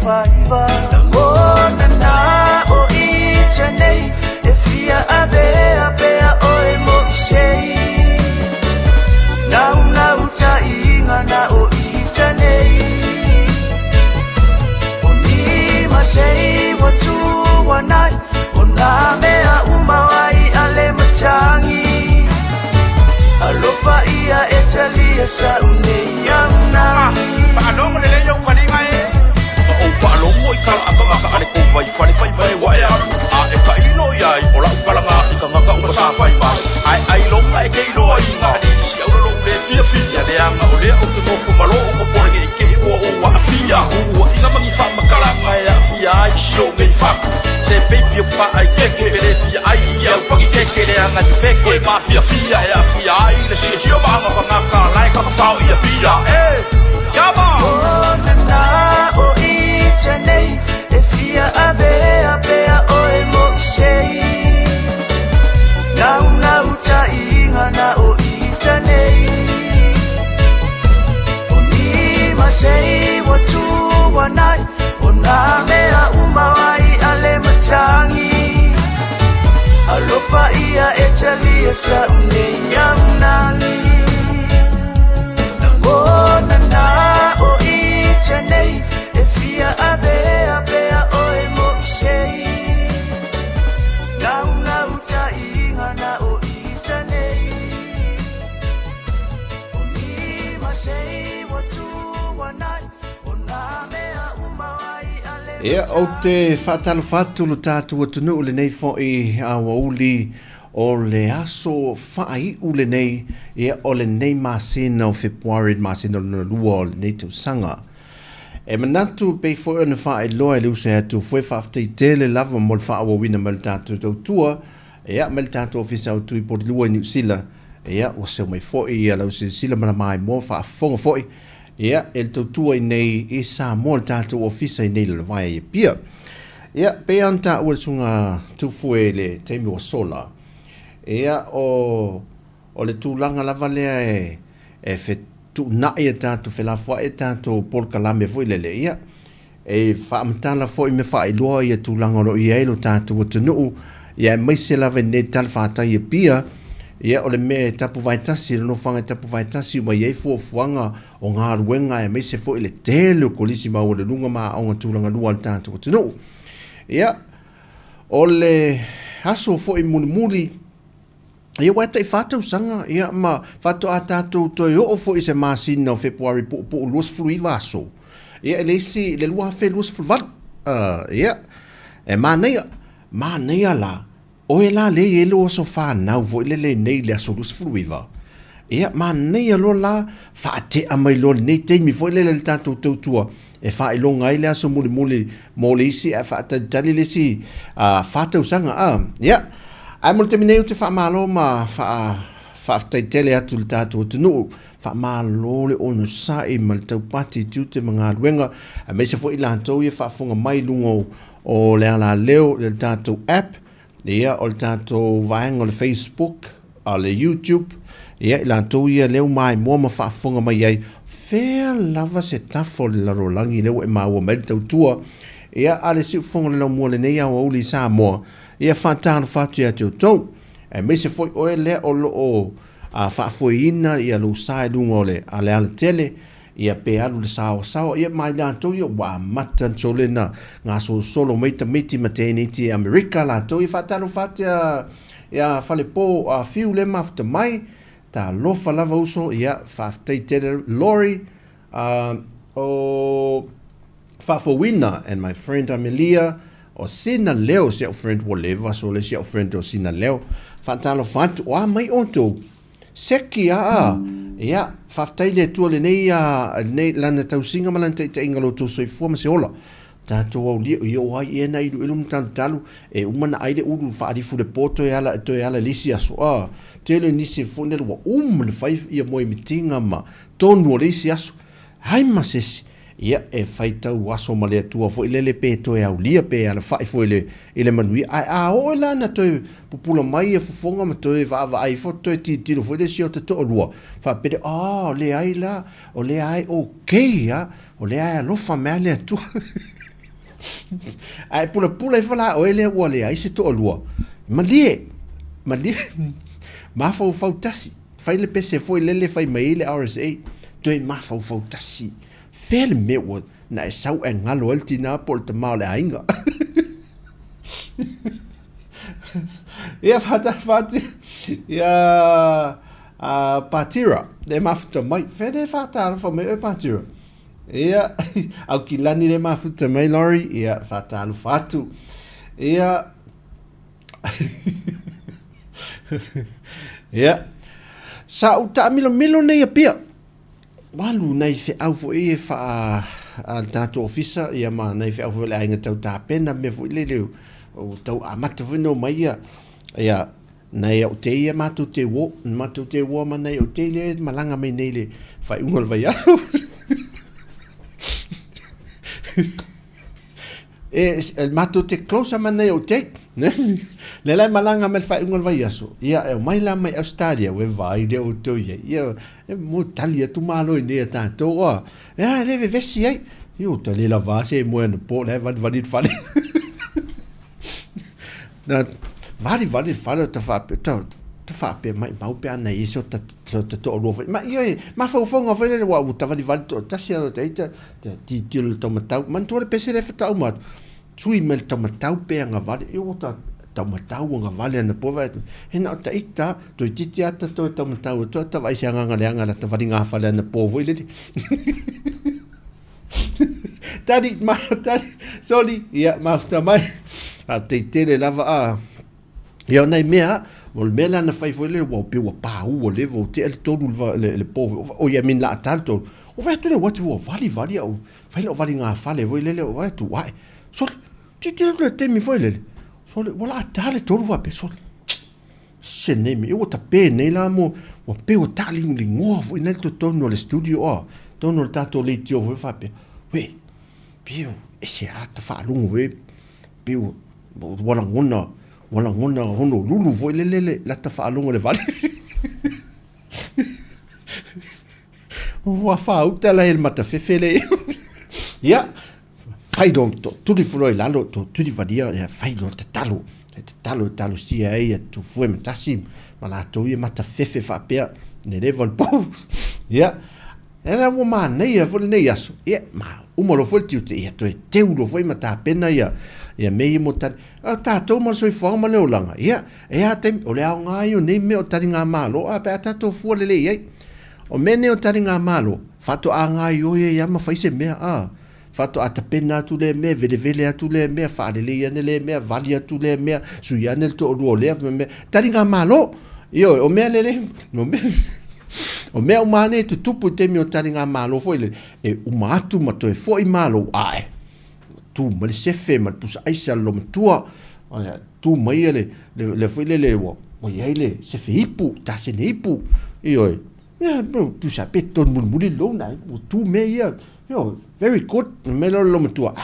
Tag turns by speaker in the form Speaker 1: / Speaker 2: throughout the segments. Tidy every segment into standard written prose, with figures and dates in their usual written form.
Speaker 1: faiva ona na o I chanei e fia avea pea oe mo sei nau ta inga na o I chanei o ni ma sei watu wanai ona mea umawai ale machangi alofa ia etalia sa uneyana
Speaker 2: Palong le yo kalinga e o palong mo ikala aka ale ko vai fai mai waya a e ka ino ya I ola kalanga ikanga ka umasa fai ba ai long ai ke ino inga di si o long le fia le anga o le o ke ko malo o ko le ke o wa fia o inga mangi fa makalanga ya fia ai si o ngai fa se baby o fa ai ke le fia ai ya o pagi ke le anga di feke ma fia ya fia ai le si o ba ma ka lai ka fa o ia pia Yama!
Speaker 1: Ona na o I chanei e fia avea pea oe mo sei nau ta inga na o I chanei o ni ma sei watu wanai o na mea umawai ale machangi alofa ia e talia sa uneyam nani Ona na o I chanei e fia avea pea oe mo sei nau ta inga na o I chanei o ni ma sei watu wanai o na mea umawai ale
Speaker 3: o te whatalo whatulu tātua tunu le nei fo I awa uli o le aso whaai ule nei o le nei masina o Februari masina o lua o le nei tau sanga. E manatu pe fo ena whaai loa le usa atu fwe whaaftai tele lava mo le whaawa wina mal tātua Tautua mal tātua ofisa o tui po lua New Zealand o seu mai foi la usa sila mana mai mo whaafonga foi el Tautua I nei Samoa le tātua ofisa I nei le vai e pia. Pe anta ua sunga tufue le teimi o sola o le tūlanga lava lea e fe tu nai e tātou whelafua e tātou Paul Kalame foi le lea e whaamtala foi me whaeloa I a tūlanga ro I eilo tātou o tunuu e maise lava ne tal whātai e pia o le me tapu vaitasi le no whanga tapu vaitasi ma iei fuafuanga o ngā ruenga e maise foi le tele o kolisi ma o le lunga ma o ngā tūlanga lua le tātou o tunuu o le haso foi muli wa te whātau sanga, ma whātau a tātou toi o fo I se māsina o Februari po luas flui vaso. Le lua fe luas flui vat. E māneia la, o la le lo so whānau vo le nei le aso luas flui va. Māneia lo la, whaate a mai lo nei teimi vo le tātou Tautua. E whae lo ngai le aso muli mo le isi, e whaata tali le si whātau sanga. Ai mo te mineu te whaamalo ma whaaftai tele atu le tātou tunu. Whaamalo le ono sai ma le taupati tiu te mga ruenga. A meise fo I lantou I whaafonga mai lungo o le ala leo le tātou app. O le tātou vaenga o le Facebook, o le YouTube. I lantou I leo mai mua ma whaafonga mai ai. Whea lava se tafo le larolangi leo e maua mai le Tautua. Ale si ufonga le lau mua le nei au uli Samoa. Whātāna whātu ia te tau. E me se foi oe lea o lo o whaafoina ia lo sae lunga o le ale ale tele. Ia pe alu le sao. Ia mai lātou ia wā mata tole na ngā solo meita miti maternity Amerika lātou. Ia whātāna whātu ia whale pō whiu le mafta mai. Tā lofa lava uso ia whaaftei tele Lori o whaafoina and my friend Amelia. O sina leo se o friend whatever so le se o friend o sina leo fatalo fat o mai onto seki faftai le tu le nei lana tau singa malante te ingalo tu soi fu ma se ola tato o li yo ai ena I ilum talu e umana aide uru fa di fu de poto e ala lisia so tele nisi fu ne wa le fai ia moi mitinga ma tonu lisia so hai ma sesi e faitau aso ma le atua fo ilele pe to e au lia pe ala fai fo ile manui o la na to pupula mai e fofonga ma to e va ai fo to ti fo le sio to lua fa pe le ai la o le ai okay o le ai lo fa male tu ai pula i fala o ele ua le ai se to lua malie ma fau tasi fai le pese foi lele fai mai le RSA toi ma fau tasi fel me o na sau e ngalo el tina por te mau le ainga ia fata ia patira le mafuta mai fede fata fa me patira ia au Kilani le mafuta mai lori ia fata alu fatu ia ia sa uta milo nei pia walu nei fe au fo e fa al tato ofisa ia ma nei fe au fo le ainga tau ta pena me fo le o tau amata fo no mai ia nei o te ia matu te wo ma nei o te le malanga mai nei le fai ungol vai au el matu te close ma nei o te le lai malanga me fai ungol vai aso ia e mai la mai Australia we vai de o to ia mo talia tu malo inde ta to o le ve vesi ai io te le lava se mo no po le va dit fale na vari fala te fa pe mai mau pe ana iso ta to lo ma io ma fa fonga fa le wa ta vari to ta sia te ti to matau man to le pese le fa ma sui mel to matau pe nga vari io ta matau nga vale na pova e na ta ita to titi ata to matau to ta vai sia nga le nga ta vari nga fale na povo ile tadi soli ia mafta mai a te le lava a ia nei mea o mela na fai foi le wa pe wa pa o le vo te el todo le povo o ia min la tanto o vai tu le what o vali o fai lo vali nga fale voi le o tu vai sol ti te mi foi le sol wala tale todo va pe sol se ne mi o ta pe nei la mo o pe o tali lingo vo nel to no le studio o tono tanto le tio vo fa pe we pio e se ata fa lungo we pio wala ngona hono lulu vo le la ta fa lungo le vale o fa uta la el mata fefele ya fai don tu di floi lalo tu di vadia ya fai don te talo sia ai tu fu matasim mala to ia mata fefe fa pe ne level po ya era o man nei vo nei aso ya ma uma lo foi te ia to te lo foi mata pena ia mei mo ta to mo so fo ma le olanga ia te o le nga yo nei me o tari nga malo a pe ta to fu le ia o mene o tari nga malo fato anga yo ia ma fai se me fato ata pena tu le me vele tu le me fa le ia le me valia tu le me su ia nel to lo le me tari nga malo io o me le no me o mea umane tu tupu te mi o tari ngā malo foi le e umatu ma to e foi malo ae tu ma le sefe ma pusa aisa lo matua tu mai le foi le wo o ia le sefe ipu ta se ne ipu io ya tu sa pe ton murmuri lo na tu me ia yo very good me lo matua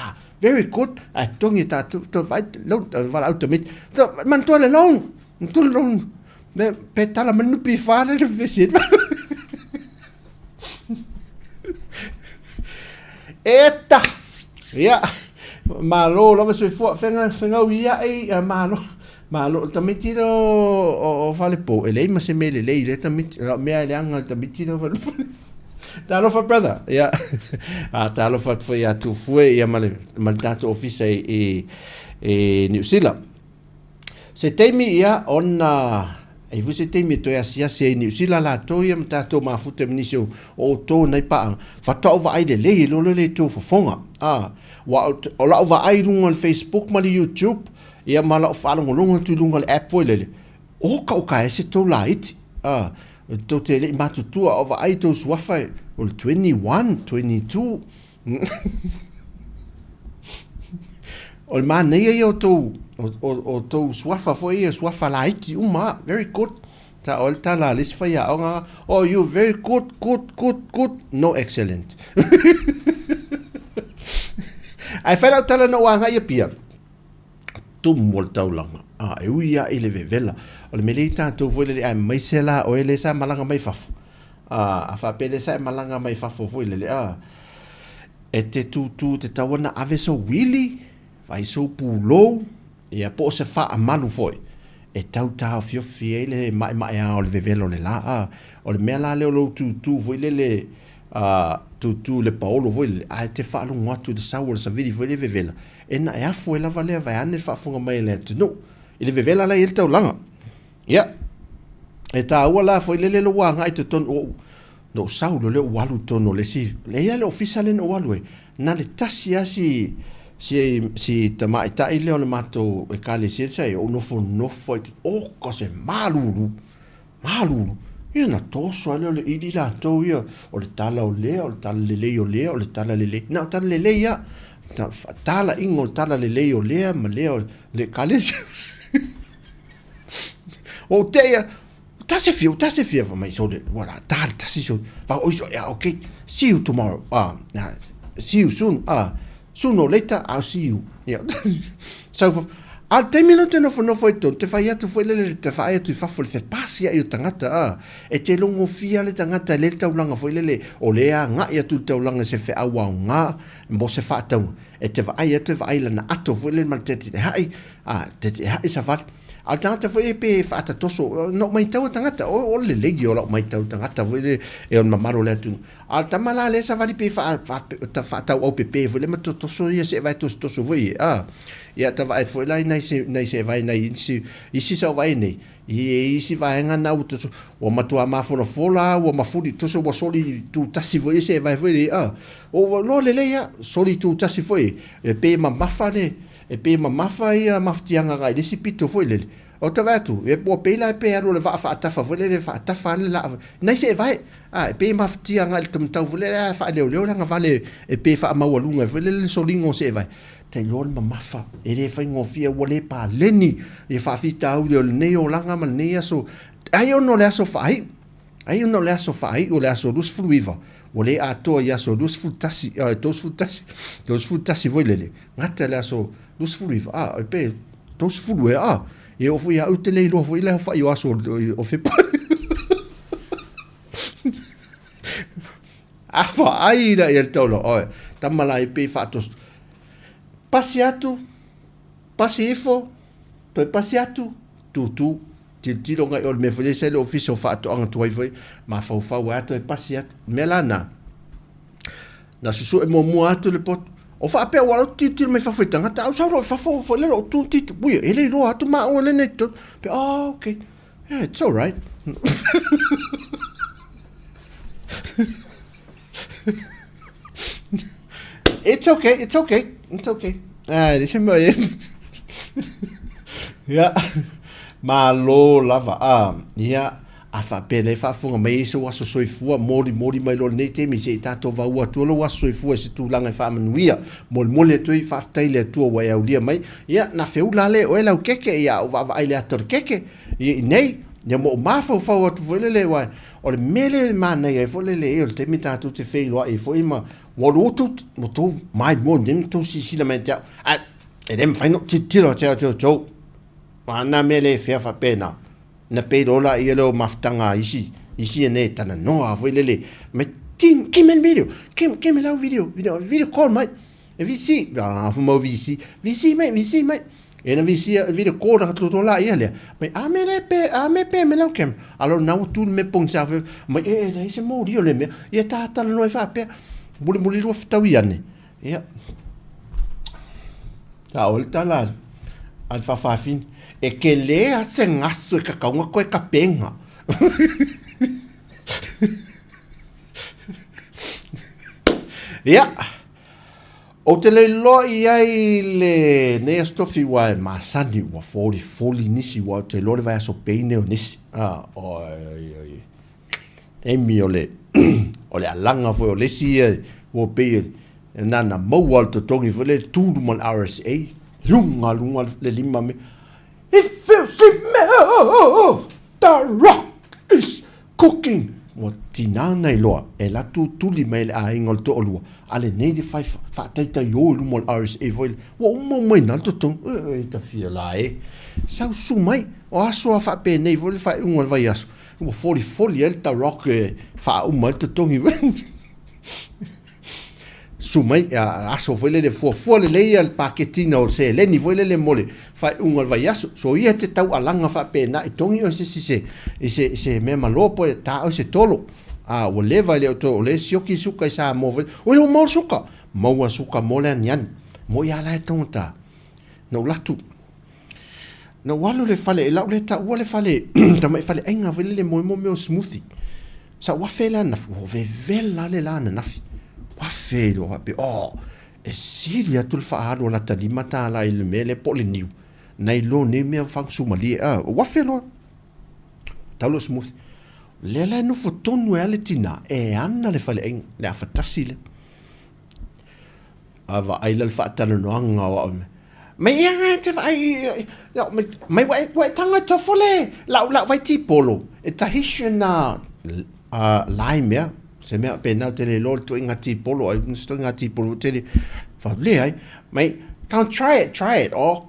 Speaker 3: very good tongi ta to vai lo va automate man to le long tu long me petala manu pi fare le visit eta ya malo lo so fu fenga ia e malo tamitiro o fale po e lei ma se me le tamit me ale anga tamitiro talo fa brother ya talo fa foi a tu foi ia mal dato office e New Zealand se temi ia ona e vous êtes mis to asia se ni sila la to ia mta to ma futa minisio o to nei pa fa to va ai le le to fo fonga wa o la va ai lunga Facebook ma le YouTube ia ma la fa lunga tu lunga app foi le o ka ese to light to te le ma tu o va ai to swafa o 21 22 o ma nei io to o to swafa foi swafa like uma very good ta olta la lis fa ya nga oh you very good no excellent ai fa la tala no nga ia pia tu molta ulanga e uia ele vela o le melita to vole le ai mai sela o ele sa malanga mai fafu a fa pele sa malanga mai fafu foi le e te tu te tawana ave so wili vai so pulo ia po se fa malu foi e tau fiofi e le mai a o le vevelo le la o le mea la le o lo tu foi le tu le paolo foi a te fa lu ngatu de saur sa vidi foi le vevela e na e afu e lava le vai ane fa funga mai le tu no i le vevela la il tau langa ia e ta ua la foi le lo wa ngai te ton no saulo le walu tono le si le ia le official no walu na le tasi asi si tamai ta ile o le mato e kale si sai o no foi o cose malulu ia na toso ale le idi la to ia o le tala o le tala o le tala le na tala le ia tala ingo tala le o le ma le kale o te tase fia for my so voilà tase so va okay see you tomorrow see you soon sooner or later I'll see you yeah so for al te minuto no foi te fai atu foi le te fai atu fa fo le pasia i tangata e te longo fia le tangata le taulanga foi le o le nga ia tu taulanga se fe awa nga mo se fa tau e te vai atu vai na ato foi le mal te hai te hai sa va al tangata foi pe fa ata toso no mai tau tangata o le legi o mai tau tangata foi le e on mamaro le tu al tamala le sa vai pe fa tau o pe foi le mato toso ia se vai toso foi ia ta vai foi lai nei se vai nei isi sa vai nei isi vai nga na uto o matua mafono fola o mafudi toso o soli tu tasi foi se vai foi o lo le ia soli tu tasi foi e pe mafa ne e pe mafa ia maftianga ga desi pito foi le o ta vai tu e po pe la pe aro le va fa ta fa foi le fa ta fa la nei se vai e pe maftianga il tum tau foi le fa le nga vale e pe fa mawalunga foi le solingo se vai te lol mafa e le fa ngofia wole pa leni e fa fita au le neo langa ma nea so ai no le so fai o le so lus fluiva wole a to ya so lus futasi dos futasi voile ngata le so lus fluiva e pe dos flue e o fu ya utele lo fu ile fa yo so o fe pa fa ai da il tolo tamala e pe fa tos Pasiatu, pasifo, toi pasiatu, tu, tiro ngai ol me fole se le officio fato anga toi foi, ma fa ato e pasiatu, melana. Na susu e mo ato le pot. O fa pe wala tiro me fa foi tanga, ta sa ro fa fo le ro tu tit, bui, ele ro ato ma o le netto. Pe okay. Yeah, it's all right. It's okay. December ya malo lava ya afa pele fa funga mai so waso soifua mori mai lo nei te mi se tato va ua tu lo waso soifua se tu langa fa manuia mol tu fa taile tu wa ya ulia mai ya na feu lale o ela keke ya va ile ator keke nei ya mo mafa fa tu le wa o le mele mana e fo le o te mi tato te fe lo e fo ima Warutu moto mai mon dem to si la mentia e dem fai no tiro cho ana mele fa pena na pe dola ielo maftanga isi ne tana no a foi lele me tim kimel kimel au video call mai e visi va fu mo visi mai e na visi video call da to la ile me a me pe me lo kem allora na tu me ponsa ma e se mo dio le me e ta no fa pe Muli lo ftawiane. Ja. Olta la al fafafin e que le hace ngaso e kakaunga koe kapenga. Ja. O te le lo ai le ne stofi wa masani wa foli nisi wa te lo le vai so peine o nisi. Ole alanga foi o lesi o pe nana mo alto tongi foi le tudo mal RSA lunga le lima me it feels like the rock is cooking o tinana ilo e la tu lima le a ingol to olua ale nei de fa taita yo lu mal RSA foi o mo mai na to tong e ta fia lai sa su mai o aso fa pe nei foi fa ungol vai aso o foli el ta rock fa mal to tongi sumai aso foi le fua le al paketina o se le ni foi le mole fai unga vai aso so ia te tau alanga fa pena i tongi o se me malopo ta o se tolo o le vai le to le sioki suka i sa mo o le mo suka mo suka mo le nyan mo ia la tonta no latu no walu le fale la le ta o le fale ta mai fale ainga vele le mo me smoothie sa wa fela na o ve vela le lana na wafelo wape e siria tul faado la talima ta la il mele poliniu nei lo ne me fang sumali wafelo talo smooth le la no fotonu ele tina e anna le fale en le afatasile ava ai le fatalo no anga wa me ia te vai me vai tanga to fole la vai ti polo e tahishna laimea se mea pena te le lol to ingati polo ai sto ingati polo te le fa le ai mai can't try it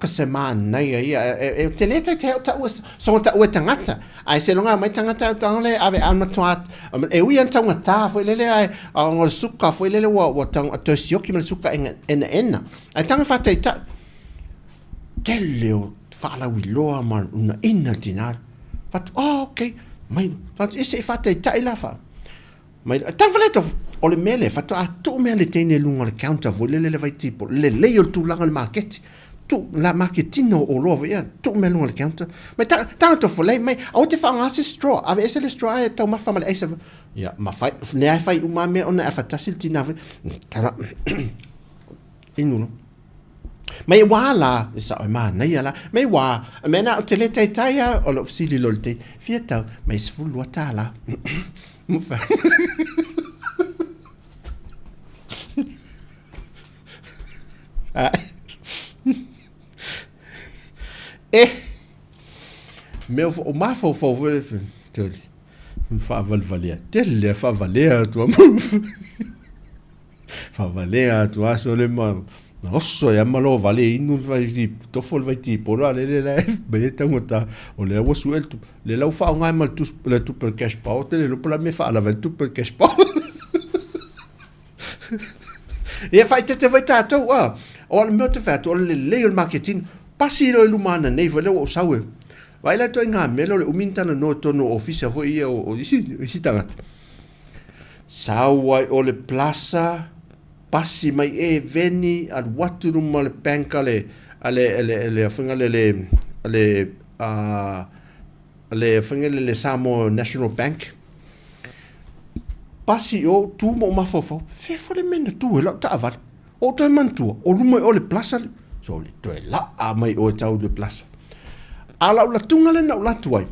Speaker 3: ka se man nei ai te le te ta so ta o tangata ai se longa mai tangata le ave alma toat e ui antanga ta foi le ai ngol suka foi le wa tang to sioki mal suka en ai tanga fa te ta te leo fa la wi loa mar una inatina but okay mai fa ese fa te ta ila fa mai tavaleto o le mele fato a tu mele tene lunga le counter vo le vai tipo le o tu langa le market tu la marketino o lo via tu mele lunga le counter mai tanto fo lei mai o te fa ngasi straw ave ese le straw e tau mafa male ese ya ma fai ne fai uma me ona fa tasil tina tara inuno mai wala sa ma na yala mai wa mena o te le taia o lo sili lolte fieta mai sfulu atala mufa meu o mafo fo tele fa valia tele fa valia tu fa valia tu aso le ma nosso ya malo vale inu vai di to fol vai tipo la le beta ngota o le wo suelto le la fa nga mal tu le tu per cash pa te le la me fa la vel tu per cash pa e fai te vai tato o le meu te fa o le il marketing passi lo lumana nei vole o sawe vai la to nga melo le uminta no to no office vo ia o isi tangat sawa o le plaza passi mai e veni al watu ma le banka le funga le funga le Samoa National Bank passi o tu mo mafofo fe fole mena tu la ta avar o to mantu o lu o le plaza so le to la a mai o tau le plaza ala la tunga le na la tuai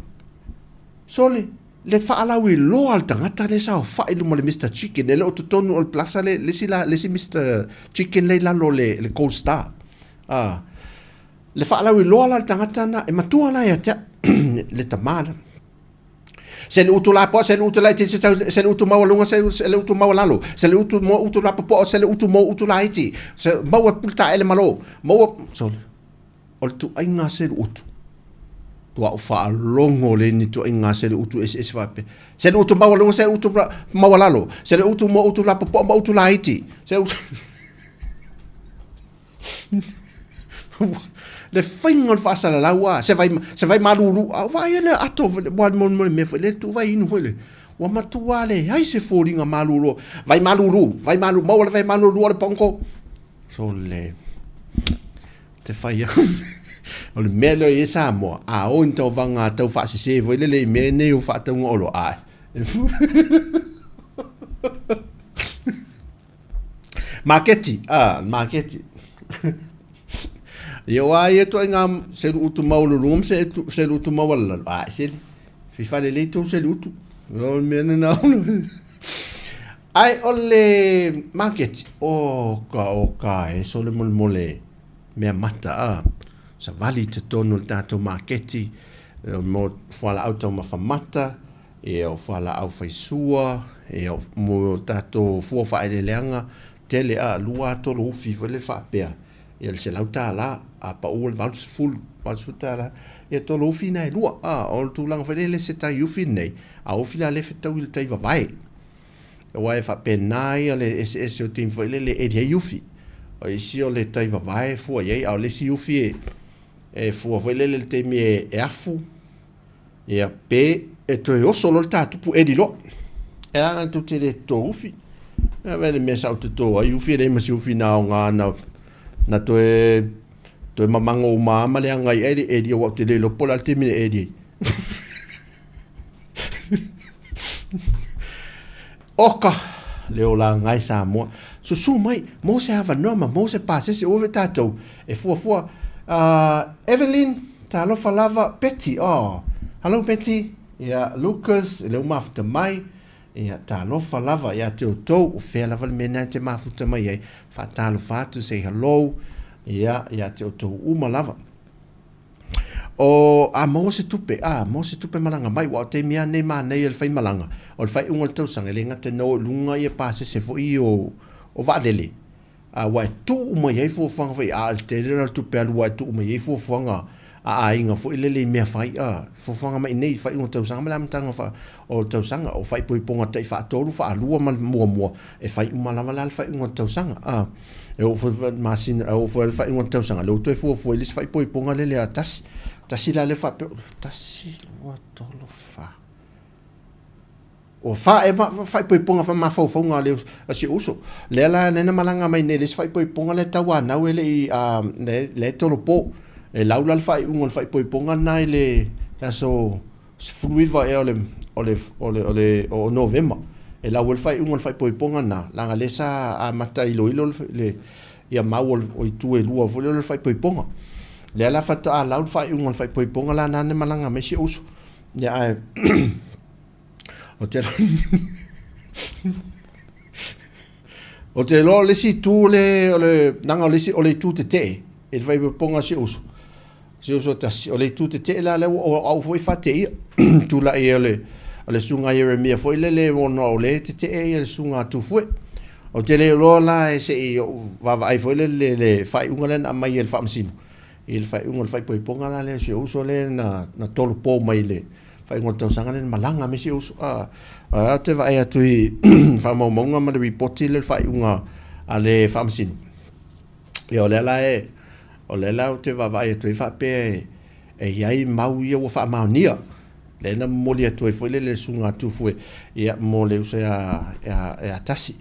Speaker 3: so le fa ala wi lo al tangata le sa fa ilu mo le Mr Chicken le o tonu o plaza le si Mr Chicken le la lo le Gold Star le fa ala wi lo al tangata na e matua la ya le tamala se le utu la po se le utu la se le utu ma lunga se le utu ma lalo se le utu mo utu la po se le utu mo utu la iti se mo pulta ele malo mo so o tu ainga se utu tua fa longo le ni to inga se le utu es vape se le utu mawalo se utu mawalalo se le utu mo utu la popo mo utu la iti se le fingo fa sala la wa se vai malulu vai le ato mo me le tu vai inu le wa matuale ai se foringa malulu vai malu mo vai malulu le ponko so le te fai o le melo e Samoa o into vanga tau fa se vo le me ne o fa tau ngolo marketi yo ai to nga se utu maulu rum se utu mawala se fi fa le to se utu o me na ai ole market o ka e so le mole me mata sa vali te tonu le tato marketi mo fala auto ma famata e o fala au faisua e o mo tato fua fa ele leanga tele lua to lo fi vele fa pea e se lauta la a pa o vals full vals la e to lo fi nei lua o tu lang vele se ta yu fi nei a o fila le feta wil tai vai wai fa penai le ese o tin foi le e dia yufi o isi o le tai vai fu ye au le si yufi e fu foi le te mi e afu e pe e to yo solo ta tu pu e di lo e an tu te le to ufi e vele me sa to ai ufi le ma si ufi na nga na to e mamango ma le ngai e di o te le lo pola te mi e di oka leo la ngai Samoa su mai mo se hava noma mo se pase se ove tatou e fua Evelyn ta lo falava Betty hello Betty ya Lucas leo mafuta mai ya ta lo falava ya te to o fe lava le mena te mafuta mai ai fa ta lo fatu say hello ya te to uma lava o mo se tupe malanga mai wa te mia nei ma nei el fai malanga o fai un tau sanga le ngata no lunga ia pase se fo i o vadele wa tu mo ye fo fanga fai te le tu pe wa tu mo ye fo fanga inga fo ile mea fai fo fanga mai nei fai un tau sanga malam tanga fa o tau sanga o fai poi ponga tai fa toru fa lua mo e fai un malama la fai un tau sanga e o fo masin o fo fai un tau sanga lo to fo ile fai poi ponga le atas tasila le fa tasila wa tolo fa o fa e fa poi ponga fa ma fa nga le si uso le la nena malanga mai ne le fa poi ponga le tawa na we le tolo po e laula le fa un fa poi ponga na le so fluiva e o november e la wel fa un fa poi ponga na la le sa a mata ilo le ia mau o tu e lua vo le fa poi ponga le ala fata a laul fai un fai poi ponga la nane malanga me si uso ya o te lo le si tu le nanga le si o le tu te e fai poi ponga si uso ta o le tu te la le o foi fate tu la e le sunga e mia foi le no le te e le sunga tu foi o te le lo la e se va vai foi le fai un le mai el famsino il fai un fai poi ponga la le si uso le na tolo po mai le fai un tau sanga le malanga me si uso te vai atu fa mo monga ma le report le fai un ale famsin e o le la te vai atu fa pe e ai mau ia o fa maunia le na moli atu e foi le sunga tu foi ia mo le usa a tasi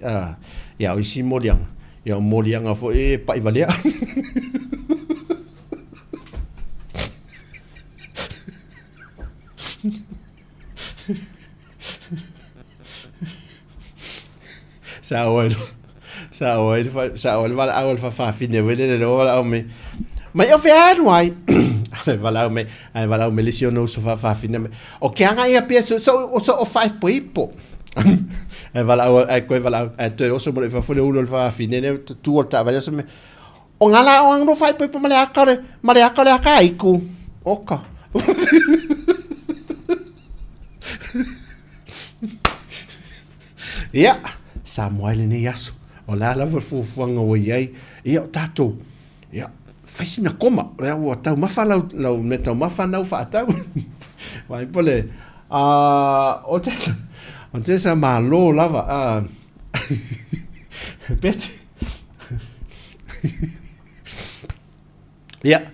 Speaker 3: ia o si molianga ia molianga foi pa i valea sa o val au fa fine vele le o me mai o fe anwai val au me lesiono so fa fine o que anga ia pe so o 5 poipo val au te o so mo fa fole uno fa fine ne tu o ta vale so me o ngala o anga 5 poipo male akare akaiku oka ia Samoa le ne yaso o la fuanga o iai ia o tatou ia faisina koma o tau mafa lau me tau mafa nau fa tau vai pole o te sa malo lava bet ia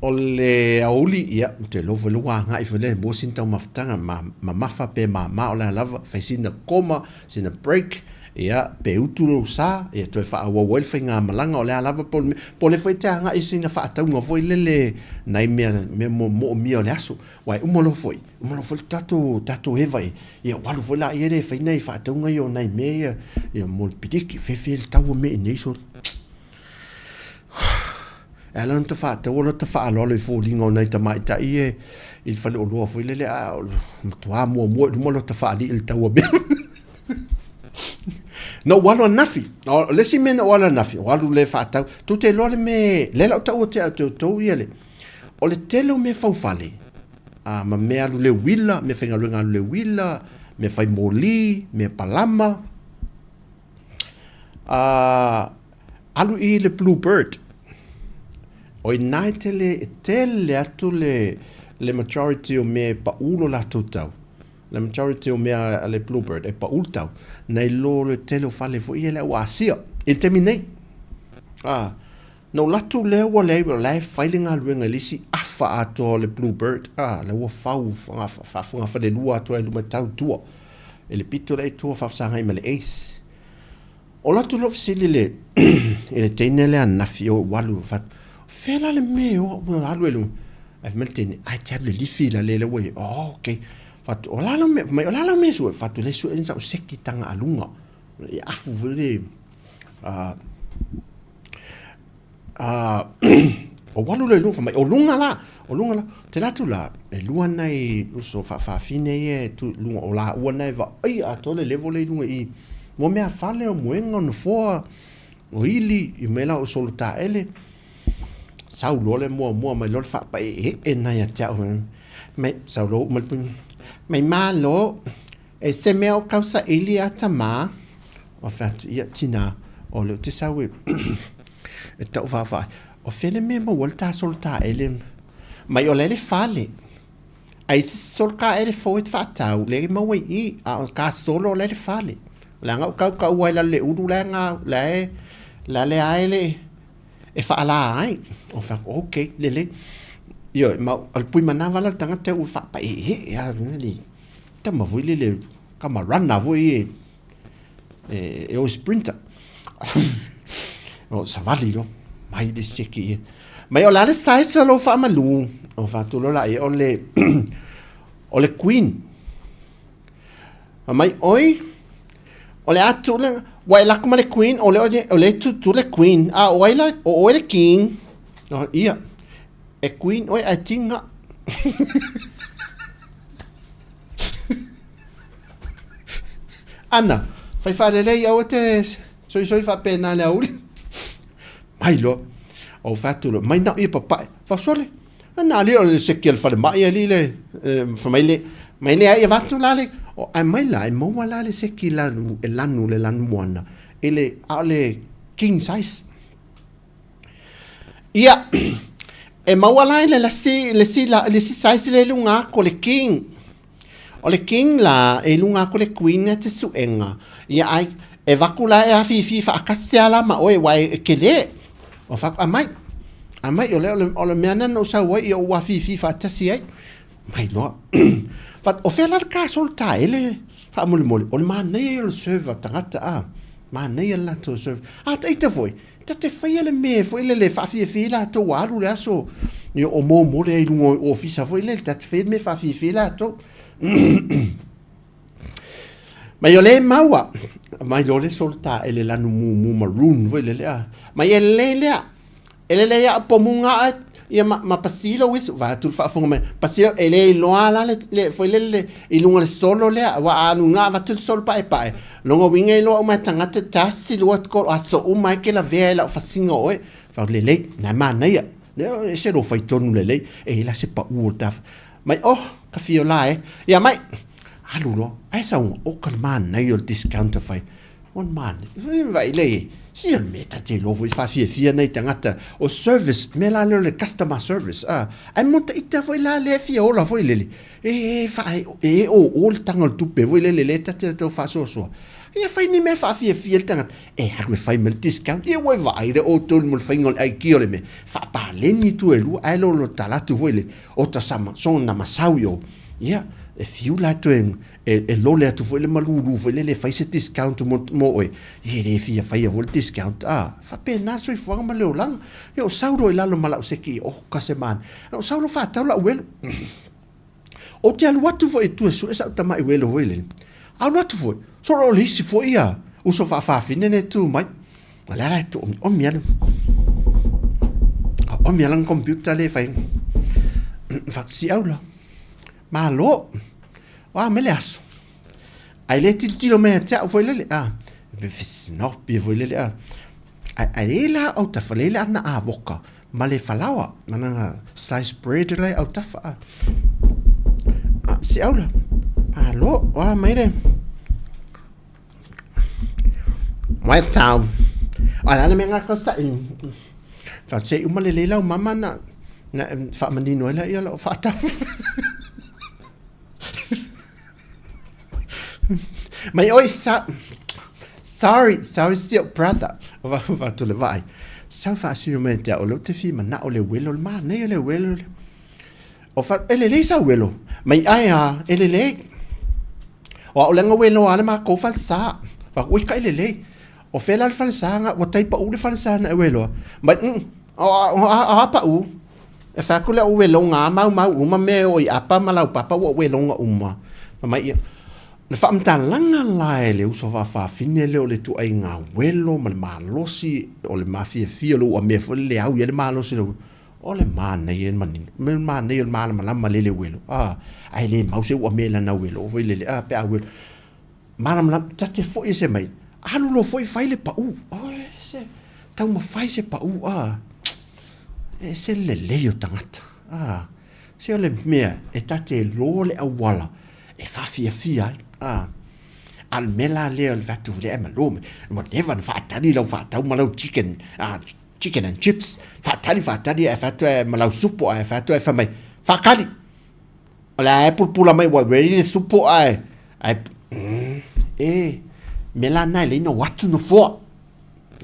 Speaker 3: o le auli ia te lovo lua nga i fele mo sin tau maftanga ma mafa pe ma o la lava faisina koma sina break ia pe utulo sa ia to fa wa wel finga malanga o la lava po le foi tanga i sina fa tau nga foi le nai me mo mi o le aso wai umolo foi tato eva ia walu foi la ia le faina i fa tau nga yo nai me ia mo pidiki fe tau me nei so Alan te fa te wala te fa lo le fo lingo nei te mai ta ie il fa lo lo fo le tua mo lo te fa li il tawa be no wala nafi le si men wala nafi wala le fa ta tu te lo le me le la ta o te to ile o le telo me fa fale ma me alu le willa me fenga lu le willa me fai moli me palama alu i le bluebird o nai tele atu le majority o me pa ulo la tutau le majority o mea le bluebird e pa ultau nei lo le tele fale fo ia le wa sia il terminate no latu le wa le filing al wenga lisi afa ato le bluebird le wa fau fa de lua to e luma Tautua e le pito le to fa sanga i male ace o latu lo fisili le ele tene le anafi o walu fa fela le me o alu elu I've melted I tell the fila le we okay fat o la me so fat le so en sa seki tanga alunga e afu vele o walu le lu fa o lunga la te la tu la e lua nei uso fa fine e tu lunga o la o nei va ai a tole le vole lunga i mo me a fale o moenga no fo o ili i mela o solta ele sau lo le mo mai lo fa pa e na ya cha mai sau lo mal pun mai ma lo e se me o causa ili atama o fat ia tina o le te sau e tau fa o fele me mo volta solta ele mai o le fale ai solka ele fo et fatau le mo we i a ka solo le fale la nga ka wa le udu la nga le aile e fa ala ai o fa okay lele io ma al pui manava la tanga te u fa pa ya ni ta ma voi lele kama runner voi e o sprinter o savali lo mai de seki mai o la le sai lo fa malu o fa tu lo la e o le queen mai oi o le atu le wai la kuma le queen o le tu le queen wai la o le king no ia e queen oi a tinga Anna fai fare lei o te soi fa pena le uli mai lo o fatto lo mai na ia papa fa sole Anna le o le sekiel fa le mai le fa mai le ai vatto la le o ai mai la mo wala le seki lanu e lanu moana ele ale king size ia e ma wala le size le lunga ko le king o le king la e lunga ko le queen te suenga ia ai e vakula e afi fa akasiala ma o e wai kele o fa amai o le meana no sa wai o afi fa tasi ai mai lo Fat o fe lar ka solta ele fa mole o le manei o server tangata ma nei la to serve te ite foi te fai ele me foi le fa fi la to walu le so ni o mo le lungo office foi le te fai me fa fi la to ma yo le maua mai lo le solta ele la no mu maroon foi le ma ele le ya pomunga ia ma pasilo wis va tu fa fonga pasio ele lo ala le foi le ilunga le solo le wa alunga va tu sol pai longo winga lo ma tanga te tasi lo ko aso o mai ke la vela fa singo oi fa le na mana ia le se ro fai tonu le e la se pa urta mai ka fiola ia mai alulo ai sa o kan man ia discount fai on man vai le si el meta te lo voi fa fia nei tangata o service me la le customer service ai monta ita foi la le fia ola foi le fa o tangal tupe voi le te fa so ia fai ni me fa fia tangata haru fai mel discount ia voi vai de o tol mul fingol ai kiole me fa pa le ni tu elu ai lo tala tu voi le o ta sama son na masauyo ia e fiu la tuen e lo le tu foi le malulu foi le fai se discount mo e fia fai vol discount fa pena so fo ma le lang yo sauro e lalo mala se ki ka semana o sauro fa ta la wel o te al watu foi tu so esa ta mai wel wel a watu foi so ro li si foi ia o so fa fine ne tu mai la tu o miel computer le fai fa si aula ma lo wa meleas ai le tilo me ta foi le be fis no be foi le ai la o ta fale la na boka ma le falawa mana slice bread le o ta fa si aula ma lo wa mai le mai tau ala na me nga costa in fa se uma le la mama na fa mandino la ia lo fa ta Mai oi sorry still brother. Va tu le vai. Sau fa si me te o lo te fi mana o le welo ma ne le welo. O fa ele sa welo. Mai ai ele. O le nga welo ale ma ko fa sa. Fa ui ka ele. O fela le fa sa nga o tai pa u le fa sa na welo. Mai o pa u. E fa ko le o welo nga mau uma me o apa malau papa o welo nga uma. Mai le fa mta langa lai le uso fa fine le o le tu ai nga welo ma malosi o le mafia fia lo o me fo le au ye le malosi lo o le mana ye mani me mana ye mala mala le welo ai le mau se o me la na welo vo le pe a welo mana mala tate fo ese mai alu lo foi fai le pa u se tau ma fai se pa u e se le yo tangata se o le mea e tate lo le awala e fa fia al mela le al fatu le malome whatever fatani lo fatau malau chicken and chips fatani e fatu malau supo e fatu e fa mai fakali la pula mai wa really supo mela na le no watu no fo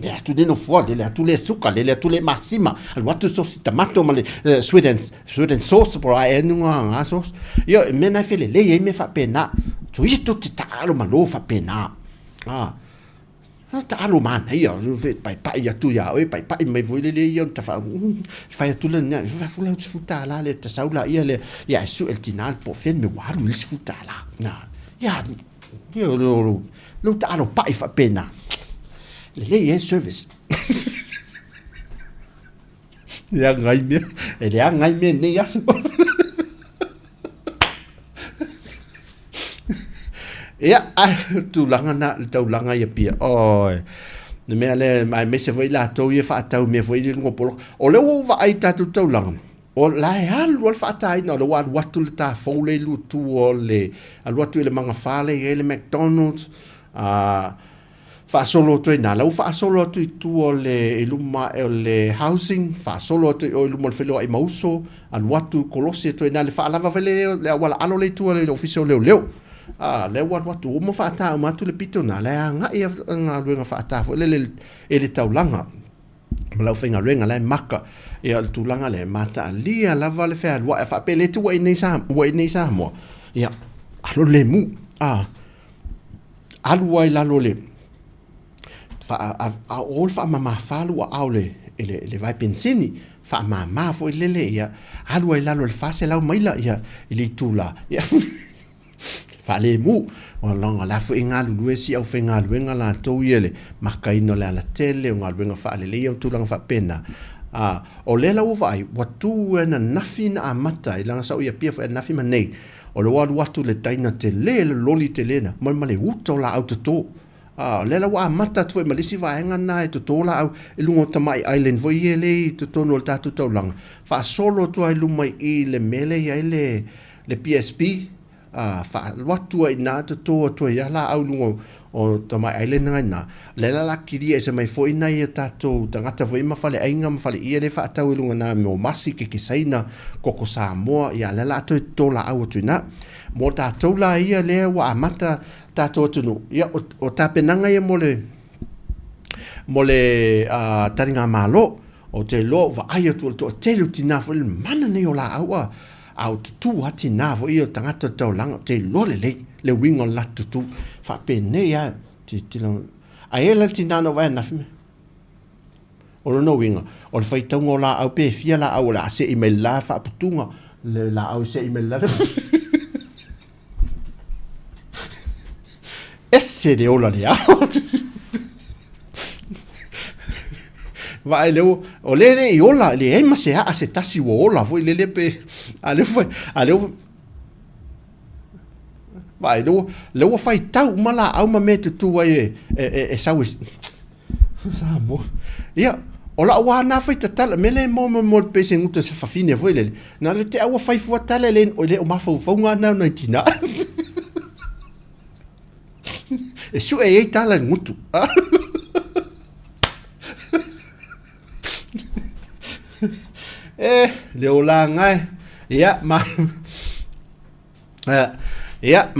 Speaker 3: le atu de no fo le atu le suka le atu le massima al watu sauce tomato male sweet and sauce por ai nunga sauce yo me na fele le me fa pena tu itu te talo malo fa pena talo man io pai ya tu ya pai me voi le io ta fa tu le fa le sfuta la le ta saula ia le ya su el tinal po fen me waru le sfuta la na ya io lo talo pai fa pena le è service ya ngai me ne ya su ya tu langa ya pia ne me ale mai me se voi la to ye fa tau me voi ngo polo o le o va ai ta tu langa o la hal wal fa ta no le watu le ta fo le lu tu o le al watu le manga fale le McDonald's fa solo to na la fa solo to tu o le iluma o le housing fa solo to o iluma felo ai mauso al watu kolosi to na le fa lava vele le wala alo le tu le officio le le watu mo fa ta ma tu le pito na le nga ia nga luenga fa ta fo le taulanga ma la finga renga le maka e al tulanga le mata lia lava le fa wa fa pele tu wa nei sa mo ia alo le mu alu wai la lo le fa ol fa mama falu au le vai pensini fa mama fo le ia alu ai la lo fa se la mai la ia ili tula ia fa le mu o longa la fo inga lu si au fenga lu la to yele makaino la tele nga lu fa le ia tula fa pena o le la vai watu na nafina amata ila sa ia pia fa nafi manei o le watu le taina te le loli te lena mal uto la auto le la wa mata tu malisi va nga na e to la au lungo tamai island vo yele to no ta to lang fa solo tu ai lumai i le mele ya le PSP fa watu ai na to ya la au lungo o tamai island nga na le la kiri e se mai foi na ia to tangata foi ma fale ainga ma fale i le fa tau lungo na mo masi ke kisaina koko Samoa ya le la to la au tu na mo ta to la ia le wa mata tato tunu ia o tapenanga ia mole taringa malo o te lo va ai tu te lu tina fo mana ne ola au tu hati na fo ia tangata to lang te lo le wingo la tu fa pene ia ti no ai la tina no va na fime o no wingo o fa tongo la au pe fia la au la se email la fa putunga le la au se email la esse de ola le vai leo o le ola le e ma se a se tasi wo ola foi le pe ale vai leo fai tau mala au ma me tu ai e sau sa mo ia ola wa na fai tala mele mo pe se nguta se fafine foi le na le te au fai fu tala le o ma fo nga na 99 e su e tala ngutu le ola ngai ia ma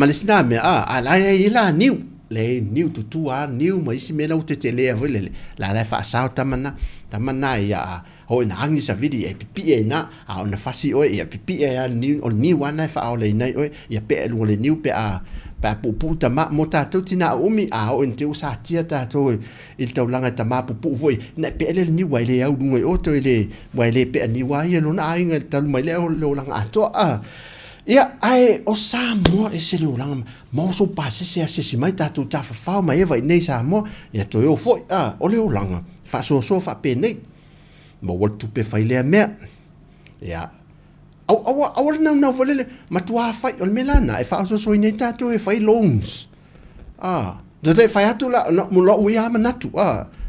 Speaker 3: le sina me ala ia niu le niu tutua niu mai si mena te le vele la fa sa tamana ia ho na angi sa vidi e pipi e na a ona fasi o ia pipi e niu o niu ana fa o le nei o ia pe lu le niu pe a pa pupu tama mo tatou tina umi a o te usa tia tatou il taulanga tama pupu voi na pe le niu wai le au lunga o to le wai le pe ni wai no na inga tal mai le o langa ato a ia ai o Samoa e se le olanga mo so pa se mai tatou ta fa mai vai nei Samoa ia to yo foi o le olanga fa so fa pe nei mo wal tu pe fai le mea ia au na volele matua fai o melana e fa so nei tatou e fai loans do te fai atu la mo lo ia manatu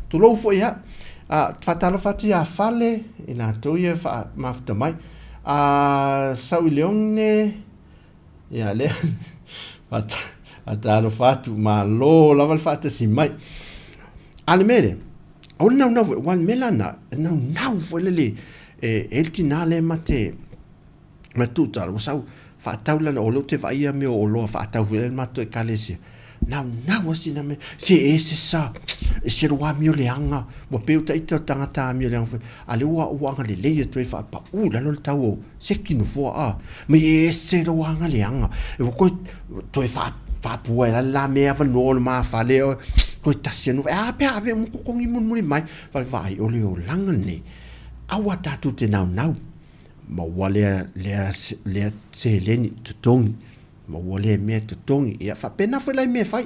Speaker 3: tu lo foi ia fa talo fati a fale ina to ia fa mafta mai sau leone ia le atalo fatu ma lo lava fata si mai ale mere o na wan melana na volele el tinale mate matuta lo sau fa taula no lo te vai me o lo fa tau vele mato e kalesi na wasina me se sa se roa mi le anga mo pe uta ita tangata mi le anga ale wa anga le le to fa pa la lo tau se kinu fo me se roa anga le anga e ko to fa pu la me ava no ma fa le ko tasino pe ave mo ko ngi mun mai vai o le o langa ni awa tatu te nau ma wale le se leni tutongi ma wale me tutongi ia fa pena foi lai me fai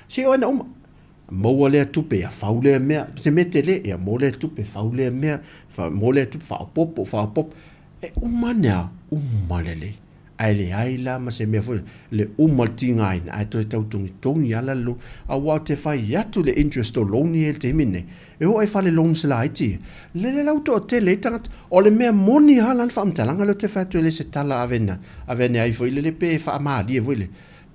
Speaker 3: se ona mo wale tupe a faule me se metele ia mo le tupe faule me fa mo le tupe fa pop e umalele ai la ma se me foi le umaltinga ai to tongi ala lo a wa te fai atu le interest o loni el te mine e o ai fale loan sala iti le lauto te le tangat o le mea moni halan fa amtalanga lo te fatu le se tala avena ai foi le pe fa amali e voile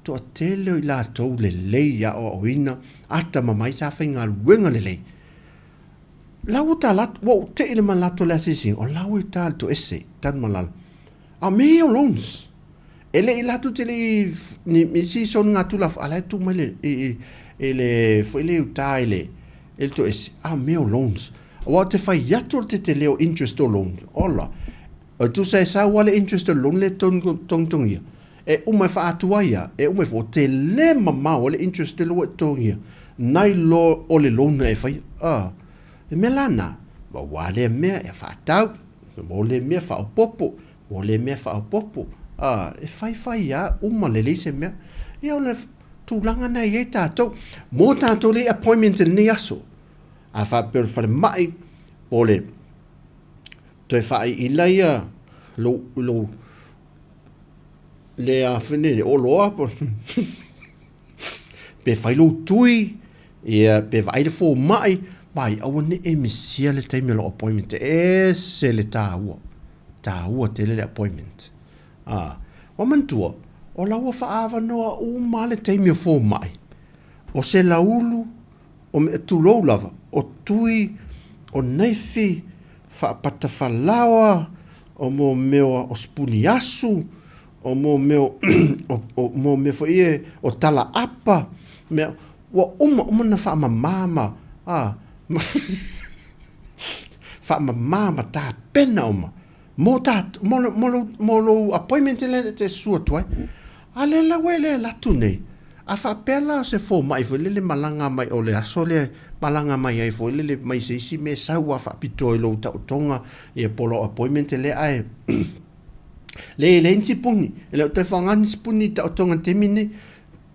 Speaker 3: to te le la to le ya o ina ata mamai sa finga wenga le lauta lat wo te ile malato la sisi o lauta to esse tan malal a me o loans ele ila tu te le ni si son ngatula ala tu mele ele foi le uta ele el to es me o loans o te fai yato te leo interest o loans ola o tu sai sa wale interest o loan le tong ia e uma fa atuaia e uma fo te le mama o le interest lo tong ia nai lo o le loan e fai e melana ba wale me e fa tau mo le me fa o popo mo le me fa o popo e fai ia uma le se me e ona tulanga na ye tato mo tato le appointment ni aso a fa per fare mai ole to fa ilaia lo le a fine o lo apo pe fai lo tui e pe vai le fo mai awone e misia le time lo appointment e se le taua te le appointment o mantua o la fa ava no o male time fo mai o se laulu o me tu lo lava o tui o neifi fa patafalawa o mo meo o spuni asu o mo meo o mo me fo ie o tala apa me wa na fa mama fa mama ta pena mo lo appointment le te sua toi ale la wele la tune a fa pela se fo mai fo le malanga mai o le asole malanga mai ai fo le mai se si me sa wa fa pito lo ta tonga e polo appointment le ai le lenti puni le te fanga ni spuni ta tonga temine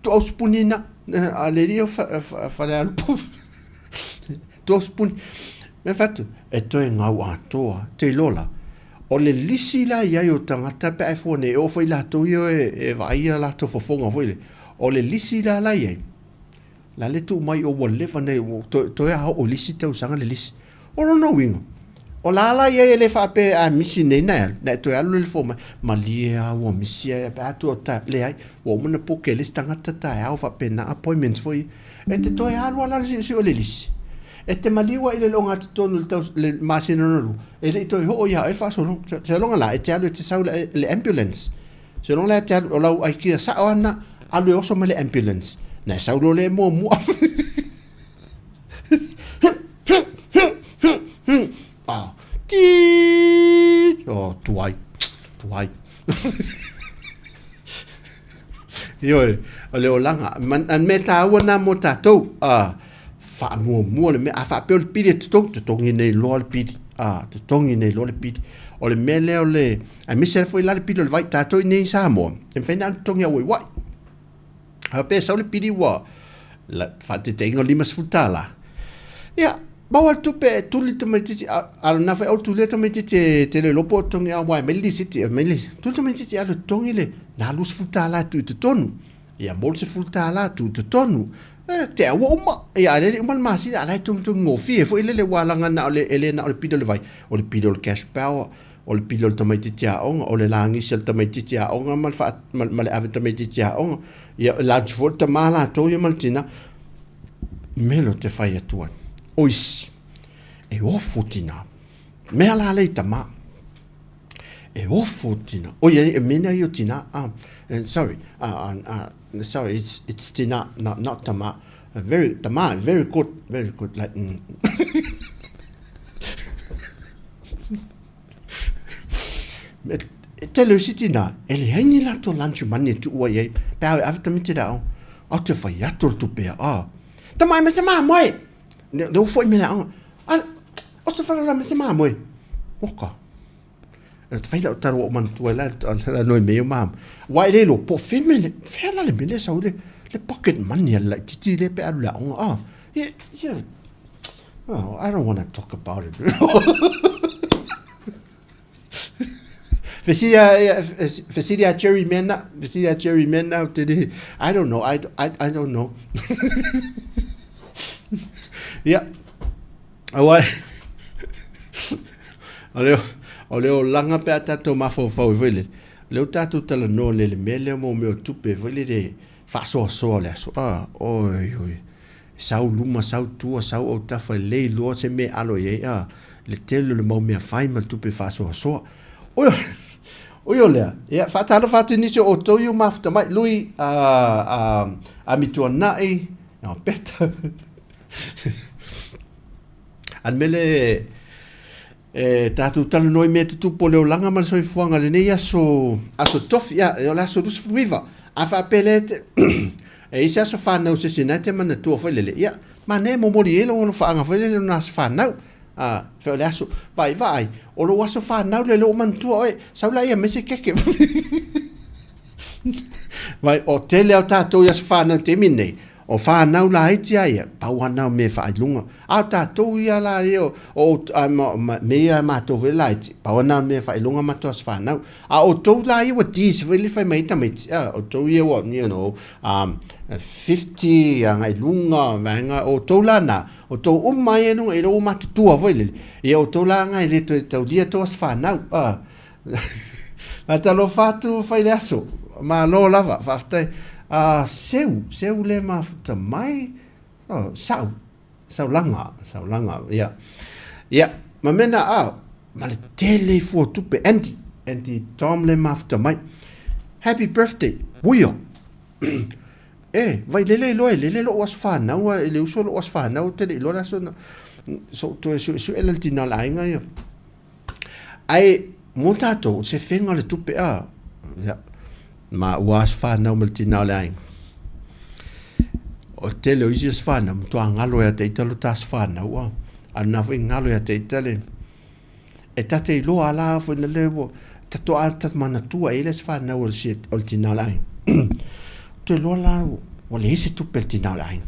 Speaker 3: to spuni na ale rio fa le puf to spuni me fatu e to nga wa to te lola o le lisi la ia o tangata pe ai fone o foi la to io e vai la to fofonga foi o le lisi la ia la le tu mai o wole fane to ia o lisi te usanga le lisi o no wingo o la ia le fa pe a misi nei na to ia le fo ma lia o misi pe to ta le ai o mo na po ke le tangata ta o fa pe na appointment foi e te to ia la si o le lisi e te maliwa ile longa tonu le masino no ele to ho ya e fa so se longa la e te alu te sau le ambulance se longa te alu o lau ai kia sa ona alu oso male ambulance na saulo le mo ah ti oh tuai yo le olanga man an meta wana mo tatou fa mo le me afa pe le pidi to ngi nei lo le pidi to ngi nei lo le pidi o le mele o le a misel foi la le pidi le vai tatou nei Samoa en fena to ngi wai wai a pe sa le pidi wa la fa te tengo limas futala ya bawal tu pe tu li tomati al na fa o tu le tomati te le lopo to ngi wa meli city meli tu tomati al to ngi le na lus futala tu te tonu ia mol se futala tu te tonu te awa uma ia le uma masi ala tung ngofi fo ile le walanga na ole ele na ole pido le vai ole pido le cash power ole pido le tomati tia on ole langi sel tomati tia on mal fa mal ave tomati tia on ia la volta mala to ia maltina melo te fai atua ois e ofutina me ala le tama e ofutina o ia e mena io tina sorry sorry it's tina not tama very tama very good like te le sitina ele hengi la to lunch mani tu o ye pa aftamite da o te fai ator tu pe tama me se ma moi no foi me la o se fala me se ma moi oka fai la taro man tu la no me mam wai le lo po femele fela le mele sa le pocket money la titi le pe la yeah oh I don't want to talk about it Vesidia cherry men now today I don't know I don't know yeah awai Oleo langa pe tato mafo vele. Leo tato tala no le mele mo me tupe vele de faso le so. Oi. Sau luma sau tua sau o tafa le lo se me alo ye le telo le mo me fai mal tupe faso so. Oi le. Ya fatalo fatu ni o to you mafta mai lui a mituana no peta. An mele tatu tala noi me tu po leo langa mal soi fuanga le nei aso tofi o la so dus fluiva afa pelete e isa so fa no se sinate man tu fo le ya ma ne mo mori elo no fa anga fo le nas fa no fe le aso vai o lo aso fa no le lo man tu e sa la ia me se keke vai o tele o tatu ya fa no te mine o fa nau la iti ai pa wana me fa lunga a ta to ia la o me ma to velait pa wana me fa lunga ma to fa nau a o to la i what this really fa me ta me o to ia what 50 ai lunga vanga o to la na o to mai no e ro ma tu a vele e o to la ngai le to dia to fa nau ta lo fatu fa ile aso ma lo lava fa seu le mafuta mai sau langa ya mamena ma le tele fu tupe anti tom le mafuta mai happy birthday buio vai lele lo was fa na wa le uso lo was fa na te lo la so to su el tina la inga ya ai montato se fenga le tupe ya ma was fa na multina line o tele o is fa na to angalo ya te talo tas fa na wa ana fo ngalo ya te tele e tate lo ala fo na levo tato alta mana tua ele fa na o si ultina line te lo la o le se tu pertina line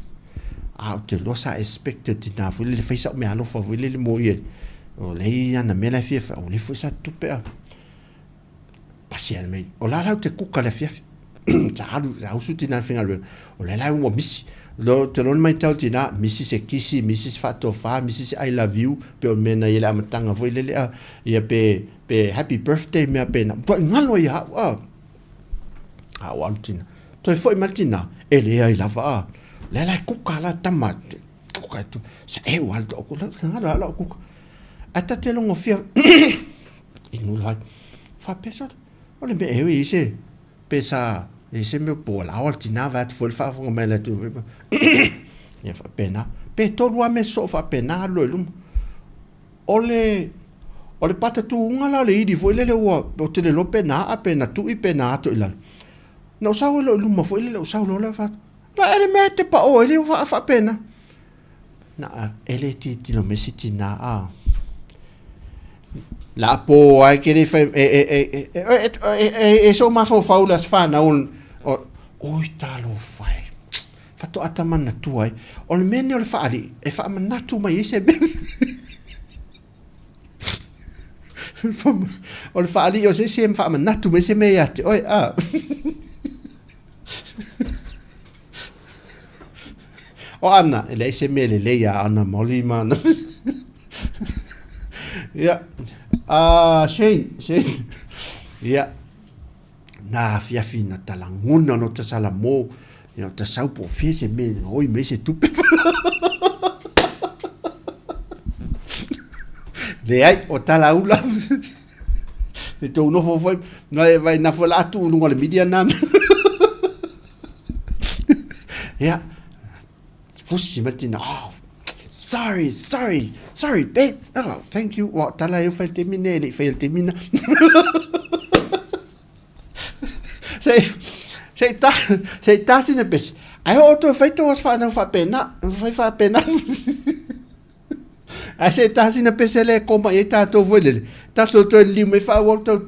Speaker 3: te lo sa expected tina fo le fa sa me alo fo le mo ye o le ya na me la fi fa o le fo sa tu pe pasialmente o la te kuka le fiaf taru au sutina finga o la mo misi lo te lo mai tau tina misi se kisi misi fato fa misi I love you pe o mena ile amatanga foi le ia pe happy birthday me pena to ngalo ia waltina to foi matina ele ai lava la kuka la tamate kuka tu sa waldo ko la kuka ata te longo fia inu vai fa peso ole me ise pesa e se me po la ol tina va te fa fo me la tu ia fa pena pe tolu a me so fa pena lo lum ole pata tu unga la le idi fo le o te le lo pena a pena tu i pena to ila no sa lo lum fo le o sa lo la fa la ele me te pa o ele fa pena na ele ti no me siti na a la po ai che fa so ma fo faulas fa na un oi talo fai fatto atamanna tu ai o le mene o le faali e fa manna tu mai ese be o le faali o se fa manna tu mai se me ate oi o ana le se me le ya ana moli man ja Shane ja na fina talanguna no te sala mo no te sau po fiese me oi me se tupe le ai o tala ula e to no fo no vai na fo la tu no le media nam ja fusi matina sorry babe thank you wa tala eu fai termine le fai termina sei tá sine pes ai o to fai to fa na fa pena ai sei tá sine pes le compa e tá to vole tá to li me fa wo to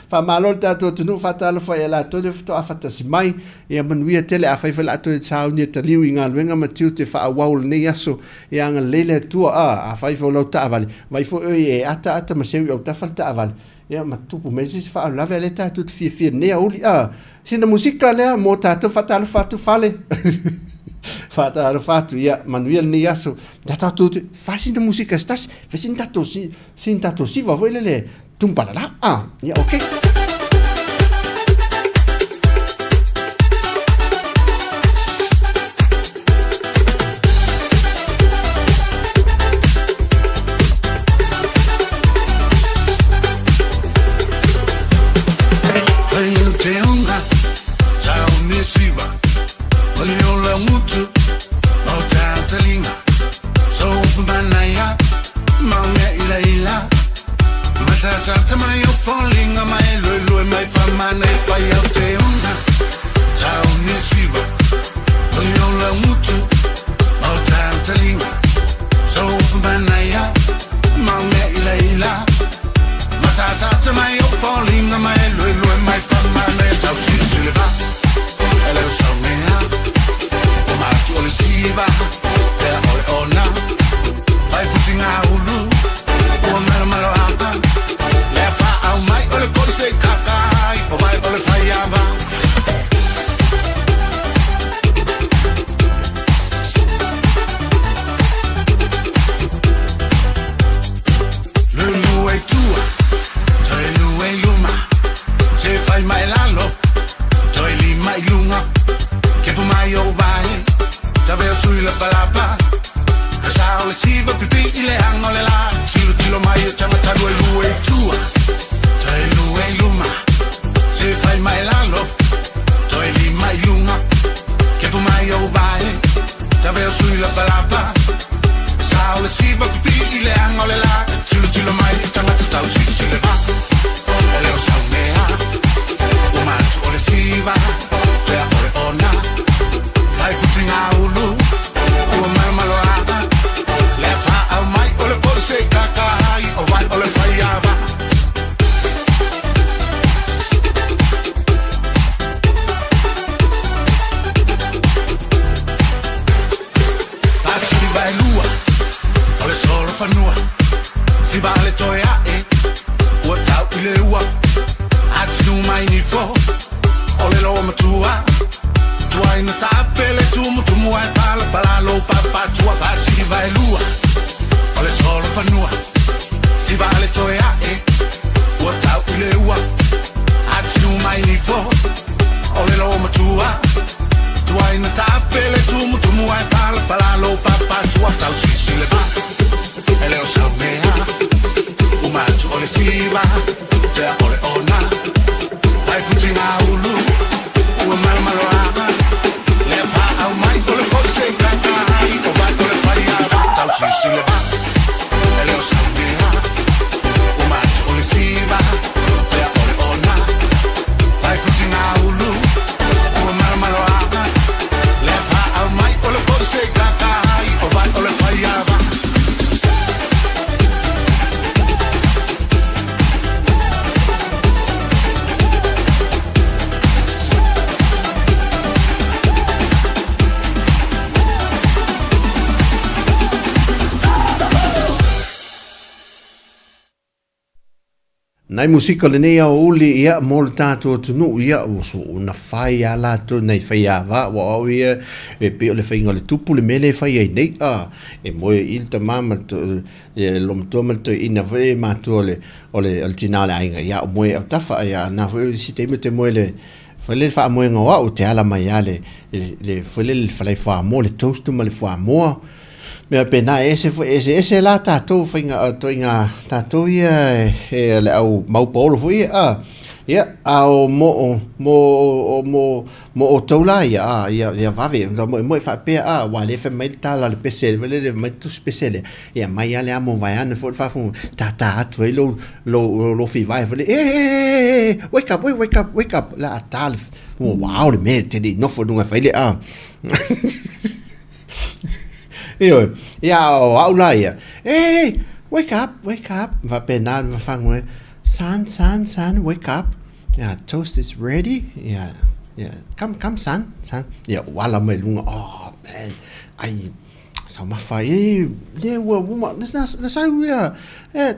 Speaker 3: fa malo tá to no fa tala fa ela to de to afata si mai e manuia tele a fai la to sa ni te liu inga wenga matiu te fa wa ni aso e anga lele tu a fai fo lo ta vale vai fo e ata ma se o ta falta vale e ma tu po mesi fa la vele ta tu fi ne uli sina musica le mo ta to fatalo fatu fale fatalo fatu ia manuel ni aso da ta tu fasi de musica stas fasin tato si va volele tumpa la ya okay
Speaker 4: Siva, te ore ona, fai fucina ulu,
Speaker 3: Nai musika le nei au uli ia mo le tātou tunu ia o so una whai a lātou nei whai a wā wa au ia e pe o le whainga le tupu le mele whai ai nei e moe il ta mama e lom toma to ina whai mātua o le tina le ainga ia o moe au tawha ia na whai si te te moe le whai le wha moe ngā o te ala mai a le whai le whalai wha mo le toastu ma le wha moa mea pena ese la tātou whainga to inga tātou ia e le au maupolo fui ia au mo o taula ia vave mo fa pe wa le fe mai tala le pese le mai tu speciale ia mai ale amo vai ana fo fa fu tata tu lo fi vai wake up la tal wow le me te no fo dunga fa ile ia au la ia hey wake up va pena va fang son wake up yeah toast is ready yeah come son yeah wala me lunga oh man ai sa ma fai le wa na sa ia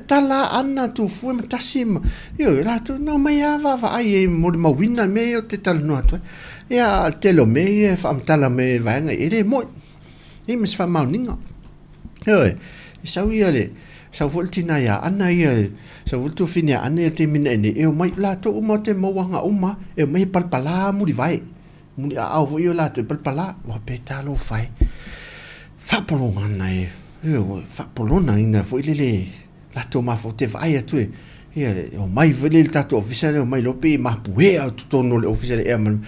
Speaker 3: tala ana tu fu matasim io la tu no mai va ai mo ma winna me o te tal no tu ia te lo me fa tala me va nga ere mo e mis fa mauninga sa ia le sa voltina ya ana ia sa voltu finia ana te mina ne e mai la to uma te moanga uma e mai palpala mu di vai mu di au vo io la to palpala wa petalo fai fa polonga nai fa polona ina fo ile la to ma fo te vai atu ia o mai vele ta to official o mai lopi ma puhe au to no le official e man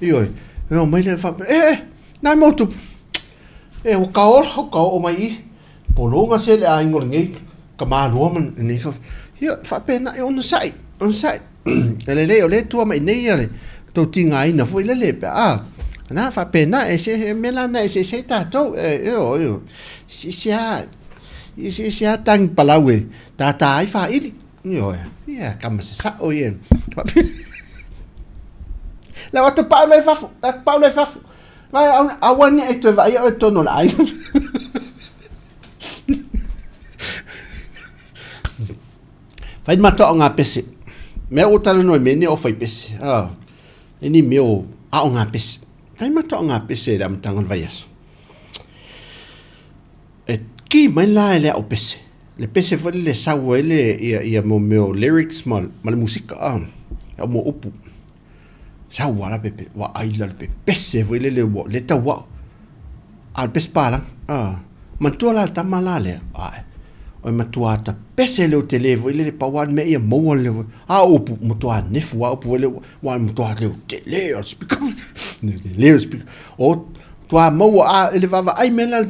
Speaker 3: io no mai le fa nai motu e o kao o mai polonga se le a ingol ngai ka ma roman ni fa pena e on site le o le tua mai nei ale to tinga ina foi le na fa pena e se melana e se ta to io si a tang palawe ta ai fa ili io ia kam se sa o ien la wa to Paulo fa vai awan e to vai o to no lai fai mato nga pese me o tala no me ne o fai pese eni meu a nga pese fai mato nga pese da mtangon vai aso e ki mai la le o pese le pese fo le sawo ele ia mo meu lyrics mal musika mo upu sawa la pepe wa ai la pepe pese fo le tawa al pespala man tu la tamala le o matua ta pese le televo ile le pawan me ia mo le upu matua nefu upu le wa matua le tele o speak o tua mo ele va ai mena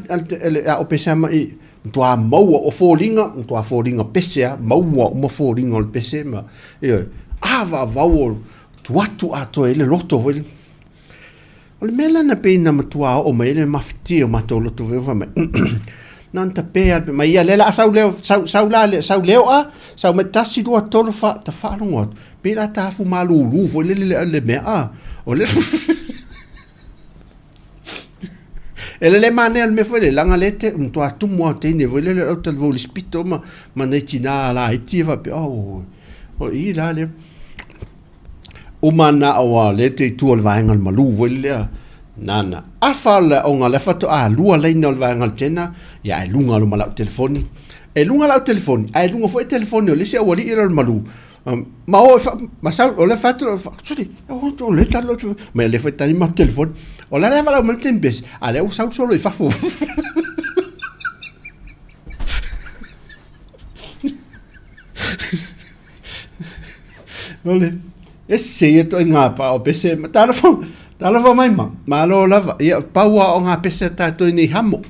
Speaker 3: o pese mai tua mo o folinga pese mo folinga o pese ma va tu ato ele loto vole o le mela na pena matua o mai le mafti o mato loto veva mai nan ta pe ma ia lela sau leo sau metasi do tolo fa ta fa longo pe la ta fu malu vo le me o le ele mane al me foi langa lete to atu mo te ne vo le hotel vo le spito ma netina la itiva pe o i la le o mana o lete tu al vaengal malu vo le nana afala o nga le fato lua le no va ngal tena ya lunga lo mala telefoni ai lunga foi telefoni le se wali ira malu ma o ma sa o le fato sudi o to le talo ma le foi tani ma telefoni o la leva la mal tempes ale o sa solo i fafo ole esse to nga pa o pese ma tala fa mai ma lo lava ia paua o nga pese ta to ni hamo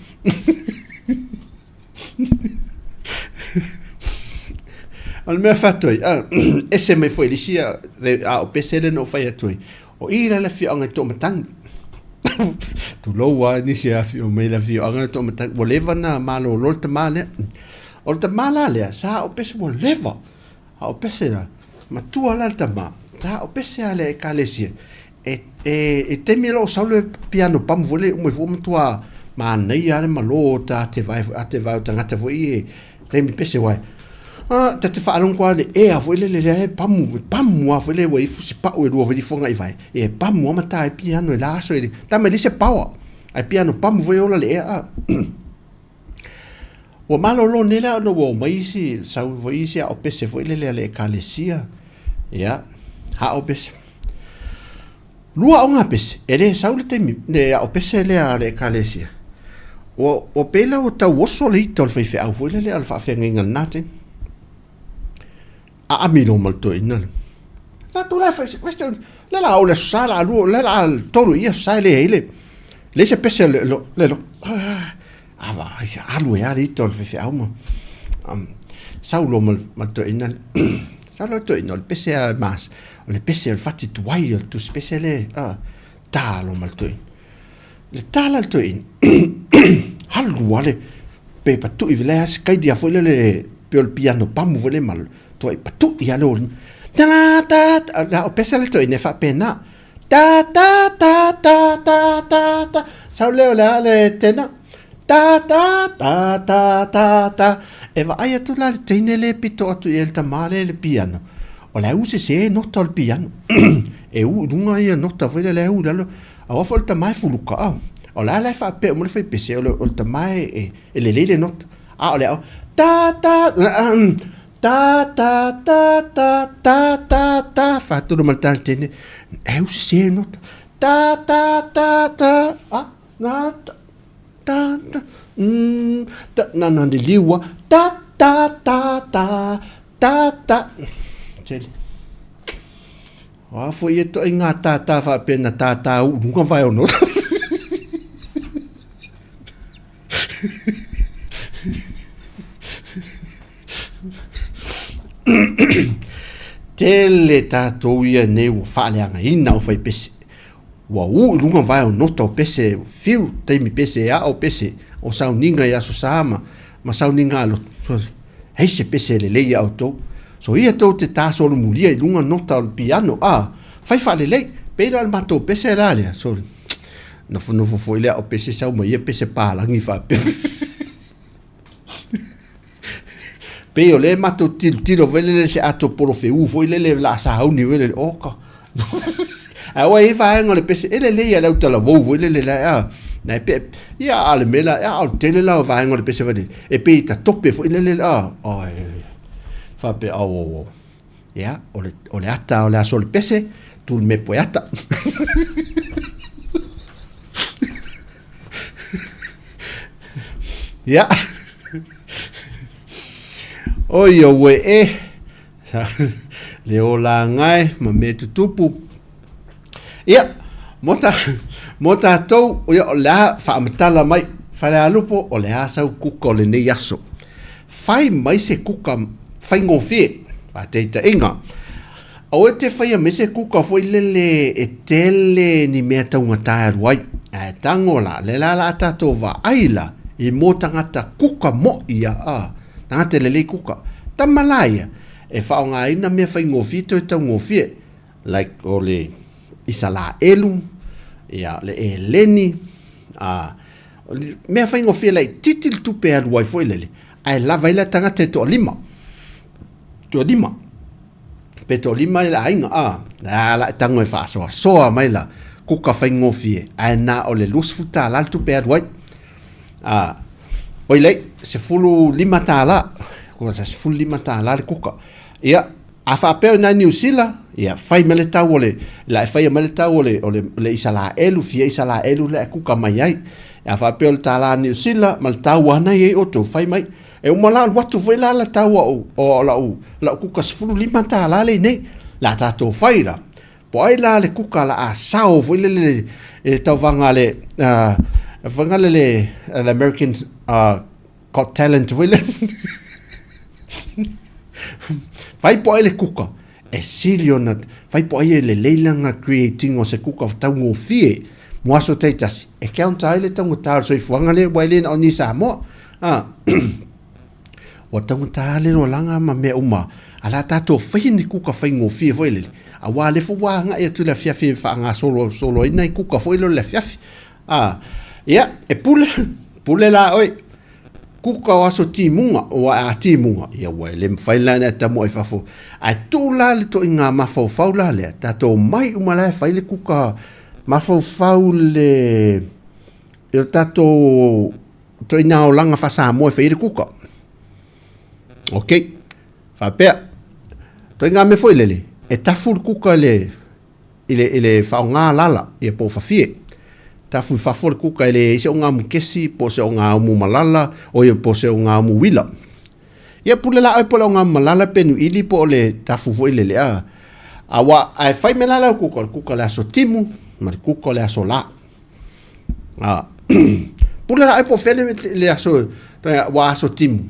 Speaker 3: al me fatto ese me foi lisia o pese le no fai atui o ira le fio nga to matang tu lo wa ni sia fio me la fio nga to matang voleva na malo lolta male olta mala le sa o pese voleva o pese la ma tu ala tama ta o pese ale kalesia e te milo saule piano pam vole mo vo mtua ma nei ale malo ta te vai tanga te voi te mi pese wai ta te whaalong kwa le ea fo le pamu a fo le wei fusi pao e rua vedi fonga i vai e pamu amata e piano e laso e ta me lise paua ai piano pamu fo e ola le ea wa malo lo nela no wo maisi sau fo isi a o pese fo le ekalesia ia ha o pese lua o ngā pese e re sau le temi le a o pese le ekalesia o pela o tau oso le ito le whaife au fo le alfa whenga nate a amino malto ina la tu la fes la o le sala lu la tolu ia sai le le se pese le ava alu ya rito le fe au saulo malto ina saulo to ina le pese mas o le pese le fatti tuai tu speciale talo malto le tala to in halu wale pe patu i vela skai dia foi le pel piano pamu vole mal toi patu ia lo ta ta o pesa le to ne fa pena ta ta ta ta ta ta ta sau le le tena ta ta ta ta ta ta e va ai tu la tene le pito tu el tamale le piano o la use se nota il piano e lunga ia nota foi le u lo a volta mai fuluka o la fa pe mo le foi pese o tamai e le nota o le ta ta ta ta ta ta ta ta ta fa tu no maltan tene e usi se nota ta ta ta ta na ta ta na de liwa ta ta ta ta ta ta tele foi e to inga ta fa pena ta nunca vai o nota tele tatou ia nei ua faaleagaina o fai pese ua lunga vai o nota o pese fiu taimi pese a o pese o sauniga ia so sa ma sauniga alotu hei se pese lelei a outou so ia tou te tasolo mulia i lunga nota o le piano fai faalelei peila le matou pese la lea so nofo foi lea o pese sauma ia pese palagi faape pe o le mato tilo vele se ato polo feu foi le la sa uni vele oka a o e vai ngole pese ele le ia lauta la vo vele le la na pe ia ale mela al tele la vai ngole pese vele e pe ta tope foi le fa pe o ia o le ata o le asol pese tu me poeta ia oi o we le ola ngai ma me tutupu ia mota to o la fa matala mai fa la lupo o le asa kuko le nei aso fai mai se kuka fai ngofi fa te inga o te fai me se kuka foi le e tele ni me ta un ta ruai a tangola le la ta to va aila i motangata kuka mo ia tangata le kuka tamalaya e whaonga ina mea whai ngofito e tau ngofie like o le isala elu ia le e leni mea whai ngofie lai titil tupe aluai foi lele ai lava ila tangata e toa lima pe toa lima ila ainga la tango e whaasoa soa mai la kuka whai ngofie ai na o le lusfuta lal tupe aluai oi lei se fulu lima tala ko se fulu lima tala le kuka ia a fa pe na New Zealand ia fai mele tau ole la fai mele tau ole le isala elu fia isala elu le kuka mai ai a fa pe le tala New Zealand mal tau ana ye oto fai mai e umala watu foi la tau o la kuka se fulu lima tala le nei la tato faira po ai la le kuka la a sao foi le tau vanga le American Got Talent wile fai po ele kuka e silio na fai po ele leilanga creating o se kuka tau ngofie moaso teitasi e kaunta ele tau ngota so ifuanga le waile na ni Samoa o tau ngota le no langa ma me uma ala tato fai ni kuka fai ngofie foile a wale fu wanga e tu la fiafi fa nga solo ina kuka foile le fiafi ia e pule la oi kuka o aso timunga o a timunga ia wa le mfaila na tamo e fafo a tu la le to inga mafau fau la le tato mai umala faile kuka mafau fau le e tato to ina o langa fa Samoa faile kuka okay fa pe to inga me foi lele e tafu kuka le ile fa nga lala e po fa fie tafu fa for kuka ele se nga mukesi po se nga mu malala o ye po se nga mu wila ye pule la po nga malala penu ili po le tafu fo ile le a awa ai fai melala kuka la so timu ma kuka la so la pule la po fele le aso wa so timu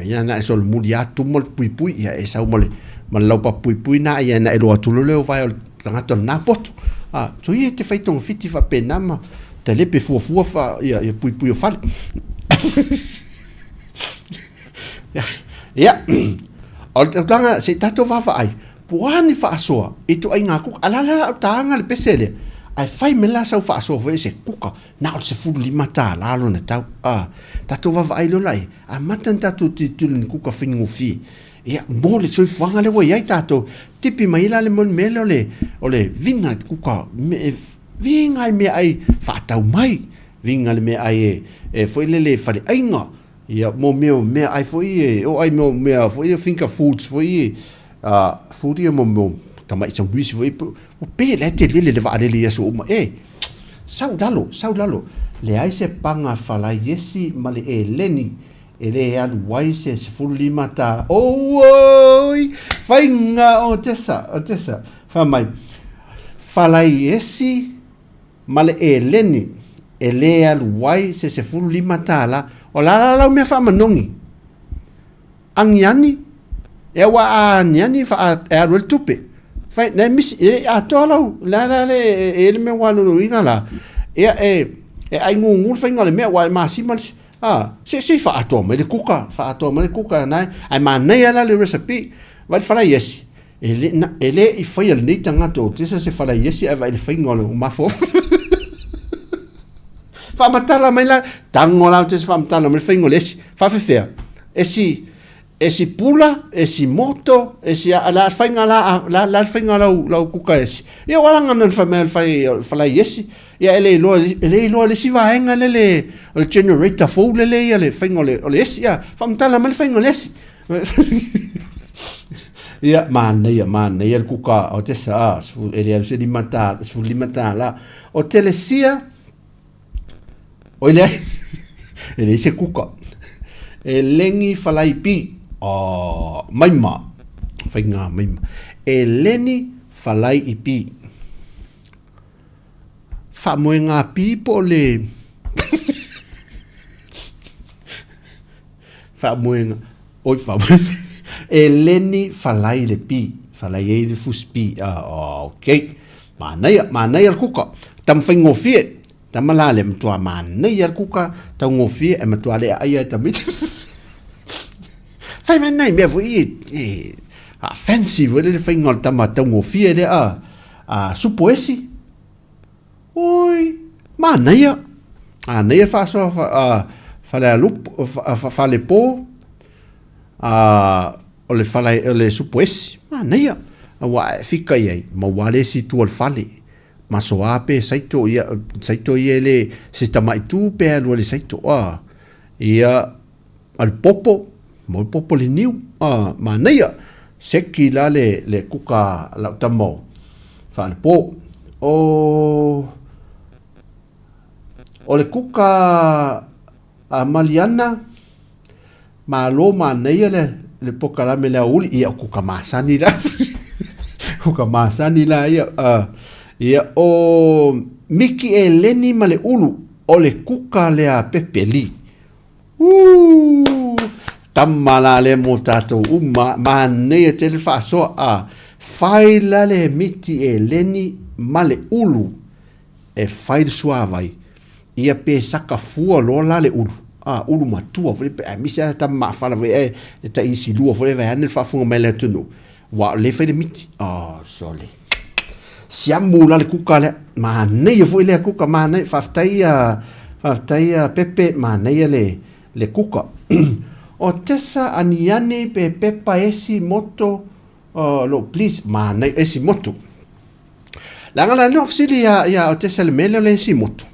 Speaker 3: ya na so mulia tu mol pui ya esa mole malau pa pui na ya na elo atulo le vai tanga na pot so ye te fai tong fiti fa penama te lepe fua fa ya pui fa ya o tanga se tato va ai puani fa soa itu ai ngaku ala tanga le pesele ai fai mela sa fa so ve se kuka na o se fu limata la lo na tau tato va ai lo lai a matan tato titulin kuka fingu fi ia mole so fanga le wai tato tipi mai la le mon melo ole vinga kuka vinga me ai fa tau mai vinga le me ai e foi le fa ainga ia mo me ai foi o ai mo me foi finka foods foi food mo tama i wisi foi o pe le te le va le so ma saudalo le ai se panga fala yesi male leni ele alu wai se fuli mata oi fainga o tesa fa mai fala yesi male leni ele alu wai se fuli mata la o la me fa manongi angiani e wa angiani fa e alu tupe fa na mis e a tolo la le ele me wa no ingala e ai ngungu fainga le me wa ma si mal se fa ato me le kuka na ai manai ala le recipe vai fala yes ele I fai al nei tanga to tesa se fala yes ai vai fai ngolo mafo fa matala mai la tangola tesa fa matala me fai ngoles fa fe esi pula esi moto esi ala fai ngala la fai ngala la kuka esi e wala ngana fa me fala yes ya ele lo le si va enga le generator fo le fengo le ya famtala mal fengo le ya man ya kuka o te sa su ele se limata la o telesia o ele se kuka elengi falaipi maima fenga maima eleni falai ipi fa moenga pipo le fa moenga eleni falai le pi falai le fuspi okay manai al kuka tam fengo fie tamala le mtua manai al kuka tam ngofie e mtua le ai tamit fai manai me voi fancy voi le fengo tam ngofie le supoesi oi manai fa so fa la lup fa le po o le supoesi manai wa fika ye ma wale si tu al fale ma so ape saito ia le sistema itu pe lo le saito ia al popo mo popo le niu manai seki la le kuka la tamo fa le po o le kuka maliana malo manei le pokala me le uli ia kuka masani la ia o miki leni male ulu o le kuka le a pepeli tamala le mo tatou manei te le faso faila le miti leni male ulu e fail suavai ia pe saka fua lo la le ulu ulu matua foi pe misa ta ma fala ve e ta isi lua foi ve anel fa funga mele tunu wa le fe de miti sole siamu la le kuka le ma nei foi le kuka ma nei fa tai pepe ma nei le le kuka. O tesa aniani pe pepa esi moto lo please mana esi moto. Langala no ofsili ya o tesa le mele le esi moto.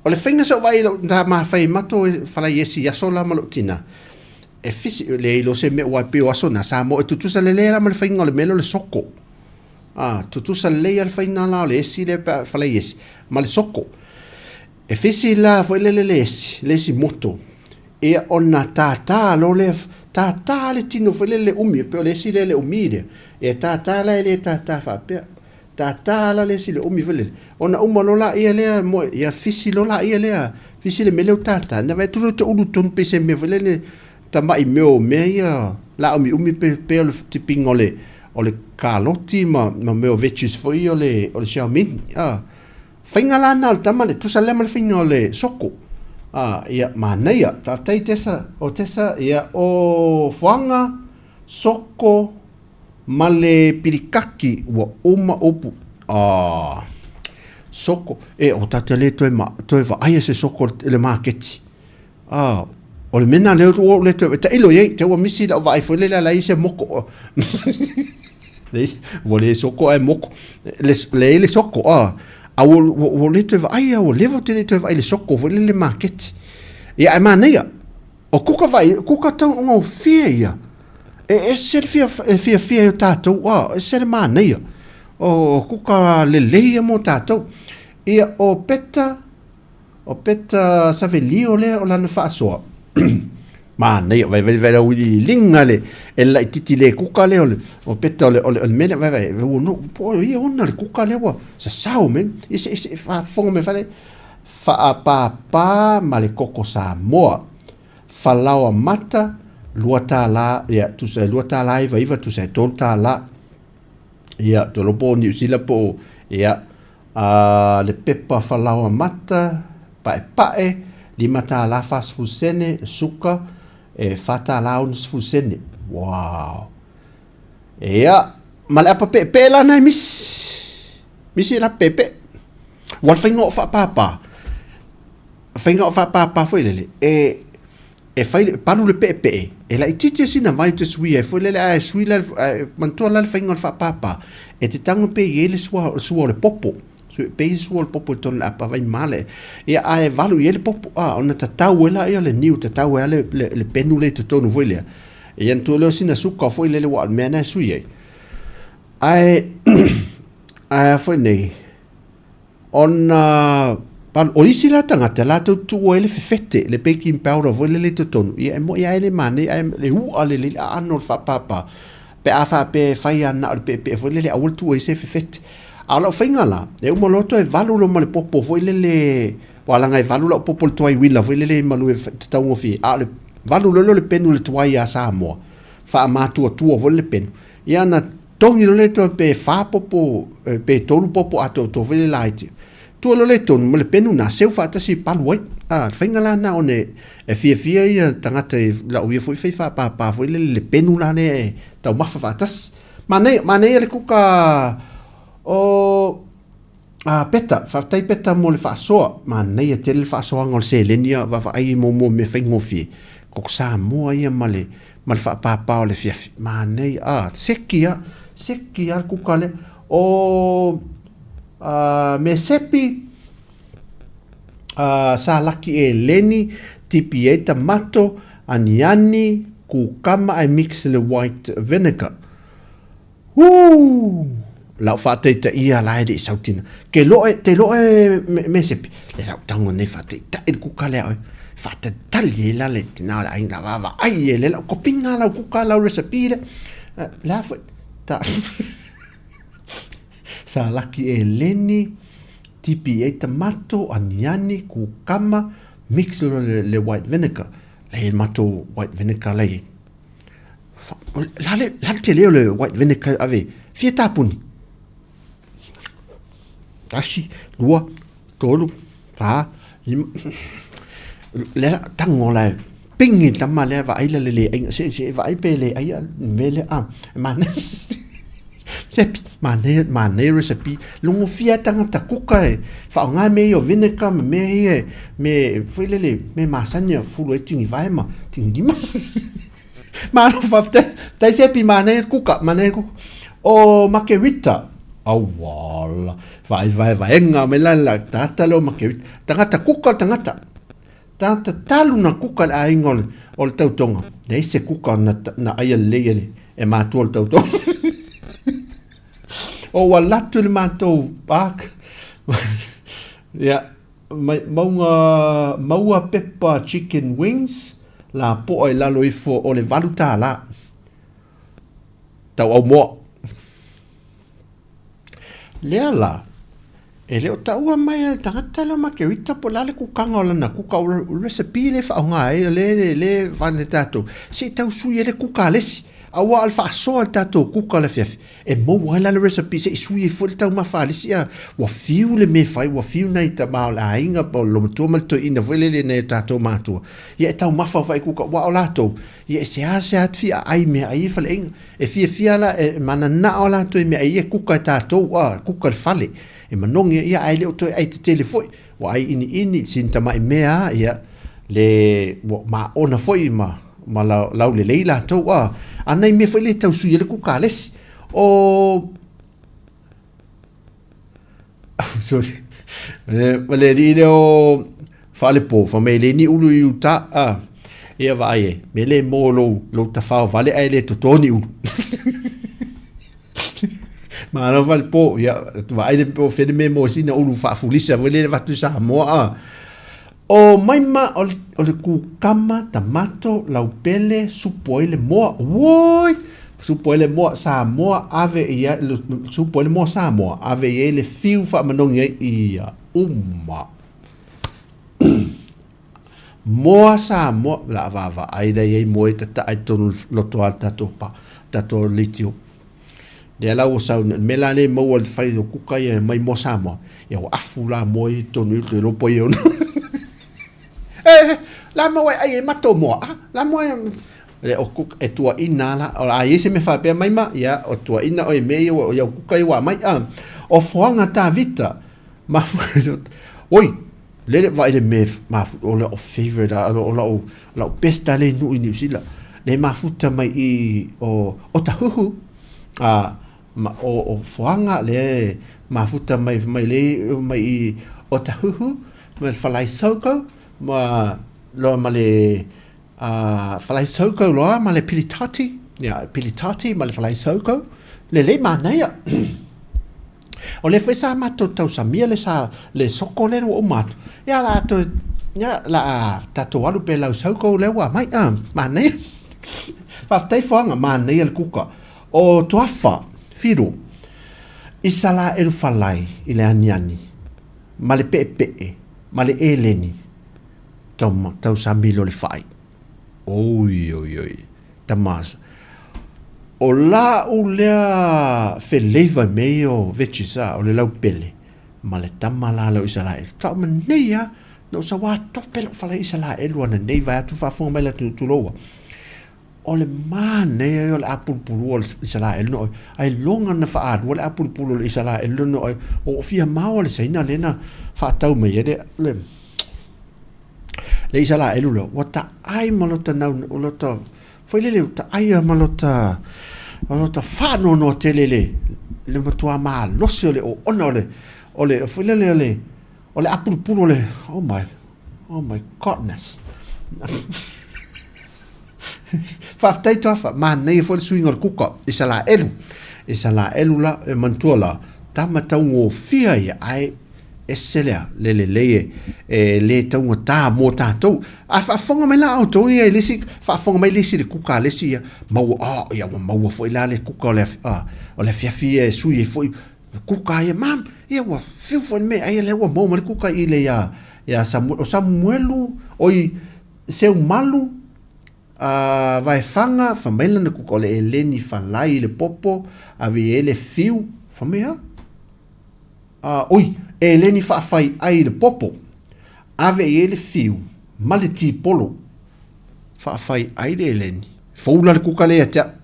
Speaker 3: O le whainga sa vai da ma whai mato whala esi ya sola malotina. E fisi le ilo se me ua peo aso na Samoa e tutusa le lea ma le whainga le melo le soko. Tutusa le lea le whainga la le esi le whala esi. Ma le soko. E fisi la le esi moto. E ona tata lo le tata le tino le umi pe le si le umi de e tata la le tata fa pe tata la le si le umi vele ona uma lo la ia le mo ia fisi lo la ia le fisi le mele tata na vai tu ulu ton pe se me vele le tamai meo me ia la umi pe le tipingole o le kaloti ma meo veggies foi o le xiaomin fainga la na tama le tu sale mal finga le soko ia mana ia tatai tesa ia o whanga soko male pirikaki wa uma opu soko o tatai le toi wa aia se soko le marketi o le mena leo o le toi ta ilo ye te wa misi la vai foi le la ise moko le soko ai moko le soko o le te vai o levo te te vai le soko vo le market ia e mania o kuka tau ngo fia e ser fia tato e ser mania o kuka le mo tato ia o peta savelio le o lana fa so mania vai o linga le e la titi le kuka le o peta o mele vai no po ia ona le kuka le wa sa sao men ise fa fongo me fale fa pa ma le koko Samoa fa lawa mata luata la ia tu se luata la iva tu se tolta la ia to lo po New Zealand po ia le pepa fa lawa mata pae li mata la fast food sene suka e fata la uns fusene wow ia ma le apa pe la na misi la pepe wal faingo fa papa foi lele e fai palu le pepe e la itite sina mai te sui e foi lele a sui la manto la faingo fa papa e te tango pe ele suo le popo pe suo le popo ton apa vai male e a valu ele popo ona tatau ela e le niu tatau ela le penu le tonu voile e en tolo sina suka foi lele wa mena sui ai foi nei ona pan olisi la tangata la tu ele fete le baking powder voile le tonu e mo ia ele mane le u ale le anol fa papa pe afa pe fai ana pe voile le awul tu e se fete ala fainga la e mo loto e valu lo male popo voile le wala ngai valu lo popo toi wila voile le malu tau fi ale valu lo le penu le toi a Samoa fa matu tu voile penu ia na tongi lo le to pe fa popo pe tolu popo ato to voile laiti tu lo le ton mo le penu na seu fa ta si palwai fainga la na one e fia ia tangata la uia foi fa pa voile le penu la ne tau mafa fa tas mane le kuka o peta fatai peta mo le fasoa ma nei te le fasoa ngol se lenia va ai mo me faingo fi ko Samoa ia male fa pa le fia ma nei sekia ku kale o me sepi sa laki e leni tipi e tomato aniani ku kama ai mix le white vinegar la fate te ia la de sautina ke te me sepi le la tango ne fate ta el ku kale fate tali la le tina la ina va ai le la kopinga la ku kala recipe la ta sa laki e leni tipi e tomato aniani ku kama mix le white vinegar le mato white vinegar le la te le white vinegar ave fie tapuni asi lua tolu ta le tango la pingi tama le va ai le se va ai pele ai mele man sepi mane recipe longo fia tangata kuka e whaonga me o vinegar me whailele me masanya fulu e tingi vai ma tingi lima mano whafte tai sepi mane kuka o makerita au wala vai enga me la tatalo makerita tangata kuka tangata talu na kuka a ingol o le tautonga nei se kuka na aia leile e mātua le tautonga o walatu le mātou pak maua pepper chicken wings la po ai lalo ifo o le valuta la tau au moa lea la e leo taua mai al tangata la makerita po lale kukanga o lana kuka o recipe le whaonga le vane tatou si tau sui ele kuka lesi awa al whaasoa tatou kuka le fiafi e mou ai lale recipe se sui e fwole tau mawhalisi a wa fiu le me fai wa fiu nei ta mao la inga po lo matua malto ina vwele le nei tatou matua ia e tau mafa fai kuka wa o latou ia e se at fia ai me ai fale inga e fia la e mana na o latou me ai e kuka e tatou kuka le fale e manongi ia ai leo toi ai te telefoi wa ai ini sinta mai mea ia le ma ona foi ma lau le leila tau anai me foi le tau sui le kuka lesi o sorry le rile o fale po fa me le ni ulu yuta ia vai me le mo lo tafao vale ai le totoni ulu ma no val po ya vai le po fede me mo sina ulu fa fulisa vele le vatu Samoa o maima o le kukama tamato laupele supoile mo woi supoile mo Samoa ave ia supoile mo Samoa ave ia le fiu fa manongi ia mo Samoa la va ai dai mo tata ai tonu loto alta topa tato litio de la o sa melane mo al fai do kuka ia mai mo Samoa ia o afula mo tonu de lo poio la mo ai mato mo la mo le o kuk e tua ina la o ai se me fa pe mai ma ia o tua ina o me o ia kuka ia mai o foanga ta vita ma oi le vai le me ma o le favorite o la best ale no in New Zealand le ma futa mai i o tahuhu ma o foanga le ma futa mai le mai o tahuhu ma falai soko ma lo ma le falai soko lo ma le pilitati ma le falai soko le manaya o le fesa mato tau samia le soko le o mato ya la to ya la tato alu pe lau soko le wa mai manaya faftai fonga manaya le kuka o toafa firu isala el falai ile aniani ma le pepe ma le eleni tau samilo le fai oi tamas o la u lea feleva meio vecisa o le lau pele ma le tamala lo isala el tau maneia no sa wa to pelo fala isala el wana nei vai tu fa fo mai la tu loa o le mane o le apulpulu o isala el no ai longa na fa o le apulpulu o isala el no o fia mau le saina lena fa tau me le isala el lo wata ai malota na o lota foi le ta ai malota fa no telele le matua ma lo se le o ole foi le ole apulpulu le oh my godness faftai tofa ma nei foi swing or kuka isala elu la mantola tama tau fia ai esselea le tau ta mo tatou a fa fonga mai la auto ia lesi fa fonga mai lesi le kuka lesi mau ia mau foi la le kuka o le fiafia sui foi kuka ia mam ia wa fiu foi me ai le wa mau le kuka ile ia Samuelu oi seu malu vai fanga famela na kuka le eleni falai le popo ave ele fiu famea oi eleni fa fai ai le popo ave ele fiu maleti polo fa fai ai le eleni foula le kuka le atia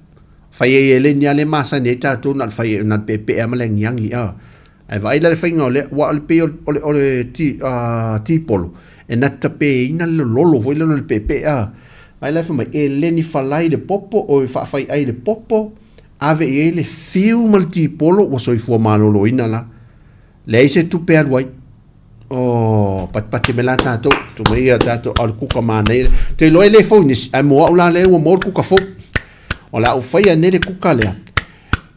Speaker 3: fai e le ni ale masa ne tātou na fai na pepe e maleng yangi ai vai la fai ngole wa le pe ole ti polo e na tape ina le lolo voi le pepe ai la fai e le ni falai le popo o fa fai ai le popo ave e le fiu mal ti polo o soi fu malolo ina la le se tu pe alwai o pat mela tātou tu mai tātou al kuka mana te loe le fo ni ai mo la le o mo kuka fo o la o fai ne le kuka lea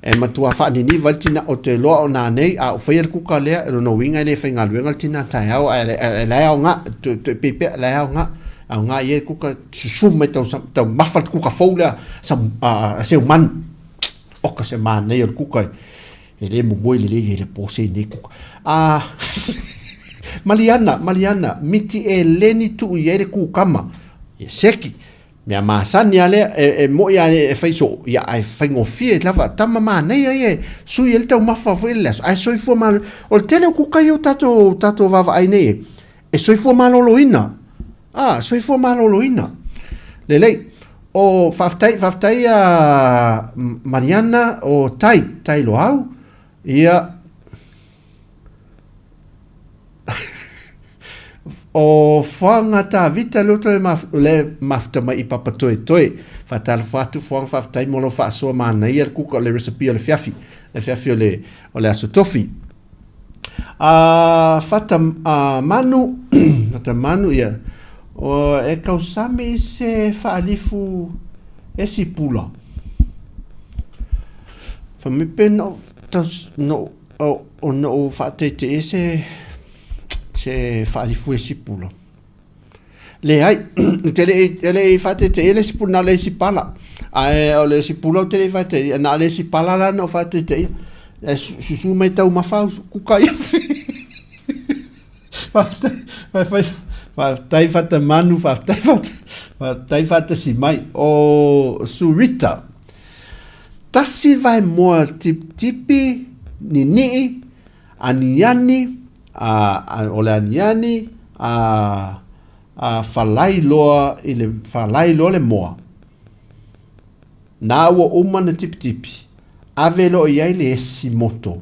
Speaker 3: e matua fa ni valtina o te loa o na nei a o fai le kuka lea e no winga le fai ngalu valtina tai au le au nga te pepe le au nga ye kuka susum mai tau mafal kuka fo lea se man o ka se man nei o kuka e le mo moi le pose ne kuka Maliana miti e leni tu ye le kukama ye seki mea masani ale e mo ya e faiso ya ai faingo fie lava tama mana ye sui el tau mafa foi les ai soi fo mal o tele kukayo tato vava ai nei e soi fo mal oloina soi fo mal oloina lele o faftai Mariana o tai loau ia o whanga tā vita loto le mafta mai I papa toe fatala fatu whanga whaftai molo whaasoa mana I kuka o le recipe o le fiafi o le aso tofi fata manu ia o e kausame se whaalifu e si pula whamipe no whaatete e se whaalifu e si pula le ai tele whaatete e le si pula le si pala o le si pula o tele whaatete na le si pala la no whaatete e susu mai tau mawhau kuka ia whaatai whata manu whaatai whata si mai o surita tasi vai moa tipi ni aniani o le aniani whalai loa le moa na ua umana tipi ave lo iai le esi moto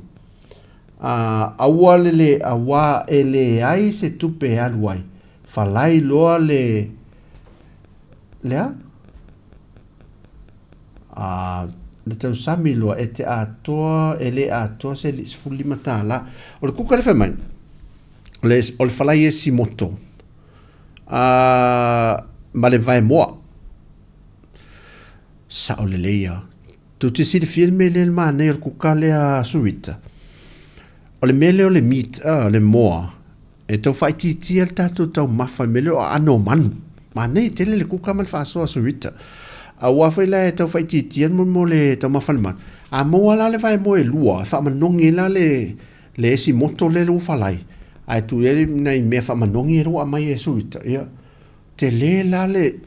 Speaker 3: aua le awa ele ai se tupe aluai whalai loa le tau sami loa e te atoa ele atoa se li sfulima tala o le kuka le whamai o le whalai esi moto ma le vai moa sa o le leia tu te si le filme le mane o kuka le a suita o le mele o le meat le moa e tau whai titi al tatu tau mafa mele o ano manu mane tele le kuka man whaasoa suita a wafai la e tau whai titi an mo le tau mafa le man a moa la le vai moe lua wha manongi la le esi moto le lu whalai ai tu ele nei mea wha manongi e rua mai e suita te le la le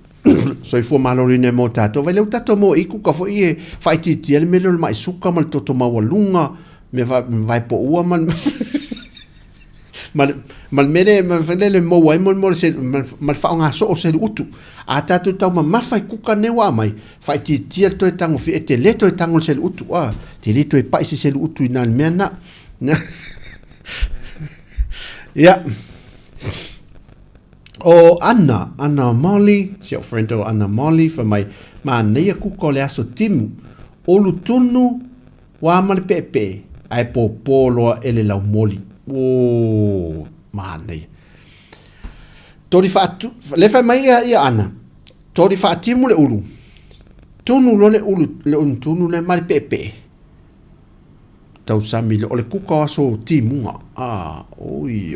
Speaker 3: soi fu malori ne mo tato vai leu tato mo iku ka fo i fai titi ele mele mai suka mal toto mawalunga me vai po ua mal mele le mo wai mo se mal fa nga so se utu a tato tau ma fai kuka ne wa mai fai titi ele to tango fi te le to tango se utu te le to e pa se utu ina me na ya o Anna Molly sia friend o Anna Molly for my nei kuka le aso timu olu tunu wa mal pepe ai popolo ele la moli nei tori fatu le fa mai ia Anna tori fatimu le ulu tunu lo le ulu le tunu le mal pepe tau sami le kuka aso timu oi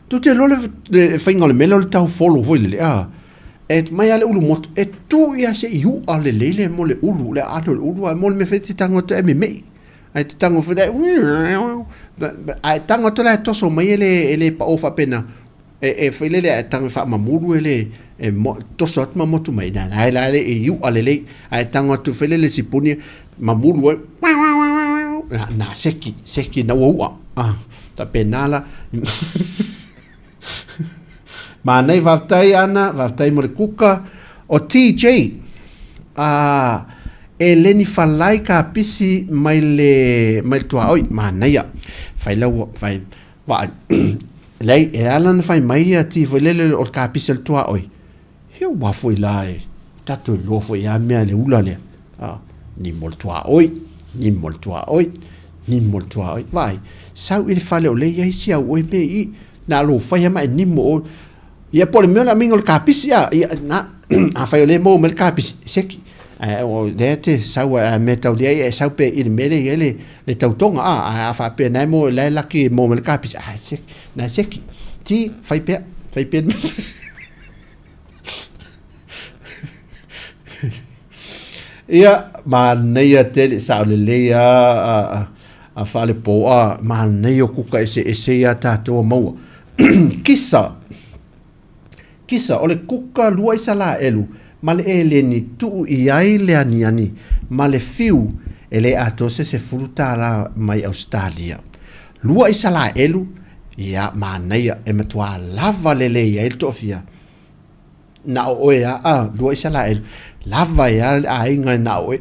Speaker 3: tu te lole whainga le mele o le tau folo voi le e mai ale ulu moto e tu ia se iu ale leile mo le ulu le ato le ulu mo le me wheti tango to e me mei ai te tango whete ai tango to le toso mai ele pa ofa pena e whailele ai tango wha mamuru ele toso atma motu mai na ai la ele iu ale lei ai tango tu whailele si puni mamuru na seki na ua ta penala ma nei vaftai ana vaftai mo le kuka o TJ e leni falai ka pisi mai le tua oi manaia fai lau fai va lei e alan fai mai ti volele o ka pisi le tua oi he wa foi lai tato lo foi a mea le ula le ni mol tua oi ni mol tua oi ni mol tua oi vai sau il fale o le ia sia oi be i na lo fai mai ni mo ia por me na mingo ka pisi ia na a fai le mo mel ka pisi seki o dete sau metau dia e sau pe il mele ele le tautonga a fa pe na mo la la ki mo mel ka pisi seki na seki ti fai pe ia maneia tele sa le a fale po a maneia kuka ese ia tato mau kisa ole kuka lua isala elu male ele ni tu iai le ani male fiu ele ato se fruta la mai Australia lua isala elu ia maneia e matua lava lele ia il tofia na oe lua isala elu lava ia a inga na oe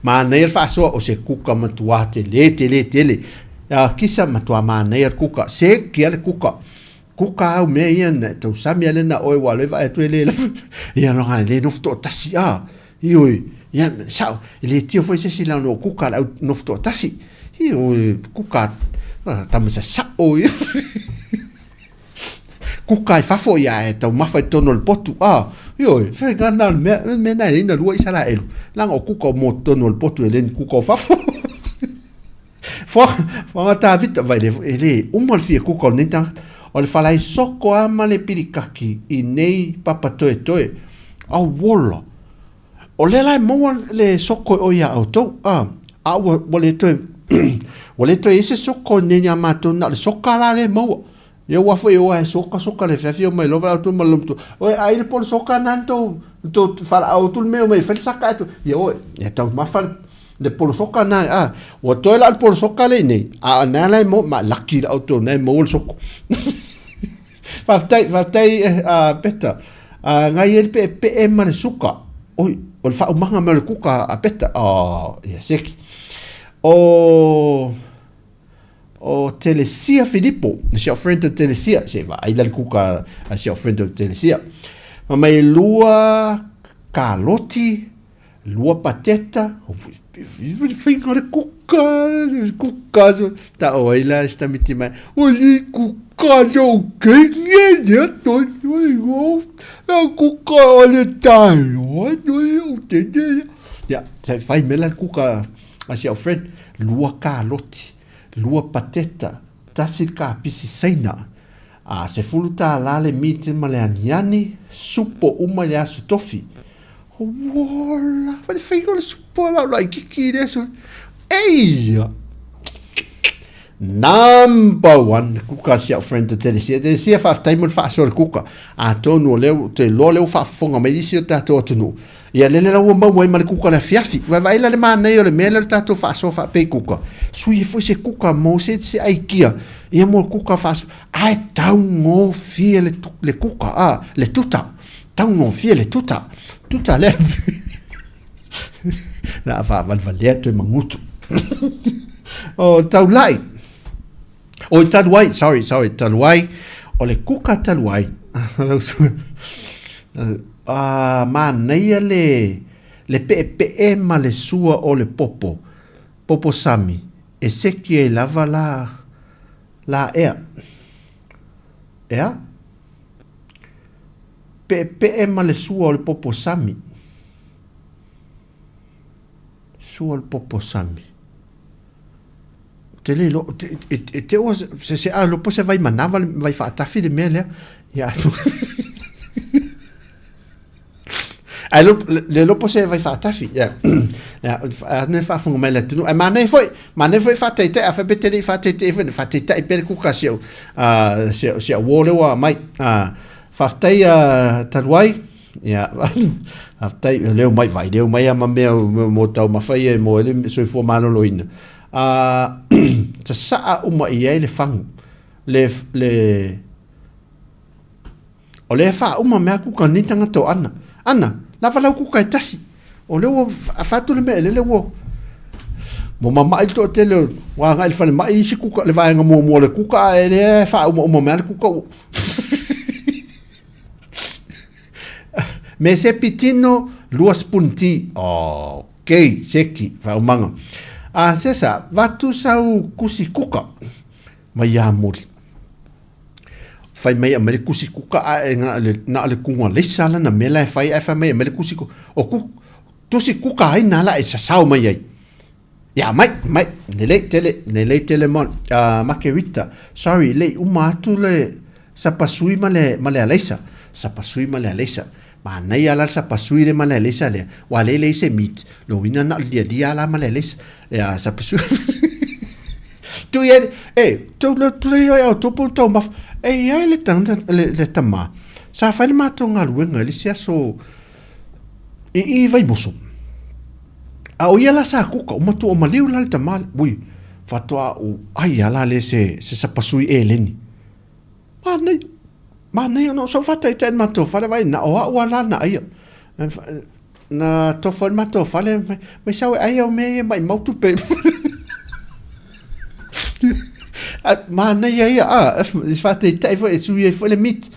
Speaker 3: maneia fa so o se kuka matua tele kisa matua maneia kuka se kia le kuka au me ia na tau sami ale na oe wale va etu ele ia no ha le nofto tasi ioi ia sao ele tio foi se sila no kuka la nofto tasi ioi kuka tamasa sa oi kuka i fafo ia e tau mafa tono le potu ioi fe gana me na ina lua isala elu langa o kuka mo tono le potu ele kuka o fafo Fo ta vita vai ele umal fia kuka o nita o le falai soko ama le pirikaki i nei papa toe au wola o le lai moa le soko o ia au tau wale toe ise soko neni a mato na le soka la le moa ia wafo e oa e soka le fiafi o mai lova au tu malumtu oe ai le polo soka nanto to fala au tu meo mai fel saka eto ia oe ia tau mafal le polo soka na o toe la le polo soka le nei na lai mo ma laki au tu nei mo le soko Fatai peta ngai el pe ma le suka oi o le fa manga ma le kuka a peta ia seki o Telesia Filippo sia friend of Telesia se va ai le kuka sia friend of Telesia ma mai lua kaloti lua pateta finga le kuka ta oila sta mitima oli kuka jo kenye ya to yo kuka ole tayo yo te ya sai fai mela kuka asia friend lua kaloti lua pateta tasil ka pisi saina se fuluta lale mite maleaniani supo uma le asu tofi Wala, wat vind je super like kiki so. Hey. Number one kuka sia friend te Telesia fa time fa so kuka a tonu leu te lo leu fa fonga me disi ta to tonu ia lele la wo mo mai kuka la fiafi vai la le mana yo le mele ta to fa so fa pe kuka sui foi se kuka mo se ai kia ia mo kuka fa ai tau ngo fie le kuka le tuta tau ngo fie le tuta le la fa valvalia to mangutu o tau lai o taluai sorry taluai o le kuka taluai maneia le pe ma le sua o le popo sami e seki e lava la pe ma le sua o le popo sami te le lo te o se lo pose vai manava vai fa tafi de mele ya ai lo pose vai fa tafi ya ne fa fungo mele tu ma ne foi fa te fa betele fa te e per kukasio se wole wa mai fa tai taluai ya aftai leo mai ama me mo tau mafai e mo ele so fo malo loina ta sa uma ia le fangu le O le fa uma mea kuka ni tanga to ana. Ana, lava lau kuka e tasi. O le wo fatu le me le wo. Mo mama i to tele wa nga il fale mai isi kuka le vai nga mo le kuka e le fa uma mea le kuka. Me se pitino luas punti. Oh, okay, seki fa umanga. Sesa, vatu sau kusi kuka. Mai ya muri. Fai mai amele kusi kuka na le kunga le sala na mela fai mai amele kusi kuka. O ku tusi kuka ai nala e sasau mai ai. Ya mai nele tele mon makerita. Sorry, le umatu le sapasui male alesa. Sapasui male alesa. Ma nei ala sapasui le male alesa le. Wa le se meet. Lo ina na dia ala male alesa. Ya sapasui. Tu to maf. Ai le tanga le tama. Sa fa le mato ngaluenga le sia so I vai moso. A o ia la sa kuka o matu o maliu la le tama. Ui, fatoa o ai ala le se sapasui leni. Ma nei no so fata I ten mato fale vai na o ala na ai. Na to fo mato fale mai sa ai o me mai mautu pe. Ma nei ia fata tai fo e sui fo le mit.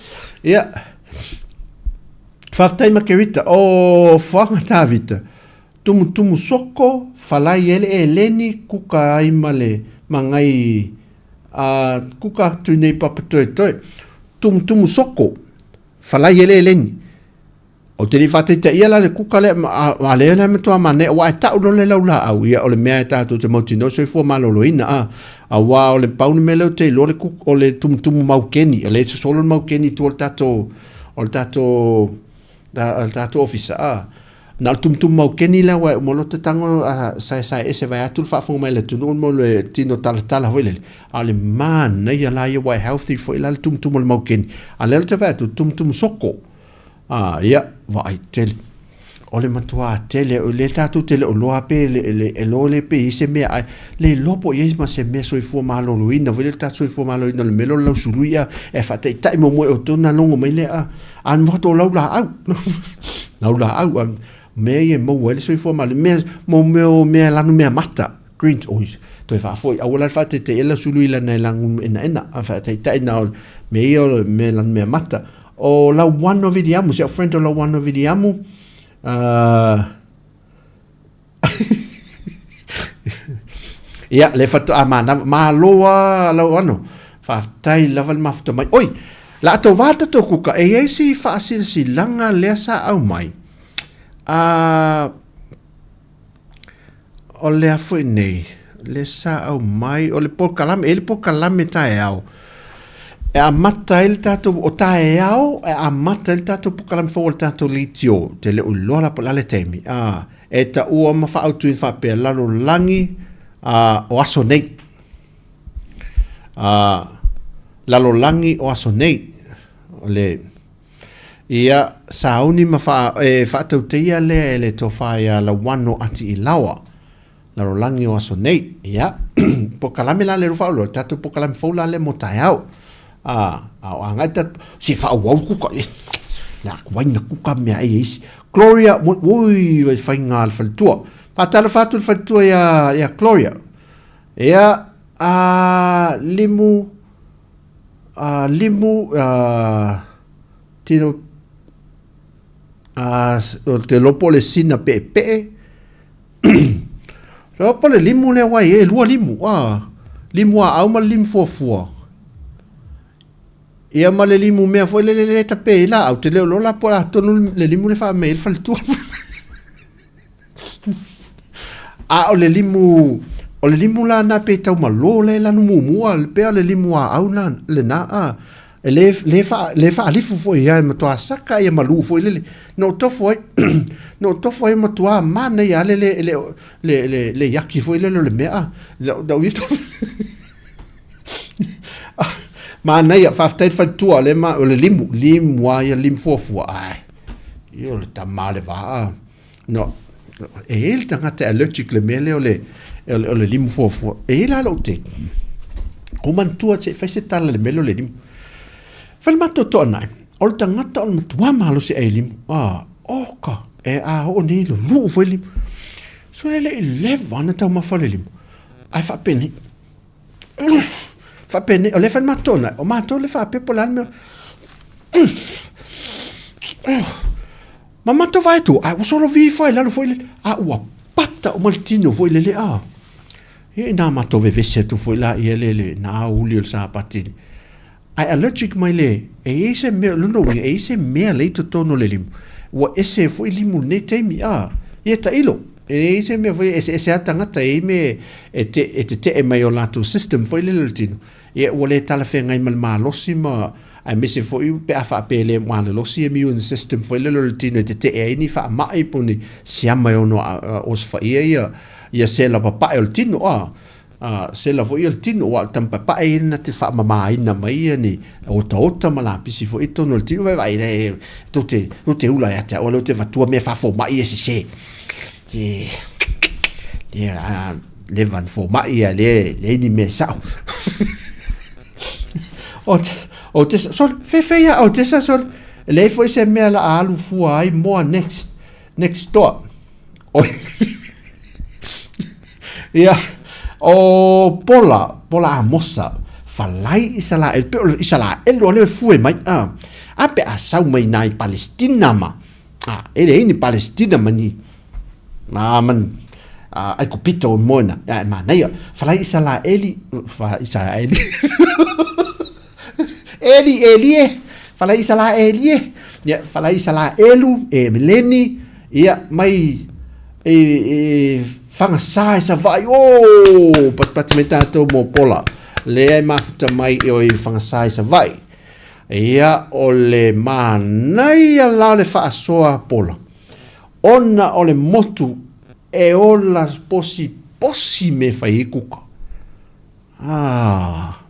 Speaker 3: Ia. Faftai makerita o fanga tavita. Tumu soko falai ele leni kuka ai male mangai kuka tu nei papatoe. Tumu soko falai ele leni. O te fata te ia la le kuka le ale le meto mane wa ta o le laula au ia o le mea ta to te motino so fo maloloina a wa o le pauni mele te lo le kuka o le tumu maukeni ele so solo maukeni to tato o tato tato officer na tum mau keni la wa mo lo tango sai ese vai atul fa fu mai le tunu mo le tino tala hoile ale man na ya la ya wa healthy for la tum mau keni ale te va tum soko ya vai tel ole matua tele o le tatu tele o lo ape le lo le pe se me le lopo yes ma se me so fu malo luina vele tatu so fu malo no le melo lo suluia e fa te tai mo o tona longo mai le an mo to lo la au me mo wele so fu malo me la no me mata green ois to fa foi a wala fa te ela suluila na lang ena fa te tai na me la me mata o la one of vidiamo se friend o la one of vidiamo ia le fatu amana maloa lo ano fa tai level mafto mai oi la to vata to kuka e si fa si langa le sa au mai o le afu nei le sa au mai o le porkalam tai au e a mata il tato o tae au e a mata il tato pokalam fo il tato litio te le ulola po lale temi e ta ua ma fa autu in fa pe lalo langi o aso nei lalo langi o aso nei le ia sauni ma fa fa tau teia le to fa ia la wano ati I lawa lalo langi o aso nei ia pokalam la le rufa lo tato pokalam fo la le mo tae au angata si fa wau kuka la kuaina kuka mea isi Gloria ui vai fainga al faltua patala fatu al faltua ya Gloria ya limu tino te lopo le sina pe lopo le limu le wai lua limu au ma limu fua ia ma le limu mea foi le tape la au te leo lola po la tonu le limu le fa me il faltua o le limu la na pe tau malo le la no mua le pe le limu au na le na le fa alifu foi ia ma to saka ia malu foi le no to foi ma to ma ne ia le yaki foi le mea da ui ma nei fa tait fa tua le ma o le limu wa ia lim fofua io le tamale va no il tanga te allergic le mele o le limu fofua la lo te o man tua se fa se tala le mele o le limu fa ma to nai o le tangata o le matua malo se ai limu. Oka, o ni lo lu foi limu. So le leva na tau mawhale limu. Ai whapeni. Whapeni, o le whan matona. O mato le whapepo lana mea. Ma mato vai tu. Ai usolo vi foi lalo foi le. Ua pata o maltino foi le le a. E nā mato vevese tu foi la i le nā uli o le sa patini. Ai allergic mai le. E se mea luno wing. E se mea leito tono le limu. Ua ese foi limu ne teimi a. Ie ta ilo. E se me foi ese atangata e me te mai o lato system foi le tino e o le tala fe ngai mal malosi ma ai me se foi pe afa pe le male losi immune system foi le tino te e ni fa mai puni sia mai ono os fa ia se la papa el tino se la foi el tino wa tam papa e na te fa mai na mai ni o tota mala pisi foi tono el tino vai le tutte ula ya te o le te va tu me fa fo mai ese se le van fo mai le ni me sao o te sol fe ya o te sol le foi se me la alu fu ai mo next door ya o pola mossa falai isala lo le fu mai pe a sau mai nai Palestina ma ele ni Palestina mani man ai kupito mona ma nei falai isala eli falai isala eli ya falai isala elu mileni ia mai fanga sai sa vai patimenta to mo pola le ai mafuta mai o fanga sai sa vai ia o le manai ala le fa soa pola ona o le motu e o las posi me fai kuka.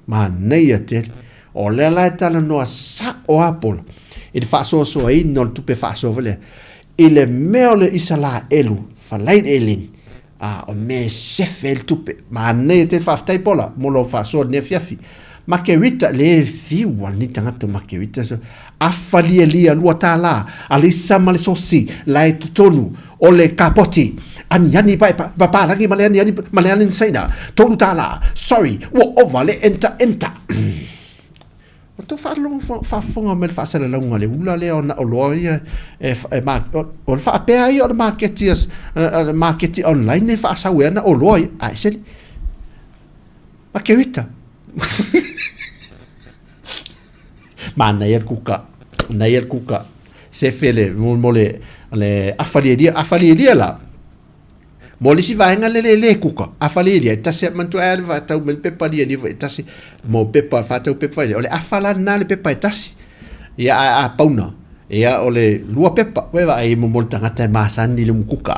Speaker 3: Ma nei a te. O le la tala noa sa o apola. E te whaasoa soa i no tupe whaasoa vale. I le meo le isa la elu. Whalain elin. O me sefe el tupe. Ma nei a te whaftai pola. Molo whaasoa ne fiafi. Ma ke wita le fiwa ni tangata ma ke wita so. Afalia lia lua tā la. Alisa male sosi. Lai tutonu. O le kapoti. Ani pai papa lagi maleani saina. Tolu tala. Sorry. Wo over le enta. O to fa fonga me fa sala longa le ula le ona o loia ma o fa pe ai o marketi online ne fa sa wena o loia ai se ma ke vita ma na yer kuka se fele mole le afalieria la mole si va nga le kuka afalieria tasi mantu alva tau mel pepa dia ni tasi mo pepa fa tau pepa ole afala na le pepa tasi ia a pauna ia ole lua pepa we va ai mo molta ngata masan ni le kuka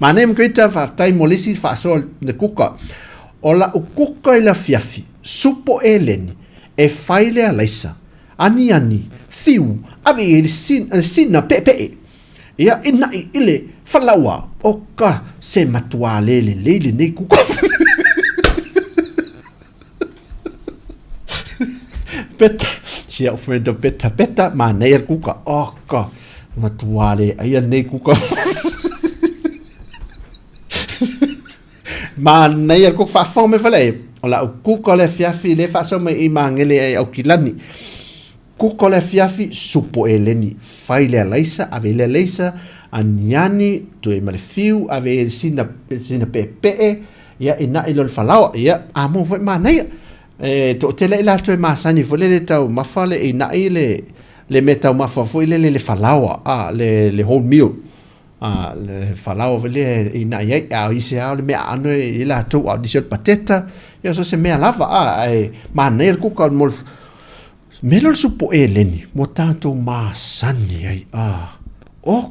Speaker 3: ma nem kuita fa tai mole si fa sol le kuka ola o kuka ila fiafi supo eleni e faile a laisa ani fiu ave il sina pepe ia inai ile falawa oka se matua lele nei kuka peta si ofrendo peta ma nei kuka oka matua le ia nei kuka ma nei kuka fa fome fale ola kuka le fiafi le fa so me I mangele ai au kilani kuka le fiafi supo eleni faile a laisa ave le laisa aniani tu e malefiu ave sina pepe ia ina ilo falau ia amo foi manai to tele la to masani fole le tau mafale ina le meta mafa foi le falau le whole meal le falau vele ina ia a ise a le me ano ila to a disot pateta ia so se me lava ai manai kuka mol melor supo eleni mo tanto masani ai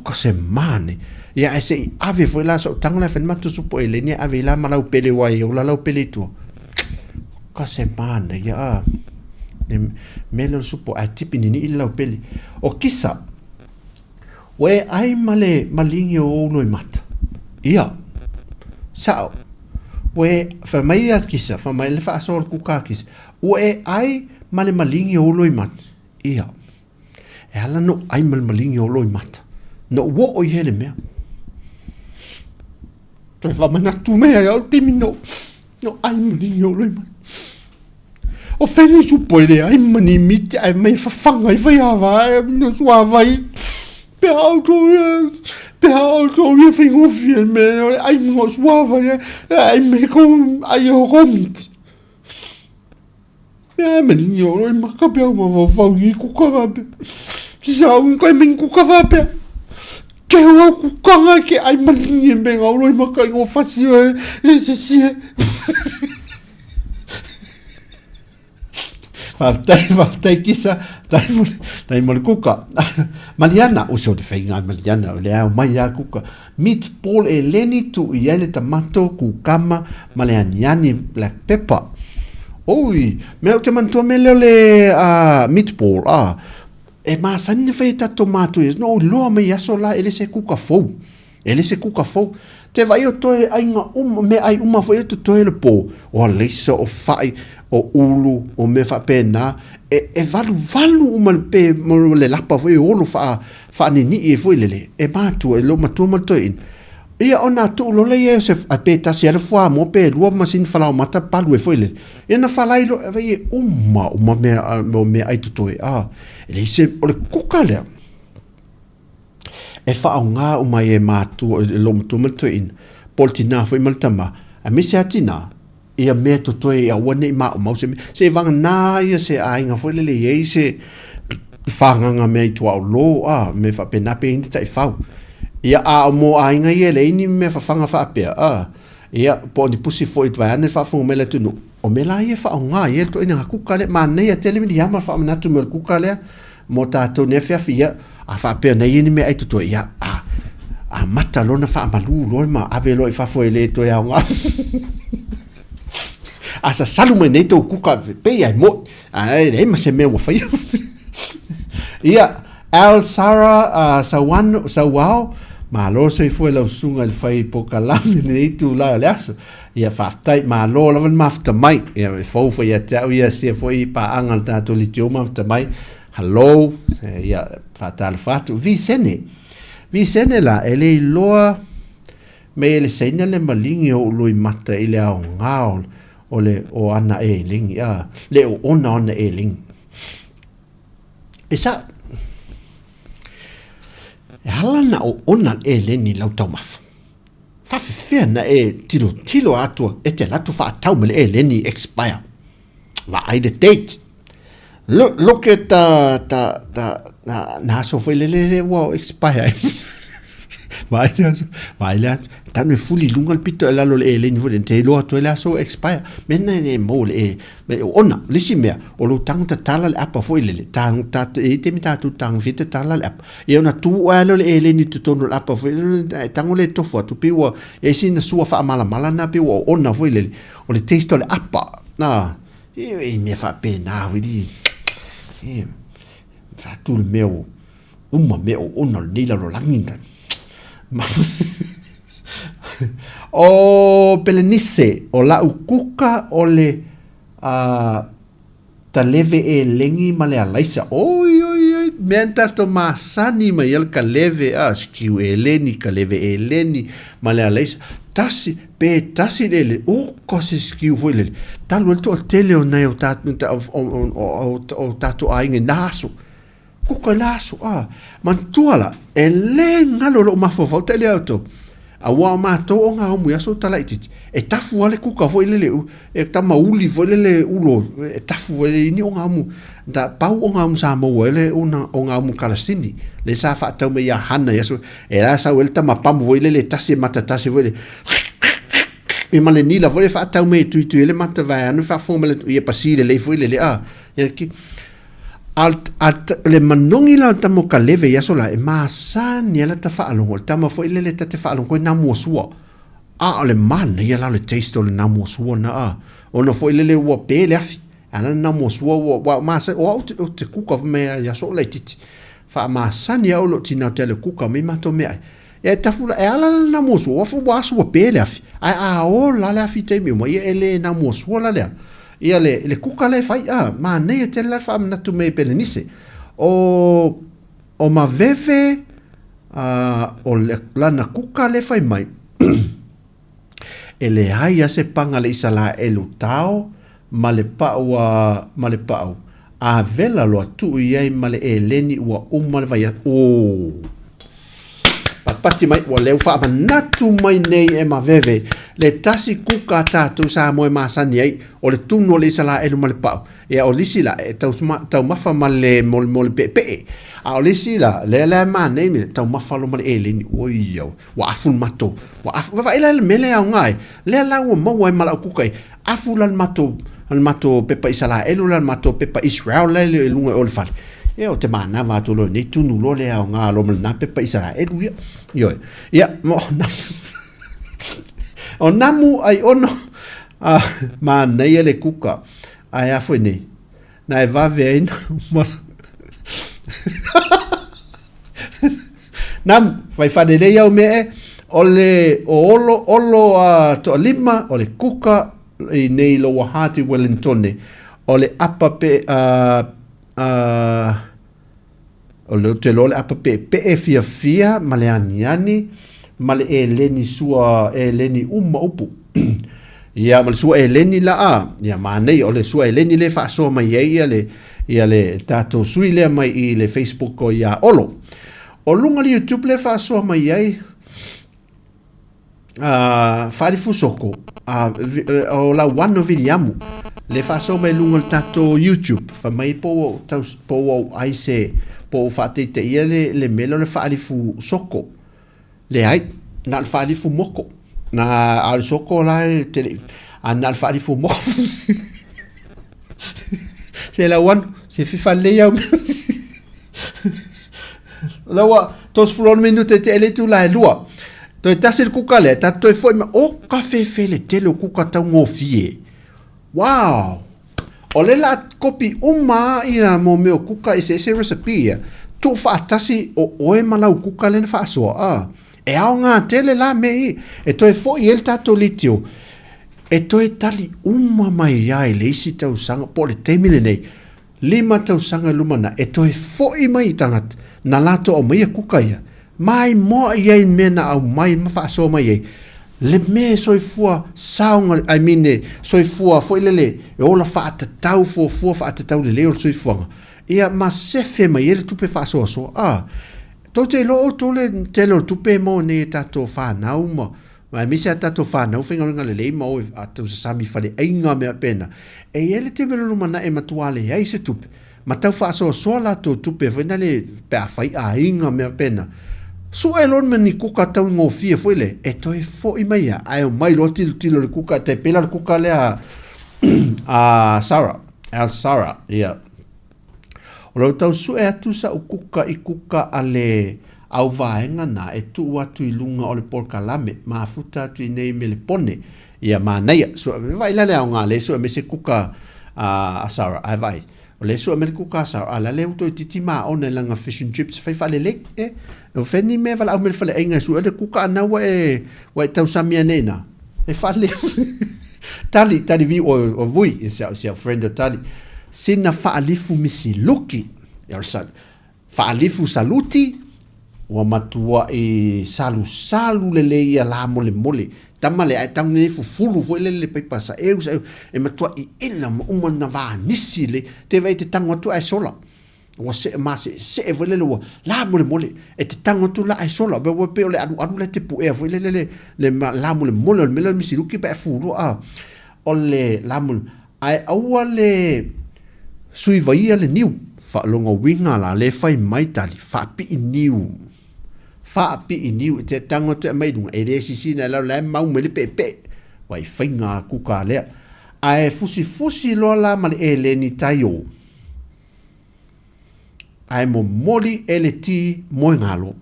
Speaker 3: ka se mane ia ese ave foi la so tanga fen matu supo eleni ave la malau pele wai o la lau pele tu ka se mane ia melor supo a tipini ni lau pele o kisa we ai male malingi o no mata ia sao we fa mai at kisa fa mai le fa so ku ka kisa we ai male malingi o lo mat ia. E ala no ai malmalingi o loi mata. No wo o i hele mea. Toi whamanatu mea au timi no ai malingi o loi mata. O whene supoere ai mani miti ai mai whawhanga i whai awa no sua vai. Pea auto ia whaingofia me ai mga sua vai ai me ko ai o komiti. Pea malingi o loi maka pea ma wawau i kukawa pea. Kisa au koe ming kukawa pea. Ke hoa kukanga ke ai malingi me ngau loi maka i ngō whasi e se sia. Whaftai kisa, tai mole kuka. Mariana, uso te whainga Mariana, le au mai a kuka. Meatball e leni tu i ele tamato kukama maleaniani black pepper. Oi, mea te mantua me leo le meatball, e maasani whai ta tomato e, no loa mai aso la ele se kuka fau. Ele se kuka fau. Te vai o toe ainga me ai uma fo e tu toe le po. O leisa o whai, o ulu, o me wha pēnā. E valu uma pe mo le lapa fo e olo wha nini e fo lele. E mātua e lo matua matua in. Ia ona tu lo le e se a pe tasi ala fua mo pe lua masin whalau mata palu e fo lele. E na whalai lo e vai e uma me ai tu toe. E le se o le kuka lea. E wha au ngā umai e mātua e lo matua matua in. Pol tina fo i maltama. A me se atina. Ia mea to toe ia wane i maa umau se vanga nā ia se ainga fo lele iei se whanganga mea i tua o lo me wha pena pe hindi tai whau. Ia o mo ainga ia le ini me whanga wha apea ia po ni pusi fo i tvaiane wha funga mele tunu. O me la ia wha au ngā ia to ina kuka le ma nei a tele mini hama wha manatu me kuka lea mo tātou nefea fia a wha apea nei ini me ai tutua ia a mata lona wha amalu loi ma ave loi wha fo i le to ia o ngā. Asa salu mai nei tau kuka pe ai mo ai ma se me wa fai ia al sara sawao ma lo se foi la sunga il fai poka la nei tu la leso ia faftai ma lo la van mafta mai ia fo foi ia ia se foi pa angal ta to li tio mafta mai hello ia fatal fatu vi sene la ele loa me le sene le malingi o lui mata ile au ngao o ana e ling le o ona e ling esa halana o ona e leni lau tau maf fa fe na e tilo atua e te latu fa tau mele e leni expire va ai the date look at na so foi le wo expire vai lá tá no fuli lunga el pito la lo le nivel de lo to la so expire menna ne mo le ona lisimea o lo tang ta tala le apa foi le tang ta e te mita tu tang vita tala le apa e ona tu alo le ni tu tono apa foi tang le to fo tu piwa e sin sua fa mala na piwa ona foi le o le taste le apa na e me fa pena vidi e fa tu le meu meu ona ni la lo langinda o pelenise o la ukuka o le taleve e lengi ma le alaisa oi menta to masani ma el kaleve skiu e leni kaleve e leni ma le alaisa tasi le o kosi skiu foi le talu to tele o nei o tatu ainge naso kuka laso mantuala e le ngalo lo mafofo tele auto a wa ma to nga mu yaso tala ititi e tafu ale kuka foi lele e ta mauli foi lele ulo e tafu ele ni nga mu da pau nga mu Samoa ele nga mu kalasindi le sa fa ta me ya hana yaso e la sa welta ma pam foi lele tasi mata tasi foi e male ni la foi fa ta me tu ele mata va anu fa fo mele e pasile le foi lele e ki le manongi la tamo kaleve yaso la e masa ni la ta faalongo tamo foi le ta te faalongo na mo suo le man ya la le taste le na mo suo na ono foi le wo pe le afi ana na mo suo wa masa o te kuka me yaso la titi fa masa ni o lo tina te le kuka me mato me e ta fula e ala na mo suo fu wa suo pe le afi o la le afi te me mo ele na mo suo la le ia le kuka le fai ma nei te la fa na tu me pelenise o maveve o le lana kuka le fai mai e le ai se panga le isa la e lutao ma le pau a vela lo atu iai ma le e leni ua uma le vai pati mai ua leu wha manatu mai nei e maveve le tasi kuka tātou sa moe masani ai o le tunu o le isa la elu ma le pau e o lisi la e tau mafa ma le mole pepe a o lisi la le ma nei me tau mafa lo ma le e leni oi au wa afu mato wa afu wa ila le mele au ngai le la ua mau ai mala kuka ai afu lan mato pepa isa la elu lan mato pepa Israel le lunga o le fale e o te mana va to lo nei tunu lo le au nga lo na pepa isa la elu ia mo o namu ai ono ma nei le kuka ai a foi nei na e va ve nam fai fa de ia o me ole olo to lima ole kuka i nei lo wahati Wellington ole apa pe ole te lo apa pe fia maleani male e leni sua e leni uma upu ia mal sua e leni la a ia manei ole sua e leni le fa so mai ia le tato sui le mai i le Facebook ko ia olo o lunga li YouTube le fa so mai ai fari fusoko o la wano viliamu le fa so mai lunga tato YouTube fa mai po ai se po fa te ia le melo le fari fu soko le ai na fari fu moko na al soko la tele na fari fu moko se la wan se fifa le ya la wa tos flon minute tele tu la lua to tasel kuka le ta to foi o café le tele kuka ta ngofie wow ole la kopi uma ia mo me kuka ese recipe tu fa tasi o oe malau kuka le fa so e au ngā tele la mei e toi foi el tato litio e toi tali uma mai ai le isi tau sanga po le temile nei 5 tau sanga lumana e toi foi mai tangat na lato o mai kuka ia mai mo ia mena au mai ma so mai le me soifua saunga soifua foi lele e ola fa tau fa tau le o soifua ia ma sefe mai ele tupe fa so to te lo to le te lo tupe mo ne tato fa nau ma mi se tato fa nau finga le mo atu sami fa le ainga me pena e ele te melo mana e matuale ai se tupe ma tau fa so la to tupe vena le pe fai ainga me pena su elon meni kuka tau ngofie foi le e toi foi mai ai mai lo tilo le kuka te pela le kuka le a Sarah ia o lo tau su e atu sa o kuka i kuka ale au vaenga na e tu atu i lunga o le porkalame ma futa atu i nei me le pone ia ma nei so vai la le au ngale so me se kuka a Sarah ai vai o le so me kuka Sarah ala le uto titi ma ona langa fish and chips fai fale le o feni me vala au me fale enga su le kuka na wa tau samia nena e fale tali vi o vui e se friend o tali sina faalifu misi luki ya sal faalifu saluti wa matua e salu le ia la mole tamale ai tang ne fulu foi le pe pasa e matua i ila uma na va nisi le te vai te tango tu ai sola wa se ma se voi le la mole e te tango tu la ai sola be pe le adu le te pu e voi le la mole me misi luki pe fulu o le la mole ai awale sui vai le niu fa longa winga la le fai mai tali fa pi niu te tango te mai dung e le sisi na la mau me le pepe wai fainga kuka le ai fusi lo la mal e le ni tayo ai mo moli ele ti mo ngalo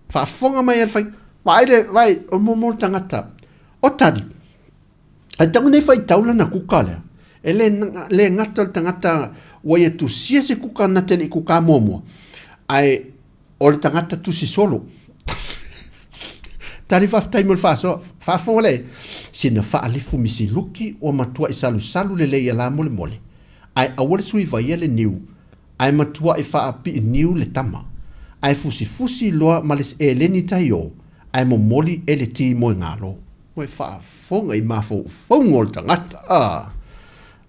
Speaker 3: fa fonga mai al fai vai o mo tangata o tadi ai tango ne fai taula na kuka le ngata tangata wai tu sia se kuka na tele kuka momo ai o le tangata tu si solo tari fa taimol fa fole sina fa alifu misi luki o matua i salu le le la mole ai awol sui vai le niu ai matua I whaapi niu le tama. Ai fusi loa ma le leni tai o. Ai momoli le ti mo ngalo. Koe whaafonga I mawhaufonga o le tangata.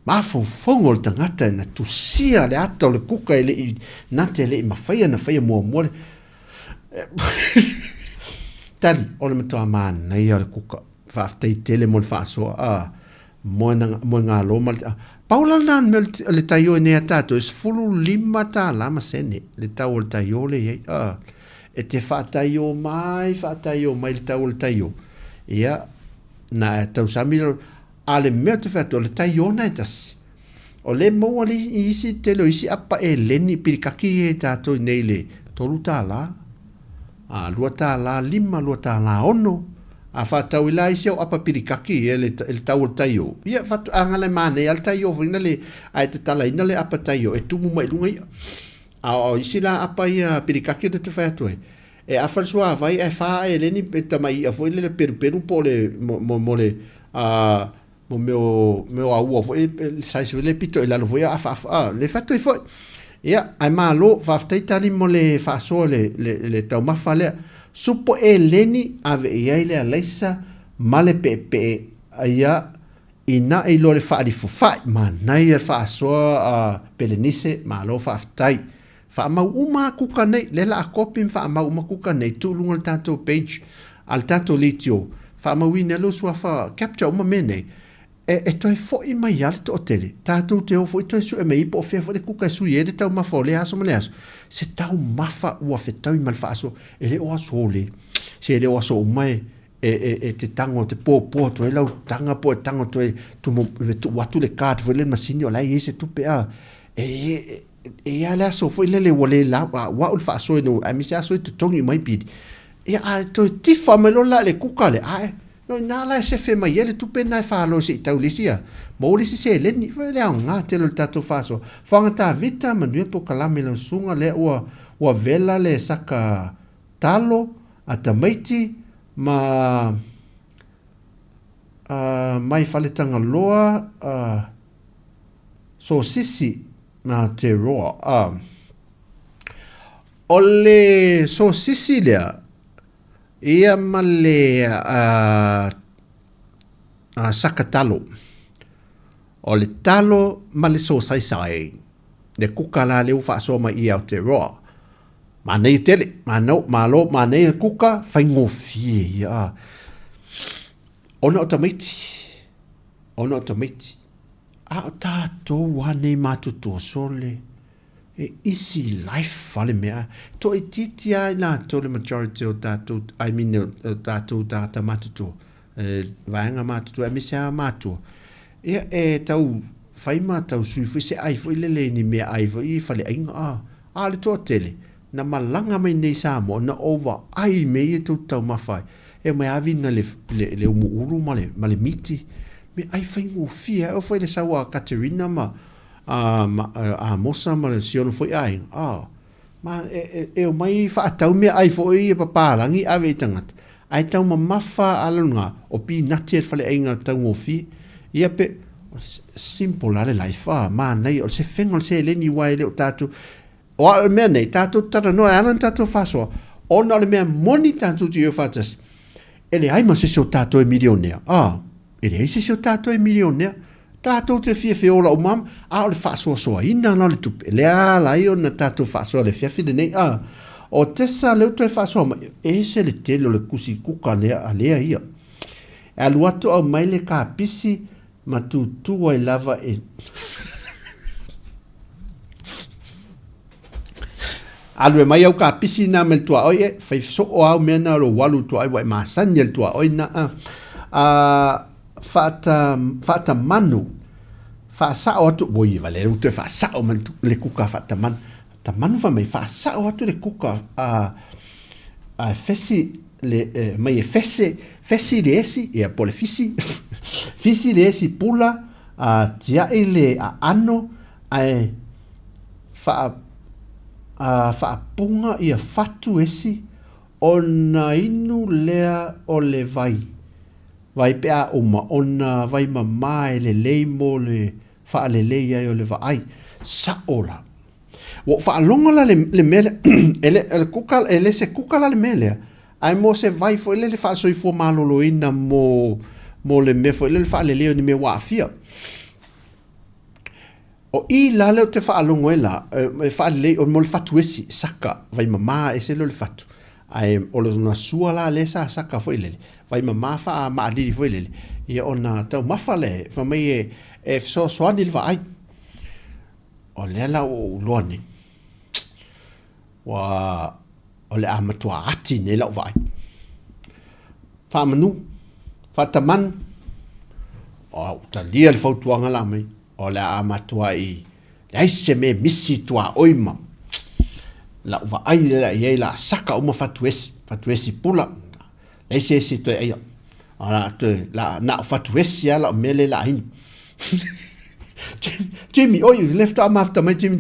Speaker 3: Mawhaufonga o le tangata na tusia le ata o le kuka le I nate le I mawhaia na whaia mua le. Tali, o le matua mana I le kuka. Whaaftai tele mo le whaasoa. Mo ngā loma. Paula nan me le taio e nea tātou. Es fulu lima tā lama sene. Le tau o le taio le iei. E te whaataio mai le tau o le taio. Ia, na tau samira. A le mea te whato, le taio na e tasi. O le maua li isi telo isi apa e leni pirikaki e tātou nei le. Tolu tā la. Lua tā la lima, lua tā la ono. A whatau I la isi au apa pirikaki e le tau o taio. Ia whatu angale mane al taio wina le a te tala ina le apa taio e tumu mai lunga ia. A isi la apa ia pirikaki de te whatu e. E a whansua vai e wha e leni e tamai a fwoi le peru po le mo le mo meo a ua fwoi le saisi le pito e lalo fwoi a wha le whatu e fwoi. Ia, ai maa lo whaftai tani mo le whaasoa le tau mawha lea. Supo e leni ave iai le alaisa male pepe ia ina I lo le whaari fufai ma nai e whaasoa pelenise ma lo whaaftai whaamau uma kuka nei le la a kopi whaamau uma kuka nei tūlunga le tātou page al tātou litio whaamau I nelo sua wha capture uma menei e toi foi mai ale to tele tātou te o foi toi su e mei po fea foi kuka su ye de tau mafa le aso male aso se tau mafa ua fetau I malfaaso e le o aso le se le o aso mai e te tango te po to e lau tanga po e tango to e tu watu le kat foi le masini o lai se tu pe a e ale aso foi le wale la wa ul faaso e no a mi se aso te tongi mai pidi e a to tifa melo la le kuka le a no nala se fe mai ele tu pe nai fa lo si tau lisia mo lisi se le ni fa le nga te lo tato faso fanga ta vita manu po kalame lo sunga le wa vela le saka talo atamaiti ma mai fale tanga loa so sisi na te roa ole so sisi lea ia male saka talo. O le talo male so sai. Le kuka la le ufa so ma ia o te roa. Ma nei tele, ma nei kuka fai ngofie ia. Ona otamiti. A o tātou wane matuto sole. E isi life fale mea. To I titi ai nā to le majority o tātou, I mean o tātou tāta matuto. Vaenga matuto, e misea matuto. E tau, whaima tau sui, fui se ai, fui lele ni mea ai, fui fale ainga, le toa tele. Na malanga mai nei Samoa, na over ai mei e tau mawhai. E mai avi na le umu uru ma le miti. Me ai whaingo fia, o fai le sawa Katerina ma, mosa ma le siono foi ai ma o mai whaatau mea ai foi e papalangi ave I tangata ai tau ma mafa alunga o pi nati e whale ainga tau ngofi ia pe simple ale life ma nei o se whenga o se leni wai leo tātou o ale mea nei tātou tara noa alan tātou whasoa o na ale mea moni tātou tu i o whatas ele ai ma se seo tātou e milionea ele ai se seo tātou e milionea tātou te fia ola o mam, o le whaasoa ina na le tupe. Lea lai o na tātou whaasoa le fia nei, o tesa leo toi whaasoa, e se le tele o le kusi kuka lea ia. E alu atu au mai le ka pisi, ma tūtua I lava e... Alu e mai au ka pisi na me tua oi fai so o au mena lo walu tua ai wai masani le tua oi na fata manu fa sa o tu boi vale o tu fa sa o man le kuka fata manu fa mai fa sa o tu le kuka fesi le mai fesi le esi e po le fisi le esi pula tia ile ano ai fa punga ia fatu esi ona inu lea o le vai pea uma ona vai mamae le leimo le fa le leia o le vai sa ola Wo whaalonga la le mele, ele se kuka la le mele, ai mo se vai fo ele le whaasoi fo maloloina mo le me fo ele le whaale leo ni me waafia. O I la leo te whaalonga ela, whaale leo mo le fatu esi saka, vai mama e se lo le fatu. Ai o le na sua la le sa saka fo ele, vai mama wha maadiri fo ele. Ia ona tau mawhale, whamai e so soani le vai. O le ala o loane. Wa o le amatua ati ne lau vai. Wha manu, wha taman, o ta lia le fautuanga la mai, o le amatua I, le aise me misi tua oima. La uva ai le la iei la saka uma fatuesi pula. Le aise esi toi aia. Ala toi la na fatuesi ala o mele la aini. Jimmy, oi, left arm after my Jimmy.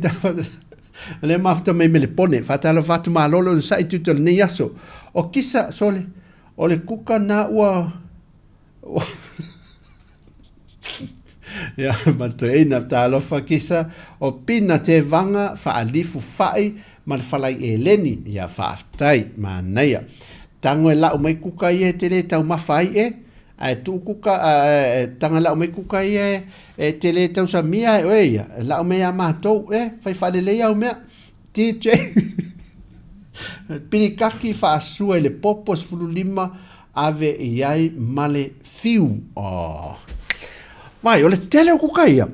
Speaker 3: Le mafta me le pone, fatalo fatu malolo sa itu tel ni yaso. O kisa sole, o le kuka na ua. Ya, mato e na talo fa kisa o pina te vanga fa alifu fai mal falai e leni ya fa aftai ma naia. Tango e la o mai kuka ie te le tau mafai e. Ai tu kuka tanga la o mai kuka ie te le tau sa mia e oia. La o mai amatou fai fale le au mea. DJ Pinikaki fa asua i le popos fululima ave iai male fiu. Vai, o le tele o kukaia.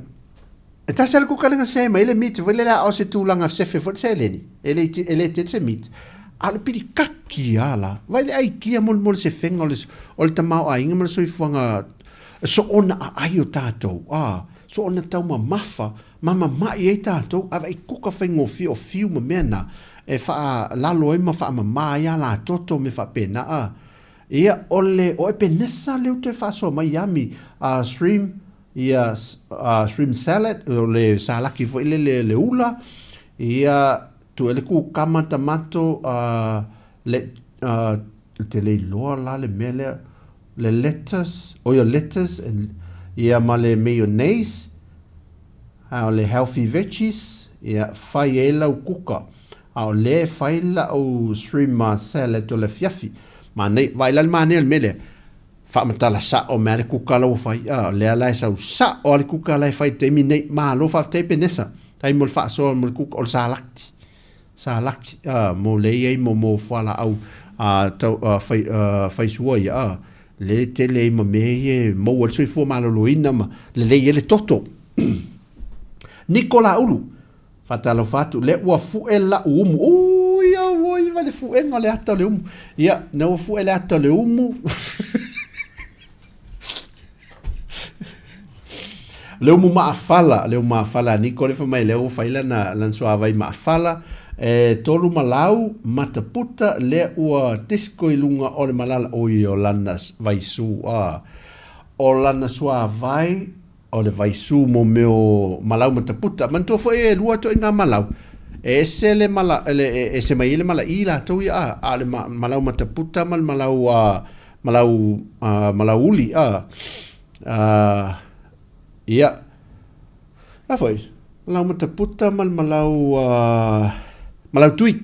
Speaker 3: E tasa le kukalenga sema, ele mite, vile la o se tūlanga sefe fo se eleni. Ele te se mite. A le Pinikaki ala. Vai le ai kia mol se fenga o le tamau a inga mole soifuanga. So ona a ai o tātou. So ona tau mafa. Mama mai e tātou, awa I kuka whaingo fi o fiu ma mena. E wha lalo e ma wha ma mai a la toto me wha pena. Ia ole, o e penesa leo te wha so mai yami. Shrimp, ia shrimp salad, o le salaki fo ile le ula. Ia tu ele ku kama tamato, te le loa la le mele, le lettuce, o lettuce, ia ma le mayonnaise. O le healthy veggies, ia whai e lau kuka. O le whai lau shrimp salad o le fiafi. Ma nei, vai lal mane al mele. Whamatala sa o mea le kuka lau whai. Le alai sau sa o le kuka lai whai te mi nei maa lo wha te penesa. Tai mo le wha so mo le kuka o le salakti. Salakti, mo le iei mo whala au whai sua ia. Le te le ma me mo al sui fua maloloina ma. Le le le toto. Nikola ulu. Fatalo fatu. Le ua fue la umu. Ia voi vale fue nga le ata le umu. Ia, na ua fue le ata le umu. Le umu maafala. Le umu maafala. Niko le whamai le ua whaila na lansua vai maafala. Tolu malau mataputa le ua tisko I lunga o le malala oi o lanas vai su. O lana sua vai o le vaisu mo meo malau mataputa. Mantua fo lua to inga malau. Se le mala, se mai le mala ila to ia a le malau mataputa mal malau uli ia. A foi. Malau mataputa mal malau tui.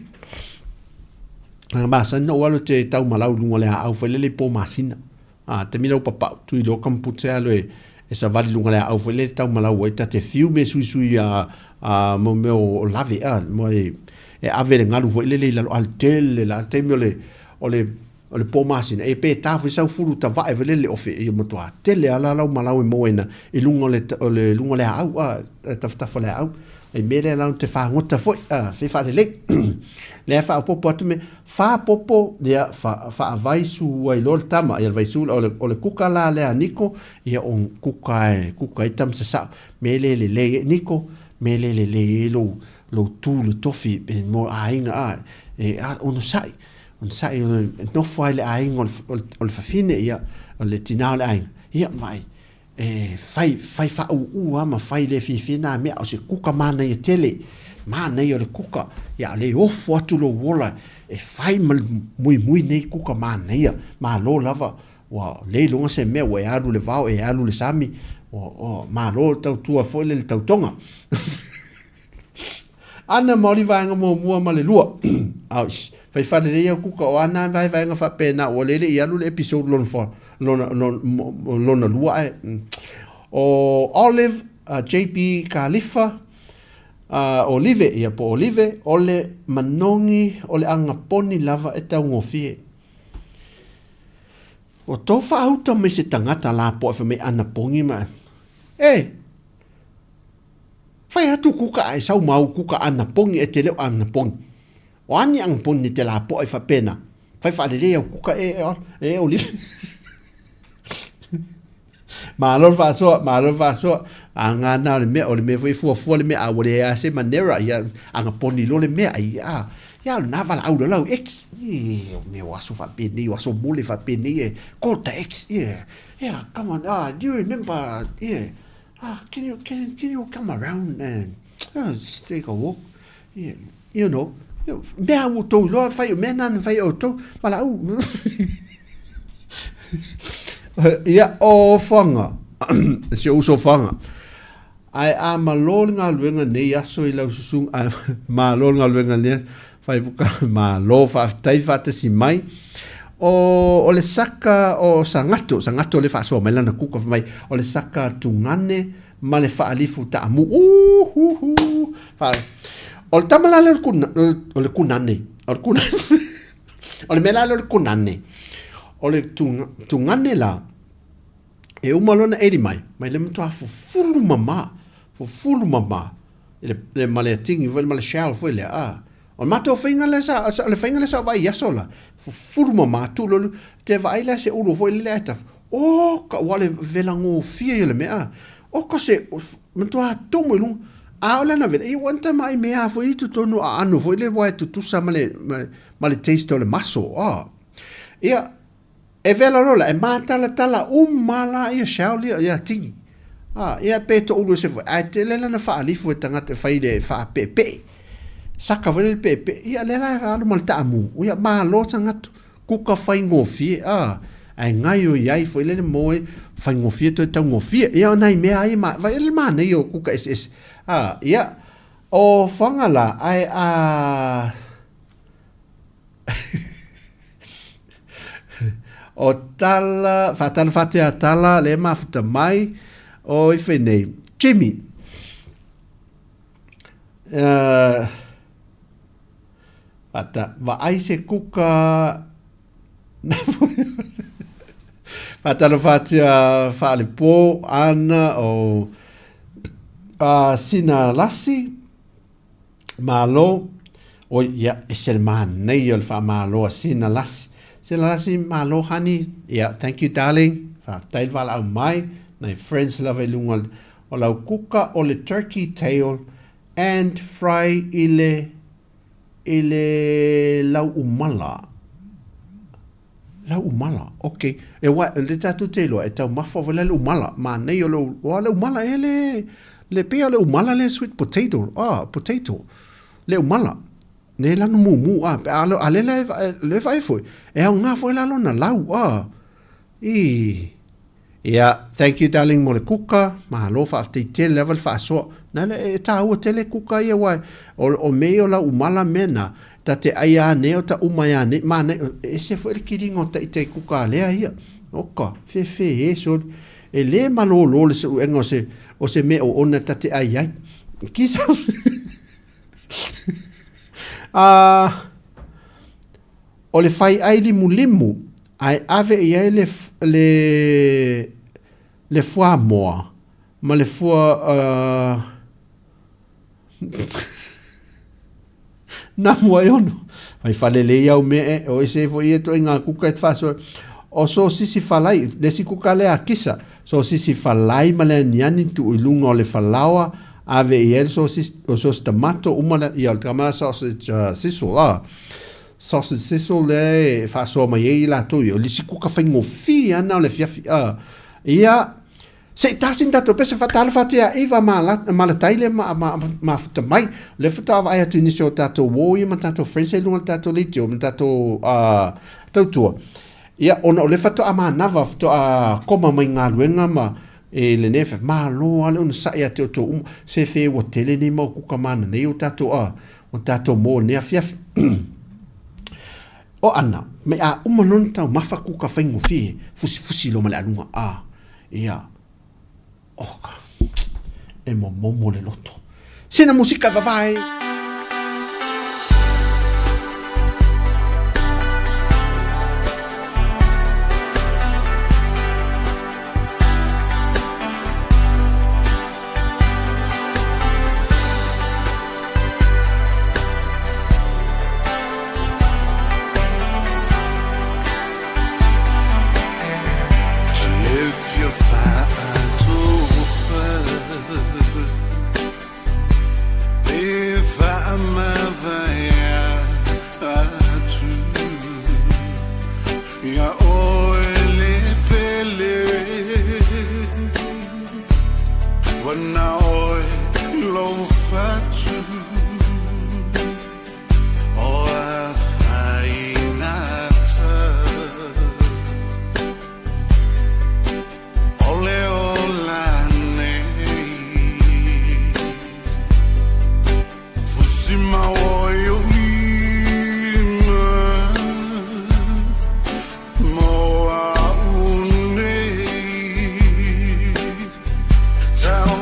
Speaker 3: Masa no walo te tau malau lunga le au foi le po masina. Te mira o papa tui lo kamputea lo e sa vali lunga lea au whele tau malau e ta te fiu me sui mo meo o lave mo e avere ngaru whele le lalo al tele la te meo o le pōmasina e pe tafu sau furu ta vae whele le ofe e mo toa tele ala lau malau e moena e lunga le lunga lea au taftafa lea au e mere lau te whangota foi fe whare le lea wha popo atu me wha popo lea wha vaisu ai lor tama ia vaisu o le kuka la lea niko ia on kuka e tam sa sao me le niko me le lo tu le tofi mo ainga ono sai no fai le ainga o le fafine ia o le tinao le ainga ia mai fai fa ama fai le fifina me o se kuka mana ia tele mana ia le kuka ia le ofo atu lo wola fai mui nei kuka mana ia ma lo lava wa le longa se me we alu le vao alu le sami o ma lo tautua foi le tautonga ana maoli vaenga mo mua ma le lua au fai fa le ia kuka o ana vai vaenga fa pena o le ia lu le episode lona lua o Olive JP Khalifa Olive ia po Olive ole manongi ole anga poni lava e tau ngofie o tō whaauta me se tangata la po e me ana pongi ma fai atu kuka ai sau mau kuka ana pongi e te leo ana pongi o ani ang poni te la po e fa pena fai fa le kuka Olive Malor fa so anga na le me foi le me a wole a se manera ya anga poni lo le me ya na vala au lo ex me waso fa peni waso mole fa peni corta ex come on do you remember can you come around and just take a walk you know me a to lo fai me nan fai auto mala au ia o fanga se uso fanga ai a malolinga luenga nei aso I lau susung a malolinga luenga nei fai buka malo fa tai fa te si mai o le saka o sangato le fa so mai lana kuka mai o le saka tungane ma le fa alifu ta mu fa o le tamala le kunane o le mela le kunane o le tungane la e umalona eri mai le mtoa fulu mama le male tingi vo le male shell foi le o mato fainga le sa vai yasola fulu mama tu lo te vai le se ulo foi le ata o ka wale velango fie le mea o ka se mtoa tomo lu ola na vele I wanta mai mea foi tu tonu anu foi le wa tu sa male taste le maso ia e vela rola e tala umala ia shauli ia tingi ia peto ulu se foi ai te lena na fa alifu e tangata fai de fa pepe saka vele pepe ia lela alu mal tamu ia malo tangatu kuka fai ngofi ai ngai o iai foi le moe fai ngofi to tau ngofi ia nai me ai ma vai le mana io kuka es ia o fangala ai o tala fatia tala le mafuta mai o I whenei Jimmy fata wa ai se kuka fatalo fatia fale po ana o sina lasi malo o ia esel man nei o fa malo sina lasi Selasi malo honey. Yeah, thank you darling. Tail vala au mai. My friends love lunga o lau kuka o le turkey tail and fry ile lau umala. Lau umala. Okay. E wa le tatu telo e tau mafa o le umala. Ma nei o le umala le pea le umala le sweet potato. Potato. Le umala. Ne lanu mumu ale le vai foi e nga foi la lona lau thank you darling mo le kuka ma lo fa te level fa so na le ta o tele kuka ia wai o me o la umala mena ta te aia ne o ta umaya ne ma ne e se foi le kiringo te kuka le ia oka fe e so e le malo lo le se engo se o se me o ona ta te aia kisa o le fai ai limu ai ave ia le foie moa ma le foie na mua ono ai fale le ia o me o ese foi to inga kuka et faso o so sisi falai le si kuka le akisa so sisi falai ma le niani tu ilunga o le falawa ave ia so tomato uma ia kamala sausage sausage siso le fa so mai la to yo le si kuka fa ngofi ana le fiafi ia se tasin dato pesa fatal fatia eva mala taile ma futa mai le futa vai atu inisio tato wo ia tato friends e lunga tato litio tato Tautua ia ona le fato ama nava futa koma mai ngā luenga ma e le nefa malo ale ona sa ia te to se fe o tele ni mo ku kamana nei o tato o tato mo ne afiafi o ana me a non tau mafa ku ka faingo fi fusi lo male alunga ia oka e mo le loto sina musica va vai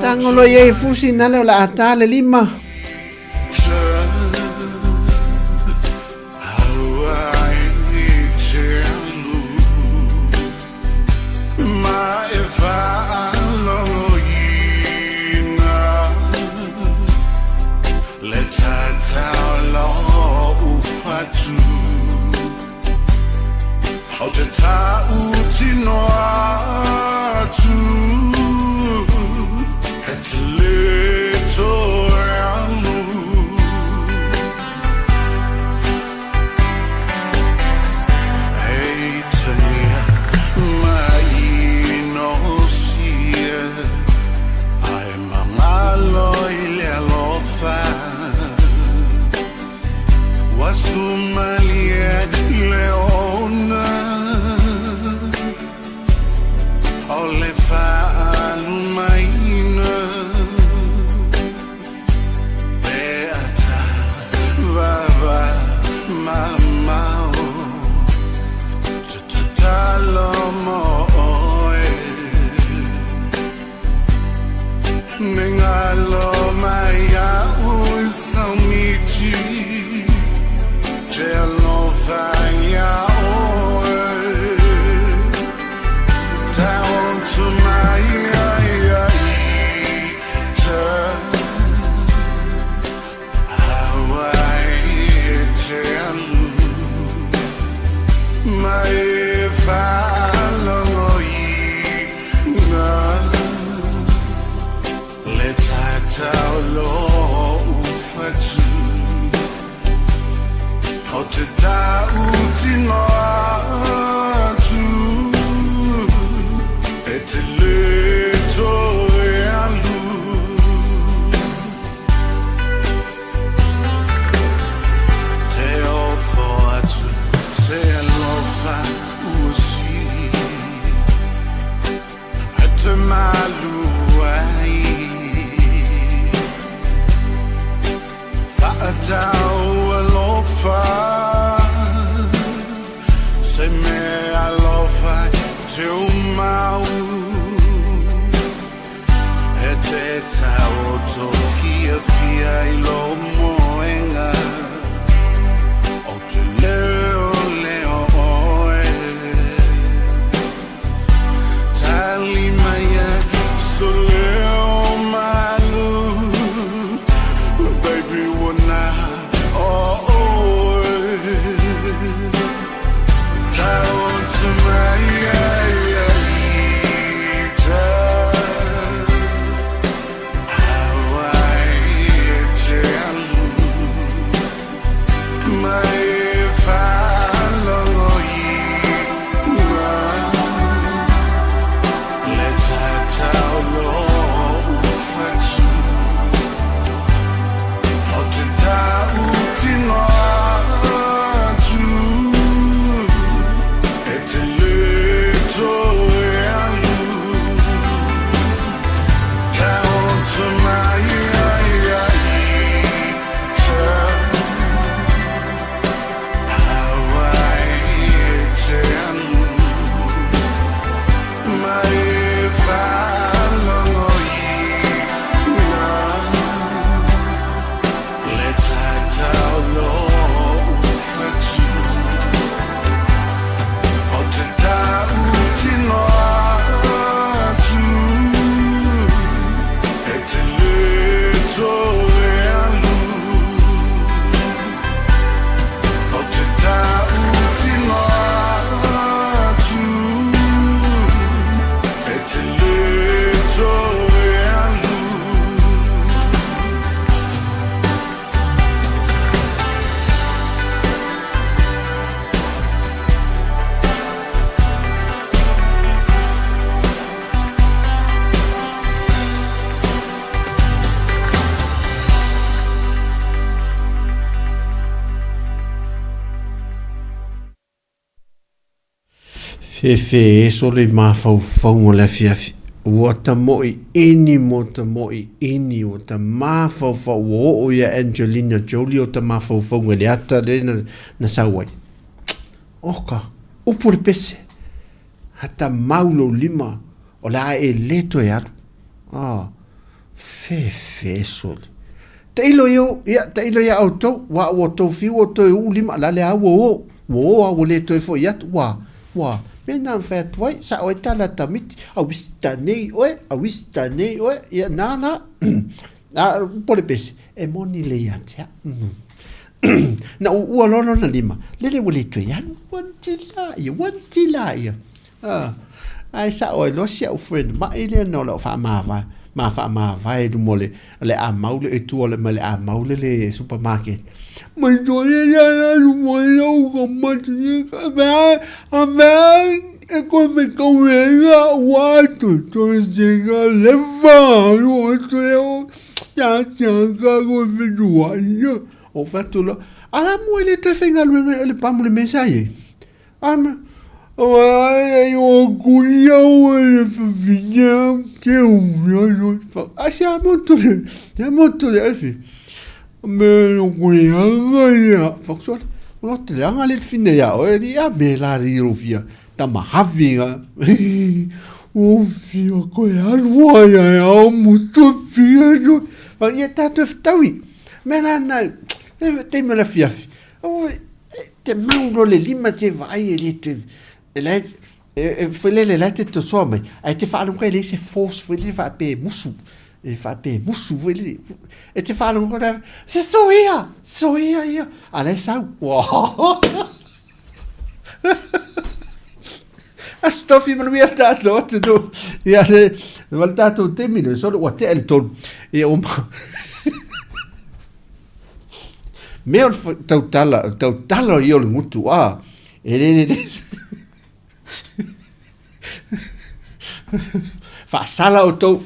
Speaker 3: Tangolo ye fusi nale la atale lima. Fe so le mafau le fiafi. Ua ta moi ini mo ta moi ini o ta mafau o ia Angelina Jolie o ta mafau le ata le na sauai. Oka, upu le pese. Hata maulo lima o la e leto e alu. Fe so le. Ta ilo ia auto, wa o tau fiu o tau ulima la le au o leto e fo iatu, wa. Mena fa twai sa o tala tamit a wista nei oe ia nana a pole pese e moni le yantia na u alono na lima le wole to yan wantila ia ai sa o lo sia o friend ma ile no lo fa ma va e du mole le a maule e tu le male a maule le supermarket ma do ya lu mo lo ko ma ti a e come comega wato to chega leva lo to ya changa go vidua io o fatto lo ala mo le te fenga le pamule mensaje o culiao le vigna che un fa siamo le alfi me lo culiao fa so lo te anga le fine ya o dia me la rovia ta mahavinga o fio ko ya ruaya o muto fio fa ia tato ftawi me na te me la fiafi o te maulo le lima te vai le te le la te to some ai te fa lunga le se force le fa pe musu vele e te fa lunga se soia ia ale sa wow a stofi ma lui tato tu ia le valtato temino solo o te el tol e o me tautala io le mutu e le fa sala o to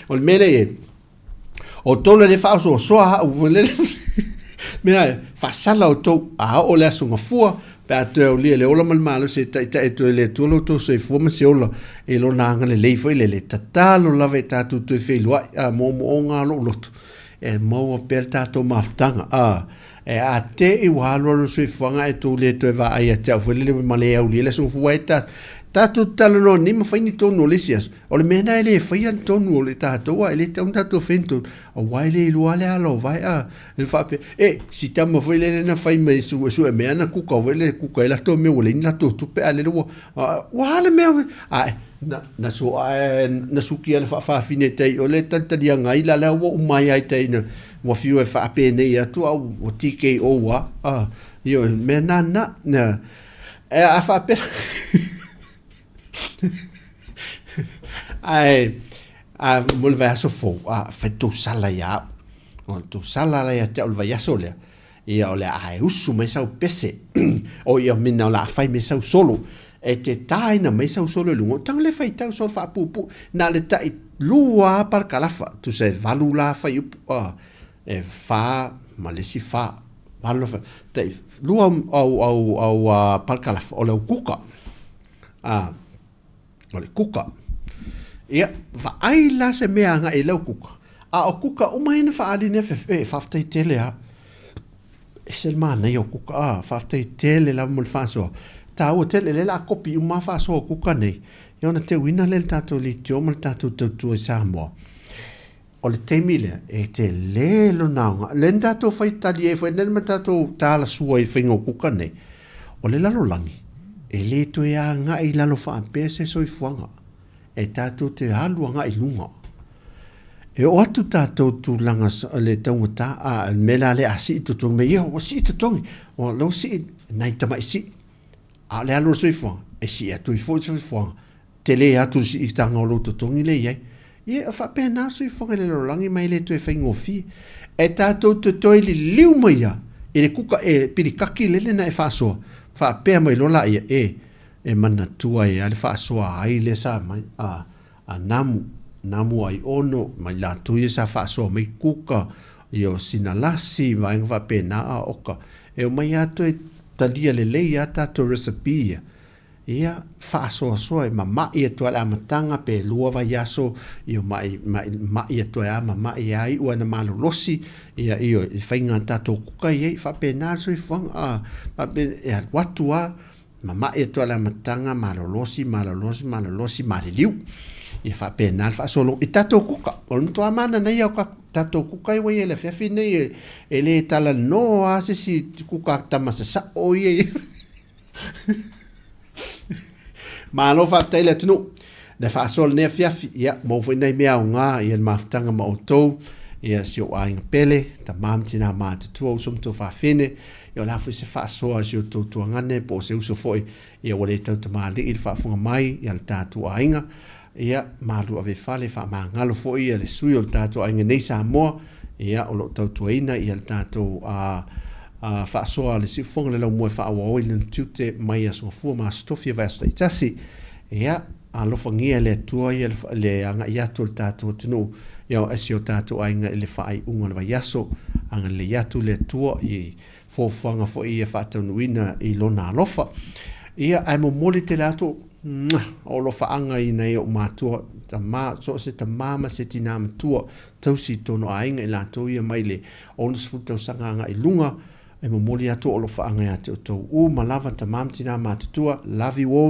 Speaker 3: o mele o to le fa so o vele me fa sala o to o le so ngafua pa te o le ola mal se ta to le to lo to se fu ma se ola e lo nanga le foi le tatalo la veta tu tu fe lo mo nga lo e mo per tato maftanga e a te i walo se fuanga e tu le to va ai te fu le male o le so fueta tato talo ni ma fai tonu le sias o le mena ele fai tonu le tato wa ele tau tato fento o wa ele lu ale alo vai il fa e si tamo foi le na fai me su e me ana ku ko vele ku ko la to me wole na to tu pe ale lo wa le me na su ki ale fa fine te o le tanta dia ngai la o mai ai te na wa fiu e fa pe ne ya tu o tike o wa io me na a fa pe mol verso fo fetto sala ya o to sala ya te ol vai sole ia ole ai usu me sa pese o ia minna la fai me sa solo e te taina me sa solo lungo tang le fai tau so fa pupu na le tai lua par kalafa tu se valula fai e fa ma le si fa valu fa te lua au par kalafa o le kuka ole kuka ia va ai la se mea nga e lau kuka o kuka o mai na fa ali ne fa ftai tele e sel mana yo kuka fa ftai tele la mul fa so ta o tele le la kopi ma fa so kuka nei yo na te wina le tato li tio mal tato tu Samoa o le te mile e te le lo na le tato fa itali e fa nel tato tala sua i fingo kuka nei o le lalo langi e le to ia nga i lalo fa pese so i fuanga e tato te alu nga i lunga e o atu tato tu langa le tangata me la le asi tu tu me o si tu tu o lo si nai tama si le alu so i fuanga e si atu i fo so i fuanga te le atu si i tanga o lo tu tu le ye fa pena so i fuanga le lo langi mai le to e faingo fi e tato tu to i liu mai ya e le kuka e pirikaki le na e fa so fa pe mai lo la e mana tua e ale fa so ai le sa mai a namu ai ono mai la tu sa fa so mai kuka io sinalasi vai va pe na oka e o mai ato e talia le ya ta to recipe ia whaasoasoa mama ia tua la matanga pe lua vai aso io mai ia tua mai ai ua na malolosi ia io i whainga tato kuka iei whapenā soi whanga watua mama ia tua la matanga malolosi mariliu ia whapenā whaasolo i tato kuka o ntoa mana nei au ka tato kuka iwa ia le whiawhi nei e le tala no a si kuka tamasasa o iei Malo whaftai le tunu. Na whaasol nea whiawhi. Ia, mau fwoi nei mea o ngā. Ia mawhtanga ma o tau. Ia si o ainga pele. Ta mamtina maa te tua usum tu whawhene. Ia la fwoi se whaasoa si o tau tuangane. Po se uso fwoi. Ia wale tau ta maa li il whaafunga mai. Ia le tātu ainga. Ia malu ave whale wha maa ngalo fwoi. Ia le sui o le tātu ainga nei Samoa. Ia o lo tau tuaina. Ia le tātu whaasoa le siufonga le lau mua whaawa oi le tiute mai aso fua maa stofia vai aso itasi. Ia, a lofa ngia le tua ia le anga iatu le tātua tunu. Ia o esi o tātua ainga le whaai unga le vai aso. Anga le iatu le tua i fōwhanga fo ia whaataunuina i lona alofa. Ia, ai mo moli te lato o lofa anga i nei o mātua so se ta mama se tina matua tausi tono ainga i lato ia mai le onus futau sanga anga i lunga. E mo moli atu o lo whaanga ate o tau u malawa ta mamtina mātutua lavi wō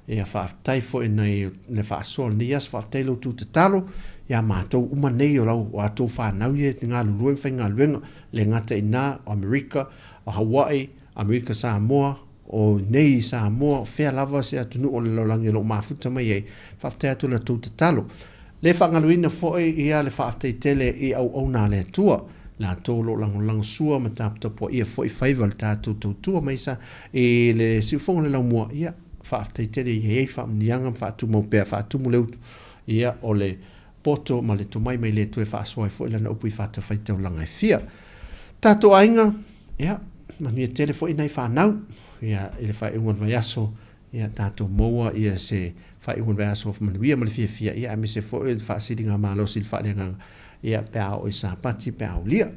Speaker 3: e a whaaftai fo e nei le whaasoa ni as whaaftai lo tu te talo ia mātou uma nei o lau o atou whanau e te ngā lulueng whai ngā luenga le ngata i nā o Amerika o Hawaii, Amerika Samoa o nei Samoa o whea lava se atunu o le laulangi lo mafuta mai e whaaftai atu le tu te talo le whangaluina fo e ia le whaaftai tele i au nā le tua la tolo lang sua matapta po ia foi favor tatu Tautua mai sa e le siufonga le laumua ia whaaftai tere i hei whaamnianga whaatu mau pēr whaatu mu leutu ia o le poto ma le tumai mai le tue whaasoai fo ila na upui whaata whaitau langa e fia tato ainga ia mani e tere fo inai whanau ia ele whai ungan vai aso ia tato moa ia se whai ungan vai aso manuia ma le fia ia ame se fo il whaasiringa malosi il whaarenganga ia pea o isa pati pea o lia.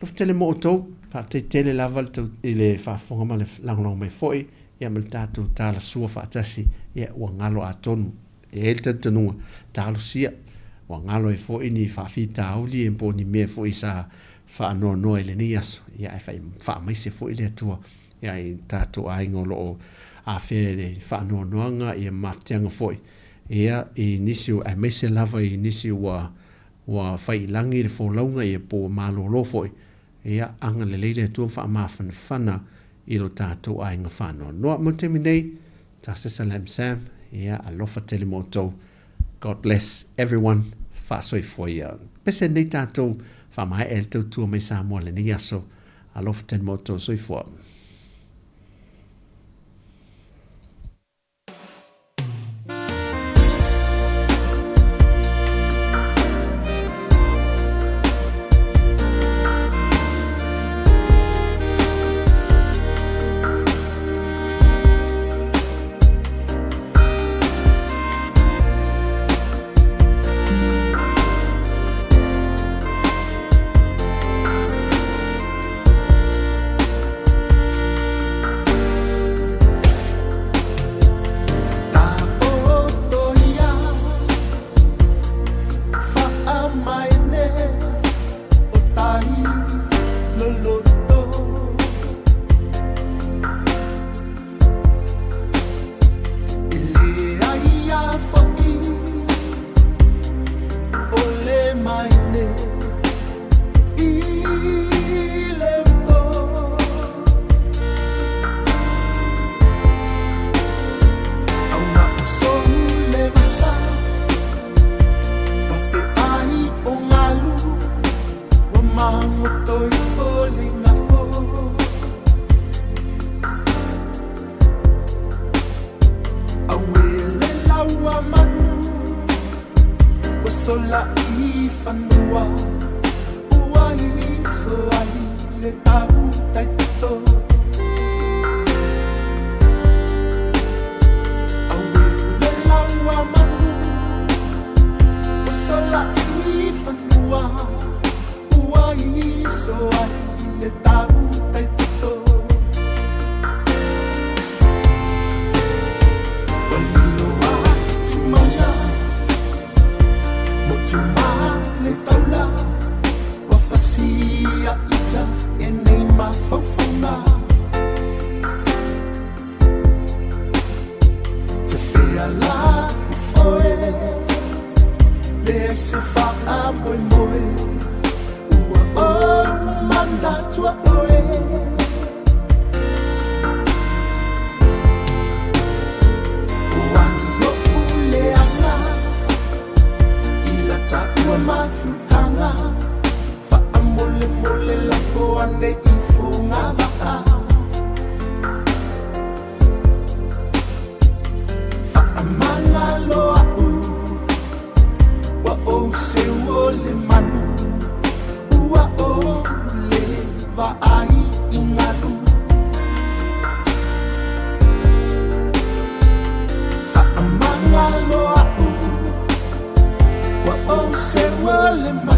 Speaker 3: Lof tele mo o tau, pa te tele laval tau i le whaafonga ma le langolong mai foi, ia mal tātou tāla sua whaatasi, ia ua ngalo a tonu, e ele tanunga, tālo sia, ua ngalo e foi ni whaafi tāuli, e mpo ni mea foi sa whaanoa noa ele ni aso, ia e wha mai se foi le atua, ia i tātou aingo loo a whea le whaanoa noanga, ia maftianga foi, ia i nisi ai mai se lava i nisi ua whai langi le wholaunga i po malo lo foi. Ia anga le leile tua wha mawhana whana i lo tātou a inga whanoa. Noa mo te minei, ta Salam Sam, ia alofa tele mo tau. God bless everyone. Wha soi foi. Pese nei tātou wha mai el tau tua mai Samoa le ni aso. Alofa tele mo tau soi foi.
Speaker 1: sola i fanua uai so ai le tau tai to awe le laua manu sola i fanua uai so ai le tau tai to la foe le se fa a moi moi ua o manda tua oe ua no ule ana ila ta ua mafutanga fa amole mole la foane i funga va Loa wa o se o le manu wa o le va ai ingalu fa amanga loa wa o se o le manu